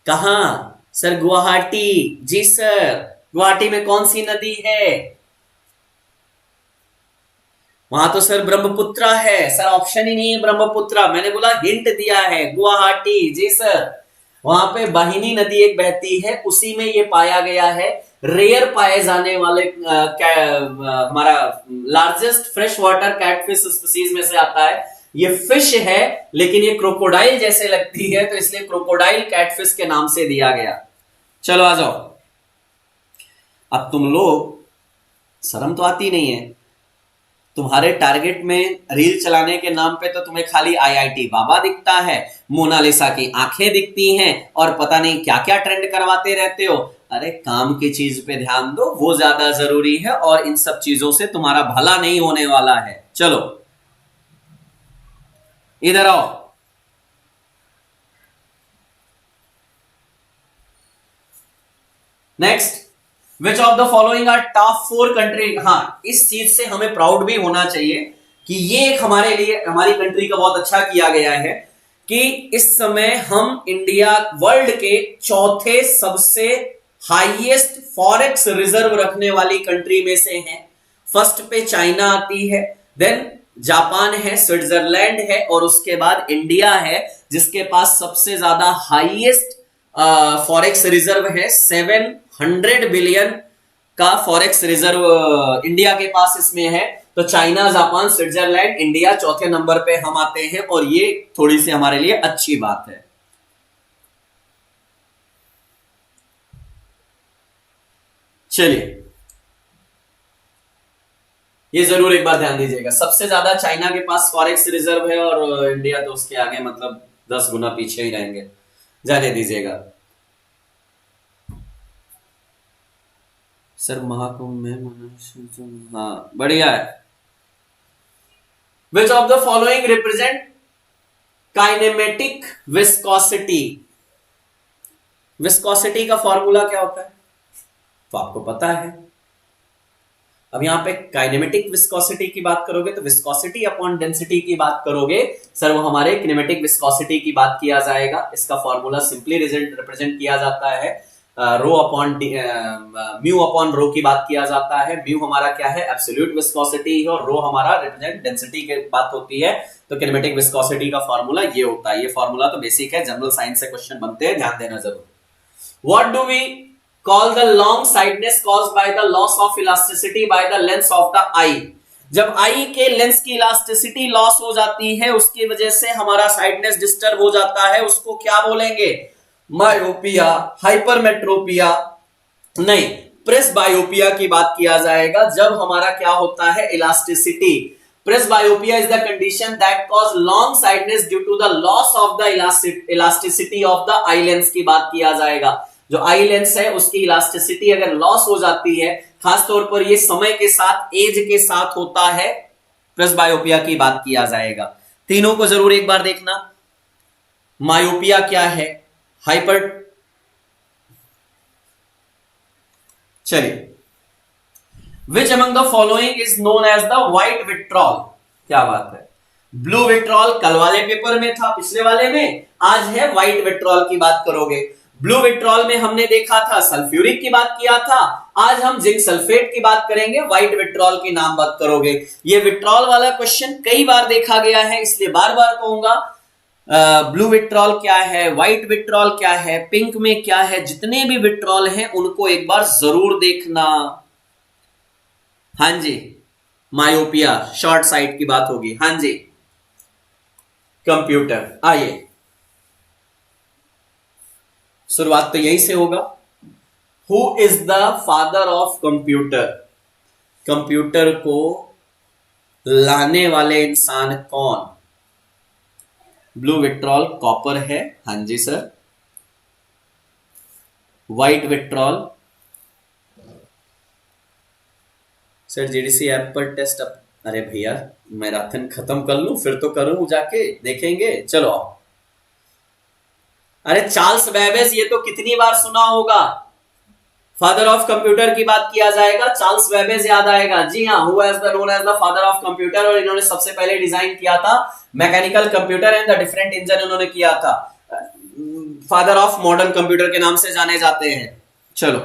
कहां? सर गुवाहाटी। जी सर, गुवाहाटी में कौन सी नदी है? वहां तो सर ब्रह्मपुत्रा है। सर ऑप्शन ही नहीं है ब्रह्मपुत्रा, मैंने बोला हिंट दिया है, गुवाहाटी। जी सर, वहां पे वाहिनी नदी एक बहती है, उसी में ये पाया गया है। रेयर पाए जाने वाले हमारा largest fresh water catfish species में से आता है। ये फिश है लेकिन ये क्रोकोडाइल जैसे लगती है, तो इसलिए क्रोकोडाइल कैटफिश के नाम से दिया गया। चलो आ जाओ। अब तुम लोग शर्म तो आती नहीं है, तुम्हारे टारगेट में रील चलाने के नाम पे तो तुम्हें खाली आईआईटी बाबा दिखता है, मोनालिसा की आंखें दिखती हैं, और पता नहीं क्या क्या ट्रेंड करवाते रहते हो। अरे काम की चीज पे ध्यान दो, वो ज्यादा जरूरी है, और इन सब चीजों से तुम्हारा भला नहीं होने वाला है। चलो इधर आओ। Next, which of the following are top 4 country. हाँ इस चीज से हमें प्राउड भी होना चाहिए कि ये एक हमारे लिए, हमारी कंट्री का बहुत अच्छा किया गया है कि इस समय हम इंडिया वर्ल्ड के चौथे सबसे हाईएस्ट फॉरेक्स रिजर्व रखने वाली कंट्री में से हैं। फर्स्ट पे चाइना आती है, देन जापान है, स्विट्जरलैंड है और उसके बाद इंडिया है जिसके पास सबसे ज्यादा हाईएस्ट फॉरेक्स रिजर्व है। 700 बिलियन का फॉरेक्स रिजर्व इंडिया के पास इसमें है। तो चाइना, जापान, स्विट्जरलैंड, इंडिया चौथे नंबर पे हम आते हैं और ये थोड़ी सी हमारे लिए अच्छी बात है। चलिए, ये जरूर एक बार ध्यान दीजिएगा, सबसे ज्यादा चाइना के पास फॉरेक्स रिजर्व है और इंडिया तो उसके आगे मतलब 10 गुना पीछे ही रहेंगे, जाने दीजिएगा। सर महाकुंभ में, हाँ बढ़िया है। Which of the following represent kinematic viscosity? Viscosity का फॉर्मूला क्या होता है तो आपको पता है। अब यहां पे काइनेमेटिक विस्कोसिटी की बात करोगे तो विस्कोसिटी अपॉन डेंसिटी की बात करोगे सर, वो हमारे किनेमेटिक विस्कोसिटी की बात किया जाएगा। इसका फॉर्मूला सिंपली रिप्रेजेंट किया जाता है rho upon mu upon rho की बात किया जाता है। म्यू हमारा क्या है, एब्सोल्यूट विस्कोसिटी है और रो हमारा रिप्रेजेंट डेंसिटी की बात होती है। तो किनेमेटिक विस्कोसिटी का फॉर्मूला ये होता है। ये फॉर्मूला तो बेसिक है, जनरल साइंस से क्वेश्चन बनते हैं, ध्यान देना जरूर। What do we call the long sightedness caused by the loss of elasticity by the lens of the eye? जब आई के लेंस की इलास्टिसिटी लॉस हो जाती है, उसकी वजह से हमारा साइडनेस डिस्टर्ब हो जाता है, उसको क्या बोलेंगे? मायोपिया, हाइपरमेट्रोपिया नहीं, प्रेसबायोपिया की बात किया जाएगा जब हमारा क्या होता है, elasticity. Presbyopia is the condition that cause long sightedness due to the loss of the elasticity of the eye lens की बात किया जाएगा। जो आई लेंस है उसकी इलास्टिसिटी अगर लॉस हो जाती है, खासतौर पर ये समय के साथ, एज के साथ होता है, प्रेसबायोपिया की बात किया जाएगा। तीनों को जरूर एक बार देखना। मायोपिया क्या है, हाइपर, चलिए, which among the following is known as the white vitriol? क्या बात है, ब्लू विट्रॉल कल वाले पेपर में था, पिछले वाले में, आज है व्हाइट विट्रॉल की बात करोगे। ब्लू विट्रॉल में हमने देखा था सल्फ्यूरिक की बात किया था, आज हम जिंक सल्फेट की बात करेंगे, व्हाइट विट्रॉल की नाम बात करोगे। ये विट्रॉल वाला क्वेश्चन कई बार देखा गया है, इसलिए बार बार कहूंगा ब्लू विट्रॉल क्या है, व्हाइट विट्रॉल क्या है, पिंक में क्या है, जितने भी विट्रॉल हैं उनको एक बार जरूर देखना। हाँ जी, मायोपिया शॉर्ट साइट की बात होगी। हाँ जी, कंप्यूटर, आइए शुरुआत तो यहीं से होगा। Who is the father of computer? Computer को लाने वाले इंसान कौन? ब्लू विट्रॉल कॉपर है, हाँ जी sir. White vitriol sir GDC app पर टेस्ट अप, अरे भैया मैराथन खत्म कर लूं फिर तो करूं, जाके देखेंगे, चलो। अरे चार्ल्स बेबेज, ये तो कितनी बार सुना होगा। फादर ऑफ कंप्यूटर की बात किया जाएगा, चार्ल्स बेबेज याद आएगा। जी हाँ, who is the known as the father of computer, और इन्होंने सबसे पहले डिजाइन किया था mechanical computer and the different engine इन्होंने किया था। फादर ऑफ मॉडर्न कंप्यूटर के नाम से जाने जाते हैं। चलो,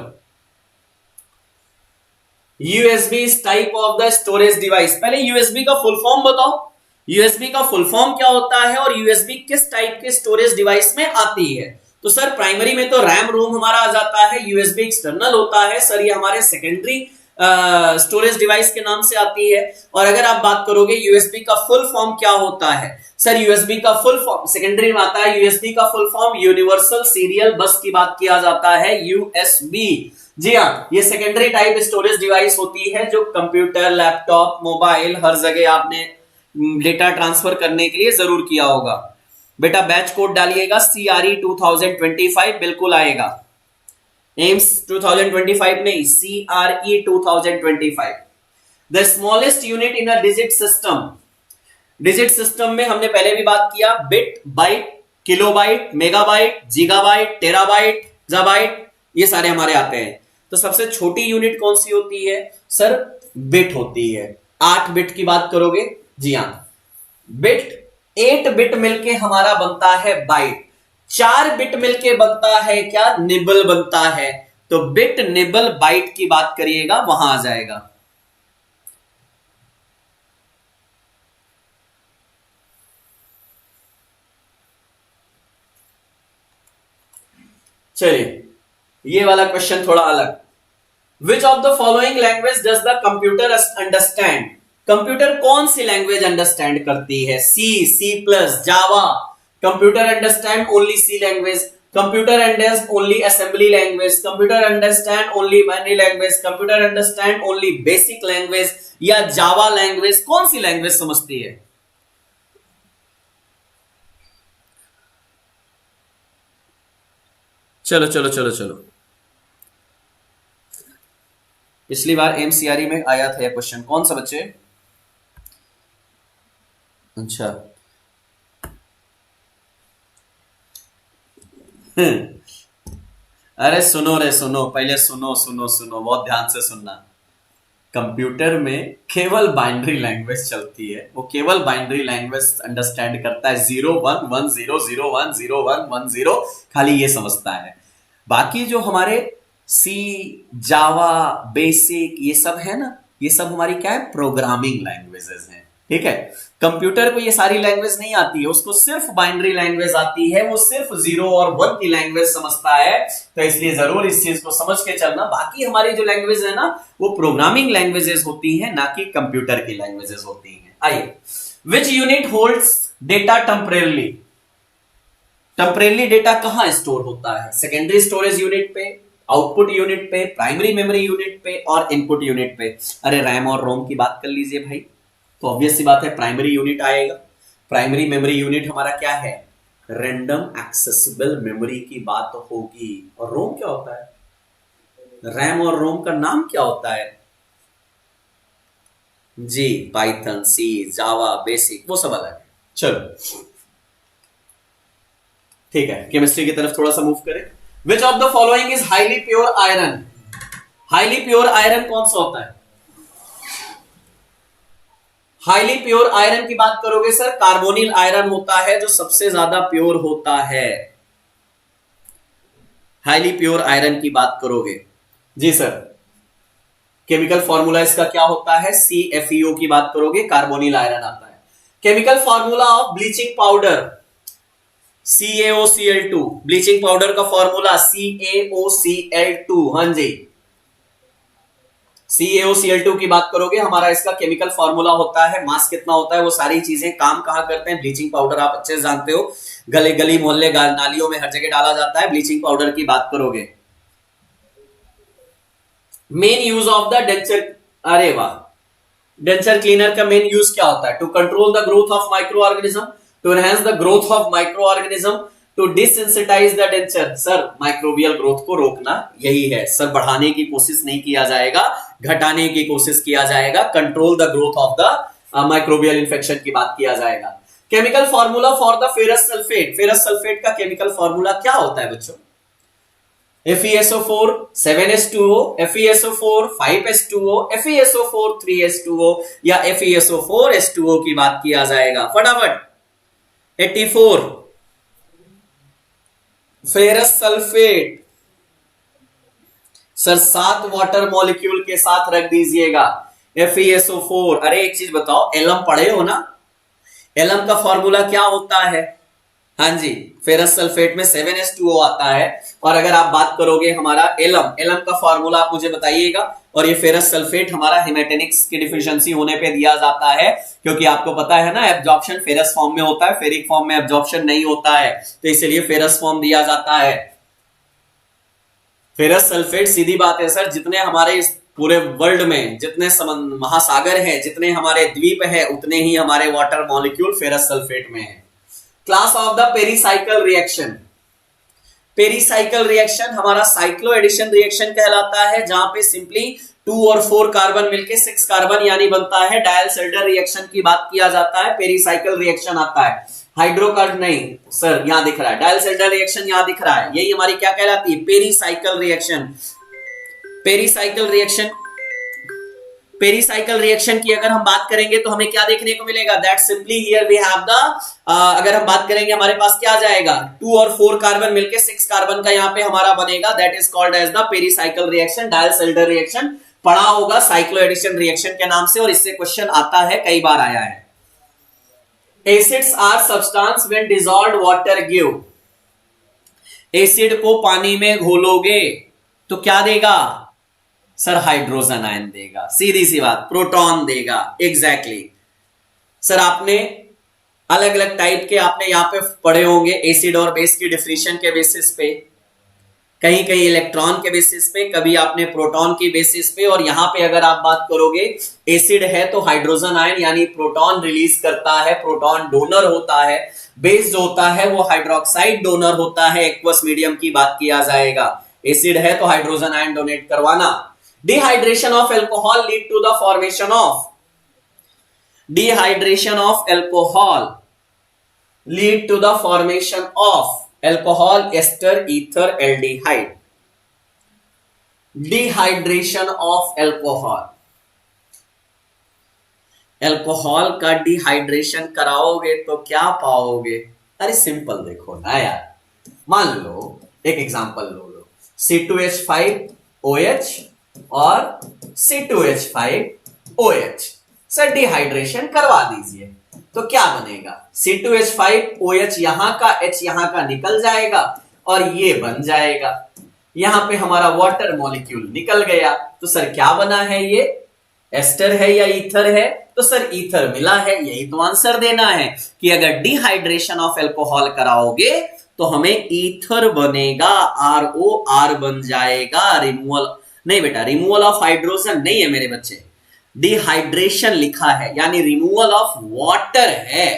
USB is type of the storage device. पहले यूएसबी का फुल फॉर्म बताओ, यूएसबी का फुल फॉर्म क्या होता है और यूएसबी किस टाइप के स्टोरेज डिवाइस में आती है? तो सर प्राइमरी में तो रैम रोम हमारा आ जाता है, यूएसबी एक्सटर्नल होता है सर, ये हमारे सेकेंडरी स्टोरेज डिवाइस के नाम से आती है। और अगर आप बात करोगे यूएसबी का फुल फॉर्म क्या होता है, सर यूएसबी का फुल फॉर्म सेकेंडरी में आता है, यूएसबी का फुल फॉर्म यूनिवर्सल सीरियल बस की बात किया जाता है, यूएसबी। जी हाँ, ये सेकेंडरी टाइप स्टोरेज डिवाइस होती है जो कंप्यूटर, लैपटॉप, मोबाइल, हर जगह आपने डेटा ट्रांसफर करने के लिए जरूर किया होगा। बेटा बैच कोड डालिएगा CRE 2025, बिल्कुल आएगा। एम्स 2025 नहीं, CRE 2025। The smallest unit in a digit system. Digit system में हमने पहले भी बात किया, bit, byte, kilobyte, megabyte, gigabyte, terabyte, exabyte, ये सारे हमारे आते हैं। तो सबसे छोटी यूनिट कौन सी होती है सर? बिट होती है। 8 बिट की बात करोगे, जी हाँ, बिट 8 बिट मिलके हमारा बनता है बाइट, 4 बिट मिलके बनता है क्या, निबल बनता है। तो बिट निबल बाइट की बात करिएगा वहां आ जाएगा। चलिए ये वाला क्वेश्चन थोड़ा अलग। Which of the following language does the computer understand? Computer कौन सी लैंग्वेज अंडरस्टैंड करती है? C, C plus, Java. Computer understand only C language, computer understand only assembly language, computer understand only binary language, computer understand only basic language, या Java language? कौन सी language समझती है? चलो चलो चलो चलो, पिछली बार एमसीआरई में आया था यह क्वेश्चन। कौन सा बच्चे? अच्छा अरे सुनो रे सुनो, पहले सुनो सुनो सुनो, बहुत ध्यान से सुनना। कंप्यूटर में केवल बाइनरी लैंग्वेज चलती है, वो केवल बाइनरी लैंग्वेज अंडरस्टैंड करता है। 0 1 1 0 0 1 0 1 1 0, खाली ये समझता है। बाकी जो हमारे सी, जावा, बेसिक, ये सब है ना, ये सब हमारी क्या है, प्रोग्रामिंग लैंग्वेजेस हैं। ठीक है, कंप्यूटर को ये सारी लैंग्वेज नहीं आती है, उसको सिर्फ बाइनरी लैंग्वेज आती है, वो सिर्फ 0 और 1 की लैंग्वेज समझता है। तो इसलिए जरूर इस चीज को समझ के चलना। बाकी हमारी जो लैंग्वेज है ना, वो प्रोग्रामिंग लैंग्वेजेस होती है, ना कि कंप्यूटर की लैंग्वेजेस होती हैं। आइए, which unit holds data temporarily? Temporarily data कहां स्टोर होता है? सेकेंडरी स्टोरेज यूनिट पे, आउटपुट यूनिट पे, प्राइमरी मेमोरी यूनिट पे, और इनपुट यूनिट पे। अरे रैम और रोम की बात कर लीजिए भाई, तो ऑब्वियस सी बात है प्राइमरी यूनिट आएगा। प्राइमरी मेमोरी यूनिट हमारा क्या है? रैंडम एक्सेसिबल मेमोरी की बात होगी। और रोम क्या होता है? रैम और रोम का नाम क्या होता है? जी, पाइथन, सी, जावा, बेसिक, वो सब अलग है। चलो ठीक है, केमिस्ट्री की तरफ थोड़ा सा मूव करें। विच of the following is highly pure iron? Highly pure iron कौन सा होता है? हाईली प्योर आयरन की बात करोगे सर, कार्बोनिल आयरन होता है जो सबसे ज्यादा प्योर होता है। हाईली प्योर आयरन की बात करोगे जी सर, केमिकल फॉर्मूला इसका क्या होता है? CFeO की बात करोगे, कार्बोनिल आयरन आता है। Chemical formula of bleaching powder, CaOCl2। Bleaching powder का फॉर्मूला CaOCl2। हाँ जी, CaOCl2 की बात करोगे, हमारा इसका केमिकल फॉर्मूला होता है। मास कितना होता है, वो सारी चीजें काम कहां करते हैं? ब्लीचिंग पाउडर आप अच्छे से जानते हो, गले गली मोहल्ले नालियों में हर जगह डाला जाता है। ब्लीचिंग पाउडर की बात करोगे, main use of the denture, अरे वाह, डेंचर क्लीनर का मेन यूज क्या होता है? To control the growth of micro organism, to enhance the growth of micro organism, to desensitise the denture. Sir microbial growth को रोकना, यही है सर। बढ़ाने की कोशिश नहीं किया जाएगा, घटाने की कोशिश किया जाएगा। Control the growth of the microbial infection की बात किया जाएगा। Chemical formula for the ferrous sulphate, ferrous sulphate का केमिकल फॉर्मूला क्या होता है बच्चों? FeSO4 7s2O, FeSO4 5s2O, FeSO4 3s2O, या FeSO4s2O की बात किया जाएगा। फटाफट 84 ferrous sulphate sir 7 water molecule के साथ रख दीजिएगा। FeSO4, अरे एक चीज बताओ, एलम पढ़े हो ना? एलम का फॉर्मूला क्या होता है? हाँ जी, फेरस सल्फेट में 7s2O आता है। और अगर आप बात करोगे हमारा एलम, एलम का फॉर्मूला आप मुझे बताइएगा। और ये फेरस सल्फेट हमारा हेमेटेनिक्स की डिफिशियंसी होने पे दिया जाता है, क्योंकि आपको पता है ना, एब्जॉर्प्शन फेरस फॉर्म में होता है, फेरिक फॉर्म में एब्जॉर्प्शन नहीं होता है, तो इसलिए फेरस फॉर्म दिया जाता है। फेरस सल्फेट, सीधी बात है सर, जितने हमारे इस पूरे वर्ल्ड में जितने महासागर हैं, जितने हमारे द्वीप हैं, उतने ही हमारे वाटर मॉलिक्यूल फेरस सल्फेट में है। Class of the pericycle reaction, pericycle reaction हमारा साइक्लो एडिशन रिएक्शन कहलाता है, जहां पे सिंपली 2 और 4 कार्बन मिलके 6 कार्बन यानी बनता है। डायल सेल्डर रिएक्शन की बात किया जाता है, पेरीसाइकिल रिएक्शन आता है। हाइड्रोकार्बन नहीं सर, यहां दिख रहा है डायल सेल्डर रिएक्शन, यहां दिख रहा है, यही हमारी क्या कहलाती है? Pericycle reaction. Pericycle reaction pericycle reaction की अगर हम बात करेंगे तो हमें क्या देखने को मिलेगा, that simply here we have the, अगर हम बात करेंगे हमारे पास क्या आ जाएगा, 2 और 4 कार्बन मिलके 6 कार्बन का यहाँ पे हमारा बनेगा, that is called as the pericyclic reaction, Diels Alder reaction. पढ़ा होगा साइक्लो एडिशन रिएक्शन के नाम से, और इससे क्वेश्चन आता है, कई बार आया है। Acids are substance when dissolved water give, acid को पानी में घोलोगे तो क्या देगा सर, हाइड्रोजन आयन देगा, सीधी सी बात, प्रोटॉन देगा, एग्जैक्टली सर। आपने अलग अलग टाइप के आपने यहां पे पढ़े होंगे एसिड और बेस की डिफिनेशन के बेसिस पे, कहीं कहीं इलेक्ट्रॉन के बेसिस पे, कभी आपने प्रोटॉन की बेसिस पे, और यहां पे अगर आप बात करोगे एसिड है तो हाइड्रोजन आयन यानी प्रोटॉन रिलीज करता है, प्रोटॉन डोनर होता है, बेस जो होता है वो हाइड्रोक्साइड डोनर होता है, एक्वस मीडियम की बात किया जाएगा। एसिड है तो हाइड्रोजन आयन डोनेट करवाना। Dehydration of alcohol lead to the formation of, dehydration of alcohol lead to the formation of alcohol ester ether aldehyde, dehydration of alcohol, alcohol का डिहाइड्रेशन कराओगे तो क्या पाओगे, अरे सिंपल देखो ना यार, मान लो एक एग्जांपल लो, C2H5OH और C2H5OH, सर डिहाइड्रेशन करवा दीजिए तो क्या बनेगा, C2H5OH यहां का H यहां का निकल जाएगा और ये बन जाएगा, यहां पे हमारा वाटर मॉलिक्यूल निकल गया, तो सर क्या बना है, ये एस्टर है या ईथर है, तो सर ईथर मिला है। यही तो आंसर देना है कि अगर डिहाइड्रेशन ऑफ अल्कोहल कराओगे तो हमें ईथर बनेगा, ROR बन जाएगा, रिमूवल नहीं बेटा, रिमूवल ऑफ हाइड्रोजन नहीं है मेरे बच्चे, डिहाइड्रेशन लिखा है यानी रिमूवल ऑफ वाटर है।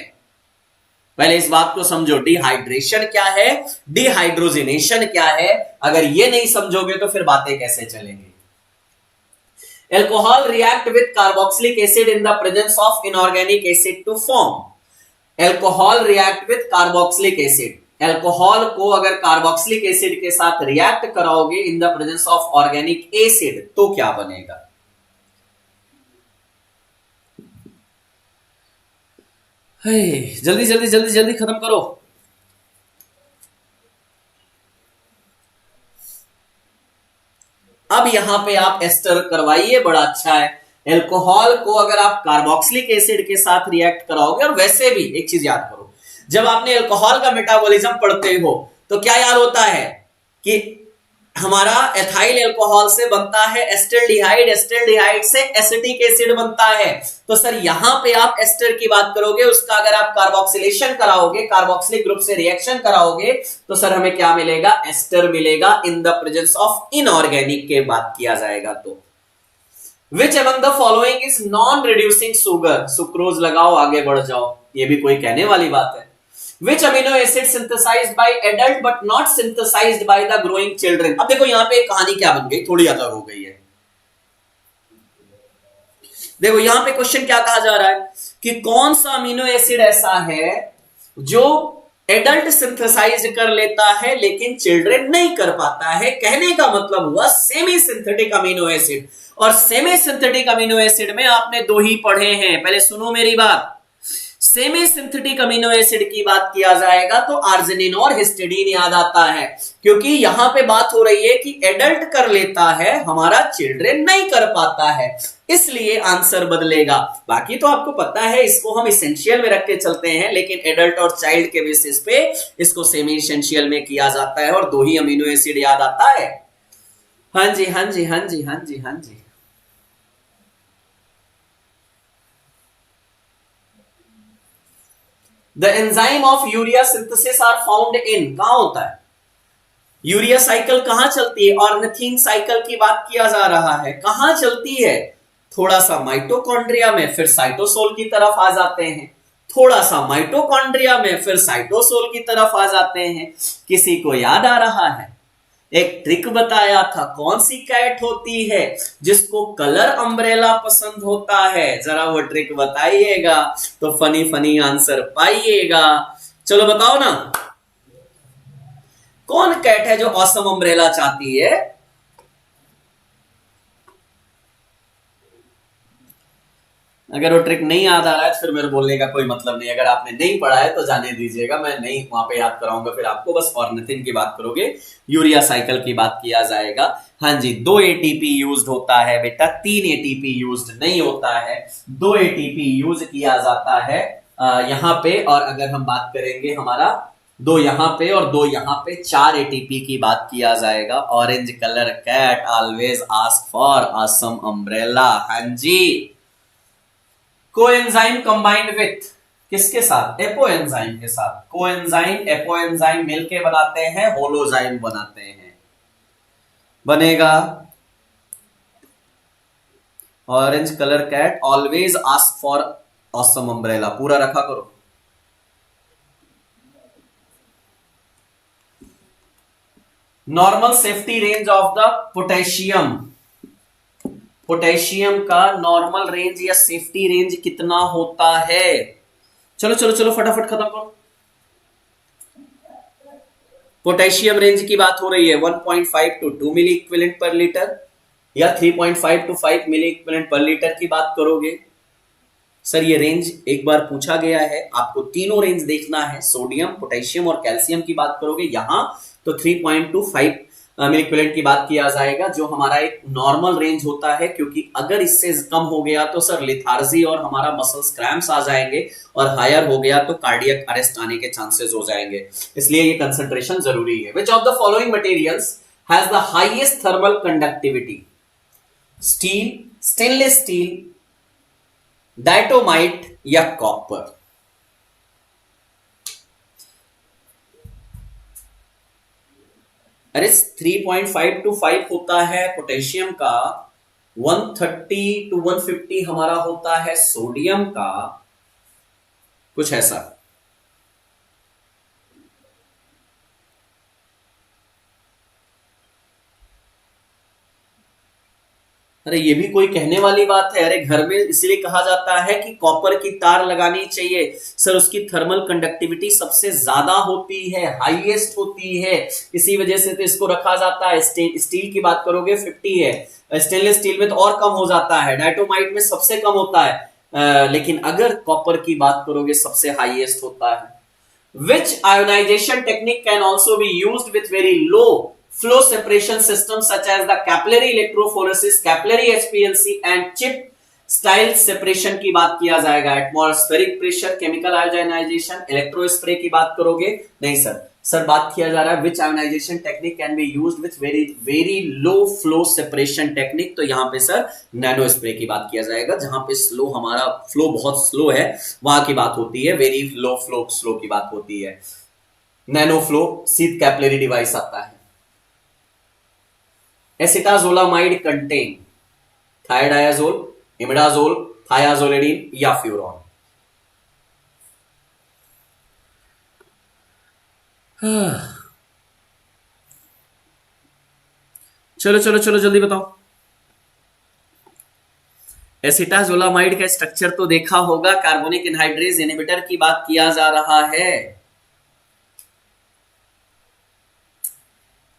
पहले इस बात को समझो, डिहाइड्रेशन क्या है, डिहाइड्रोजिनेशन क्या है, अगर ये नहीं समझोगे तो फिर बातें कैसे चलेंगी। Alcohol react with carboxylic acid in the presence of inorganic acid to form, alcohol react with carboxylic acid, alcohol को अगर कार्बोक्सिलिक एसिड के साथ रिएक्ट कराओगे in the presence of organic acid तो क्या बनेगा, जल्दी जल्दी जल्दी जल्दी खत्म करो। अब यहां पे आप एस्टर करवाइए, बड़ा अच्छा है। अल्कोहल को अगर आप कार्बोक्सिलिक एसिड के साथ रिएक्ट कराओगे, और वैसे भी एक चीज याद करो, जब आपने अल्कोहल का मेटाबॉलिज्म पढ़ते हो तो क्या याद होता है कि हमारा एथाइल अल्कोहल से बनता है एस्टल्डिहाइड, एस्टल्डिहाइड से एसिटिक एसिड बनता है, तो सर यहां पे आप एस्टर की बात करोगे, उसका अगर आप कार्बोक्सिलेशन कराओगे, कार्बोक्सिलिक ग्रुप से रिएक्शन कराओगे तो सर हमें क्या मिलेगा, एस्टर मिलेगा in the presence of inorganic के बात किया जाएगा तो। विच among the following is non reducing sugar, sucrose लगाओ आगे बढ़ जाओ, ये भी कोई कहने वाली बात है। Which amino acid synthesized by adult but not synthesized by the growing children, अब देखो यहां पे कहानी क्या बन गई, थोड़ी अलग हो गई है। देखो यहां पे क्वेश्चन क्या कहा जा रहा है कि कौन सा अमीनो एसिड ऐसा है जो एडल्ट सिंथेसाइज कर लेता है लेकिन चिल्ड्रन नहीं कर पाता है। कहने का मतलब हुआ सेमी सिंथेटिक अमीनो एसिड, और सेमी सिंथेटिक अमीनो एसिड में आपने दो ही पढ़े हैं, पहले सुनो मेरी बात। सेमी सिंथेटिक अमीनो एसिड की बात किया जाएगा तो आर्जिनिन और हिस्टिडीन याद आता है, क्योंकि यहां पे बात हो रही है कि एडल्ट कर लेता है, हमारा चिल्ड्रन नहीं कर पाता है, इसलिए आंसर बदलेगा। बाकी तो आपको पता है, इसको हम इसेंशियल में रख के चलते हैं, लेकिन एडल्ट और चाइल्ड के बेसिस पे इसको सेमी इसेंशियल में किया जाता है, और दो ही अमीनो एसिड याद आता है। हाँ जी हाँ जी हाँ जी हाँ जी हाँ जी। The enzyme of urea synthesis are found in, कहां होता है यूरिया साइकिल, कहां चलती है, ऑर्निथीन साइकिल की बात किया जा रहा है, कहां चलती है, थोड़ा सा माइटोकॉन्ड्रिया में, फिर साइटोसोल की तरफ आ जाते हैं, थोड़ा सा माइटोकॉन्ड्रिया में, फिर साइटोसोल की तरफ आ जाते हैं। किसी को याद आ रहा है, एक ट्रिक बताया था, कौन सी कैट होती है जिसको कलर अम्ब्रेला पसंद होता है, जरा वो ट्रिक बताइएगा तो फनी फनी आंसर पाइएगा। चलो बताओ ना, कौन कैट है जो ऑसम अम्ब्रेला चाहती है? अगर वो ट्रिक नहीं याद आ रहा है तो फिर मेरे बोलने का कोई मतलब नहीं। अगर आपने नहीं पढ़ा है तो जाने दीजिएगा, मैं नहीं वहां पे याद कराऊंगा फिर आपको, बस ऑर्निथिन की बात करोगे, यूरिया साइकिल की बात किया जाएगा। हाँ जी, 2 एटीपी यूज होता है बेटा, 3 एटीपी यूज नहीं होता है, 2 एटीपी यूज किया जाता है यहाँ पे। और अगर हम बात करेंगे हमारा 2 यहाँ पे और 2 यहाँ पे, 4 एटीपी की बात किया जाएगा। Orange colour cat always ask for awesome umbrella. हाँ जी, कोएंजाइम कंबाइंड विथ किसके साथ? एपोएंजाइम के साथ। कोएंजाइम एपोएंजाइम मिलके बनाते हैं होलोजाइम बनाते हैं, बनेगा orange colour cat always ask for awesome umbrella. पूरा रखा करो। Normal safety range of the potassium, potassium का नॉर्मल रेंज या सेफ्टी रेंज कितना होता है? चलो चलो चलो फटाफट खत्म करो। पोटेशियम रेंज की बात हो रही है 1.5 to 2 milli equivalent per litre या 3.5 to 5 milli equivalent per litre की बात करोगे। सर ये रेंज एक बार पूछा गया है, आपको तीनों रेंज देखना है। सोडियम, पोटेशियम और कैल्शियम की बात करोगे यहां तो 3.25 मिली इक्विवेलेंट की बात किया जाएगा, जो हमारा एक नॉर्मल रेंज होता है। क्योंकि अगर इससे कम हो गया तो सर लिथार्जी और हमारा मसल्स क्रैम्प्स आ जाएंगे, और हायर हो गया तो कार्डियक अरेस्ट आने के चांसेस हो जाएंगे। इसलिए ये कंसंट्रेशन जरूरी है। विच of the following materials has the highest thermal conductivity? Steel, stainless steel, diatomite या कॉपर? अरे 3.5 to 5 होता है पोटेशियम का, 130 to 150 हमारा होता है सोडियम का, कुछ ऐसा। अरे ये भी कोई कहने वाली बात है? अरे घर में इसलिए कहा जाता है कि कॉपर की तार लगानी चाहिए सर, उसकी थर्मल कंडक्टिविटी सबसे ज्यादा होती है, हाईएस्ट होती है, इसी वजह से तो इसको रखा जाता है। स्टील की बात करोगे 50 है, स्टेनलेस स्टील में तो और कम हो जाता है, डायटोमाइट में सबसे कम होता है, लेकिन अगर कॉपर की बात करोगे सबसे हाईएस्ट होता है। Which ionization technique can also be used with very low flow separation systems such as the capillary electrophoresis, capillary HPLC and chip style separation की बात किया जाएगा। Atmospheric pressure, chemical ionisation, electro spray की बात करोगे? नहीं सर, सर बात किया जा रहा है which ionization technique can be used with very very low flow separation technique. तो यहाँ पे सर नैनो स्प्रे की बात किया जाएगा, जहां पे स्लो, हमारा फ्लो बहुत स्लो है, वहां की बात होती है। वेरी लो फ्लो स्लो की बात होती है। Nano flow sheath capillary device आता है। एसिटाजोलामाइड कंटेन थायोडायाजोल, इमिडाजोल, थायाजोलिडीन या फ्यूरॉन? चलो चलो चलो जल्दी बताओ। एसिटाजोलामाइड का स्ट्रक्चर तो देखा होगा, कार्बोनिक एनहाइड्रेज इनहिबिटर की बात किया जा रहा है।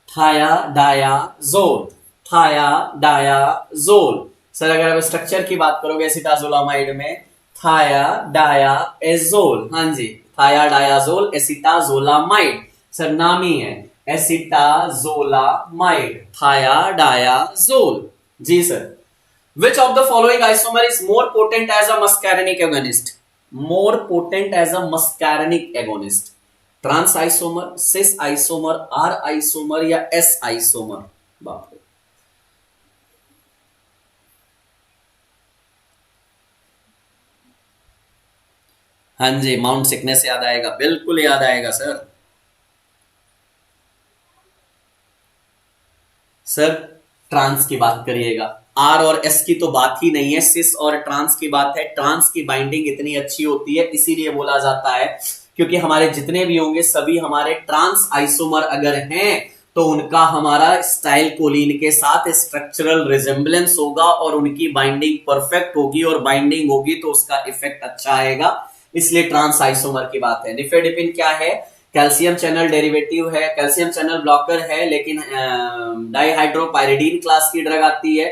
थायाडायाजोल, थायाडायाजोल। सर अगर आप स्ट्रक्चर की बात करोगे एसिटाजोलामाइड में, थायाडायाजोल, हाँ जी, थायाडायाजोल एसिटाजोलामाइड, सर नाम ही है एसिटाजोलामाइड, थायाडायाजोल। जी sir. Which of the following isomer is more potent as a muscarinic agonist? More potent as a muscarinic agonist? Trans isomer, cis isomer, R isomer या एस आइसोमर? बाप रे। हाँ जी, mount sickness याद आएगा, बिल्कुल याद आएगा सर। सर ट्रांस की बात करिएगा, आर और एस की तो बात ही नहीं है, सिस और ट्रांस की बात है। ट्रांस की बाइंडिंग इतनी अच्छी होती है, इसीलिए बोला जाता है, क्योंकि हमारे जितने भी होंगे सभी हमारे ट्रांस आइसोमर अगर हैं तो उनका हमारा स्टाइल कोलिन के साथ स्ट्रक्चरल रिजेंबलेंस होगा और उनकी बाइंडिंग परफेक्ट होगी, और बाइंडिंग होगी तो उसका इफेक्ट अच्छा आएगा, इसलिए ट्रांस आइसोमर की बात है। निफेडिपिन क्या है? कैल्शियम चैनल डेरिवेटिव है, कैल्शियम चैनल ब्लॉकर है, लेकिन डाइहाइड्रोपाइरिडीन क्लास की ड्रग आती है।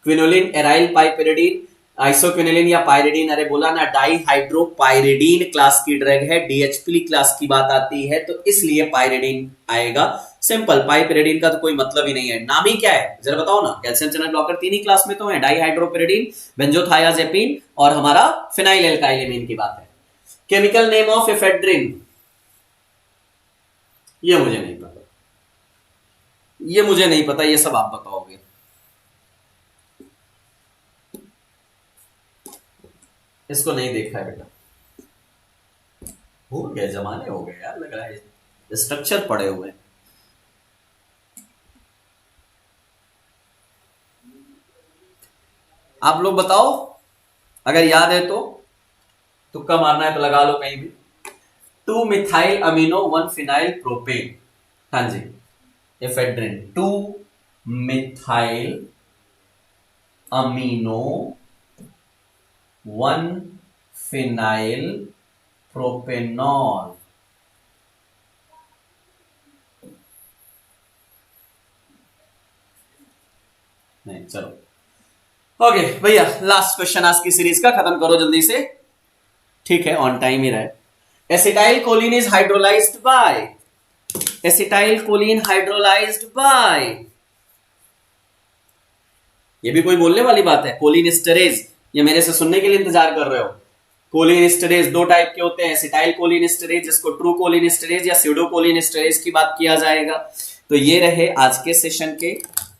क्विनोलिन, एराइल पाइपेरिडीन, आइसोक्विनिलिन या पायरिडीन, अरे बोला ना डाइहाइड्रोपायरिडीन क्लास की ड्रग है, डीएचपी क्लास की बात आती है तो इसलिए पायरिडीन आएगा। सिंपल, पाइपेरिडीन का तो कोई मतलब ही नहीं है, नाम ही क्या है जरा बताओ ना। कैल्शियम चैनल ब्लॉकर तीन ही क्लास में तो है, डाइहाइड्रोपायरिडीन, बेंजोथायाजेपिन और हमारा फिनाइल एल्काइलेमिन की बात है। केमिकल नेम ऑफ एफेड्रिन, ये मुझे नहीं पता, ये मुझे नहीं पता, ये सब आप बताओगे। इसको नहीं देखा है बेटा, हो गए जमाने हो गए यार, लग रहा है स्ट्रक्चर पड़े हुए। आप लोग बताओ, अगर याद है तो तुक्का मारना है तो लगा लो कहीं भी। 2 मिथाइल अमीनो 1 फिनाइल प्रोपेन, हाँ जी ephedrine. 2 methyl amino 1 phenyl propanol. नहीं, चलो ओके भैया, लास्ट क्वेश्चन आज की सीरीज का, खत्म करो जल्दी से, ठीक है ऑन टाइम ही रहे। Acetyl choline is hydrolysed bye, acetyl choline hydrolysed bye, ये भी कोई बोलने वाली बात है। कोलिन एस्टरेज, ये मेरे से सुनने के लिए इंतजार कर रहे हो। कोलिन एस्टरेज दो टाइप के होते हैं, एसिटाइल कोलिन एस्टरेज जिसको ट्रू कोलिन एस्टरेज या स्यूडो कोलिन एस्टरेज की बात किया जाएगा। तो ये रहे आज के सेशन के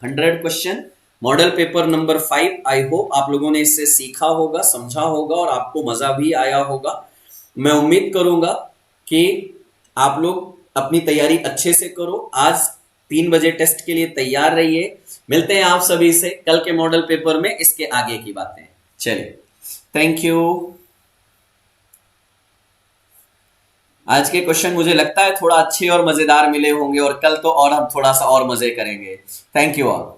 100 question, model paper number 5। I hope आप लोगों ने इससे सीखा होगा, समझा होगा और आपको मजा भी आया होगा। मैं उम्मीद करूंगा कि आप लोग अपनी तैयारी अच्छे से करो। आज 3 बजे टेस्ट के लिए तैयार रहिए। मिलते हैं आप सभी से कल के मॉडल पेपर में, इसके आगे की बातें। चलिए, थैंक यू। आज के क्वेश्चन मुझे लगता है थोड़ा अच्छे और मजेदार मिले होंगे और कल तो और हम थोड़ा सा और मजे करेंगे। Thank you all.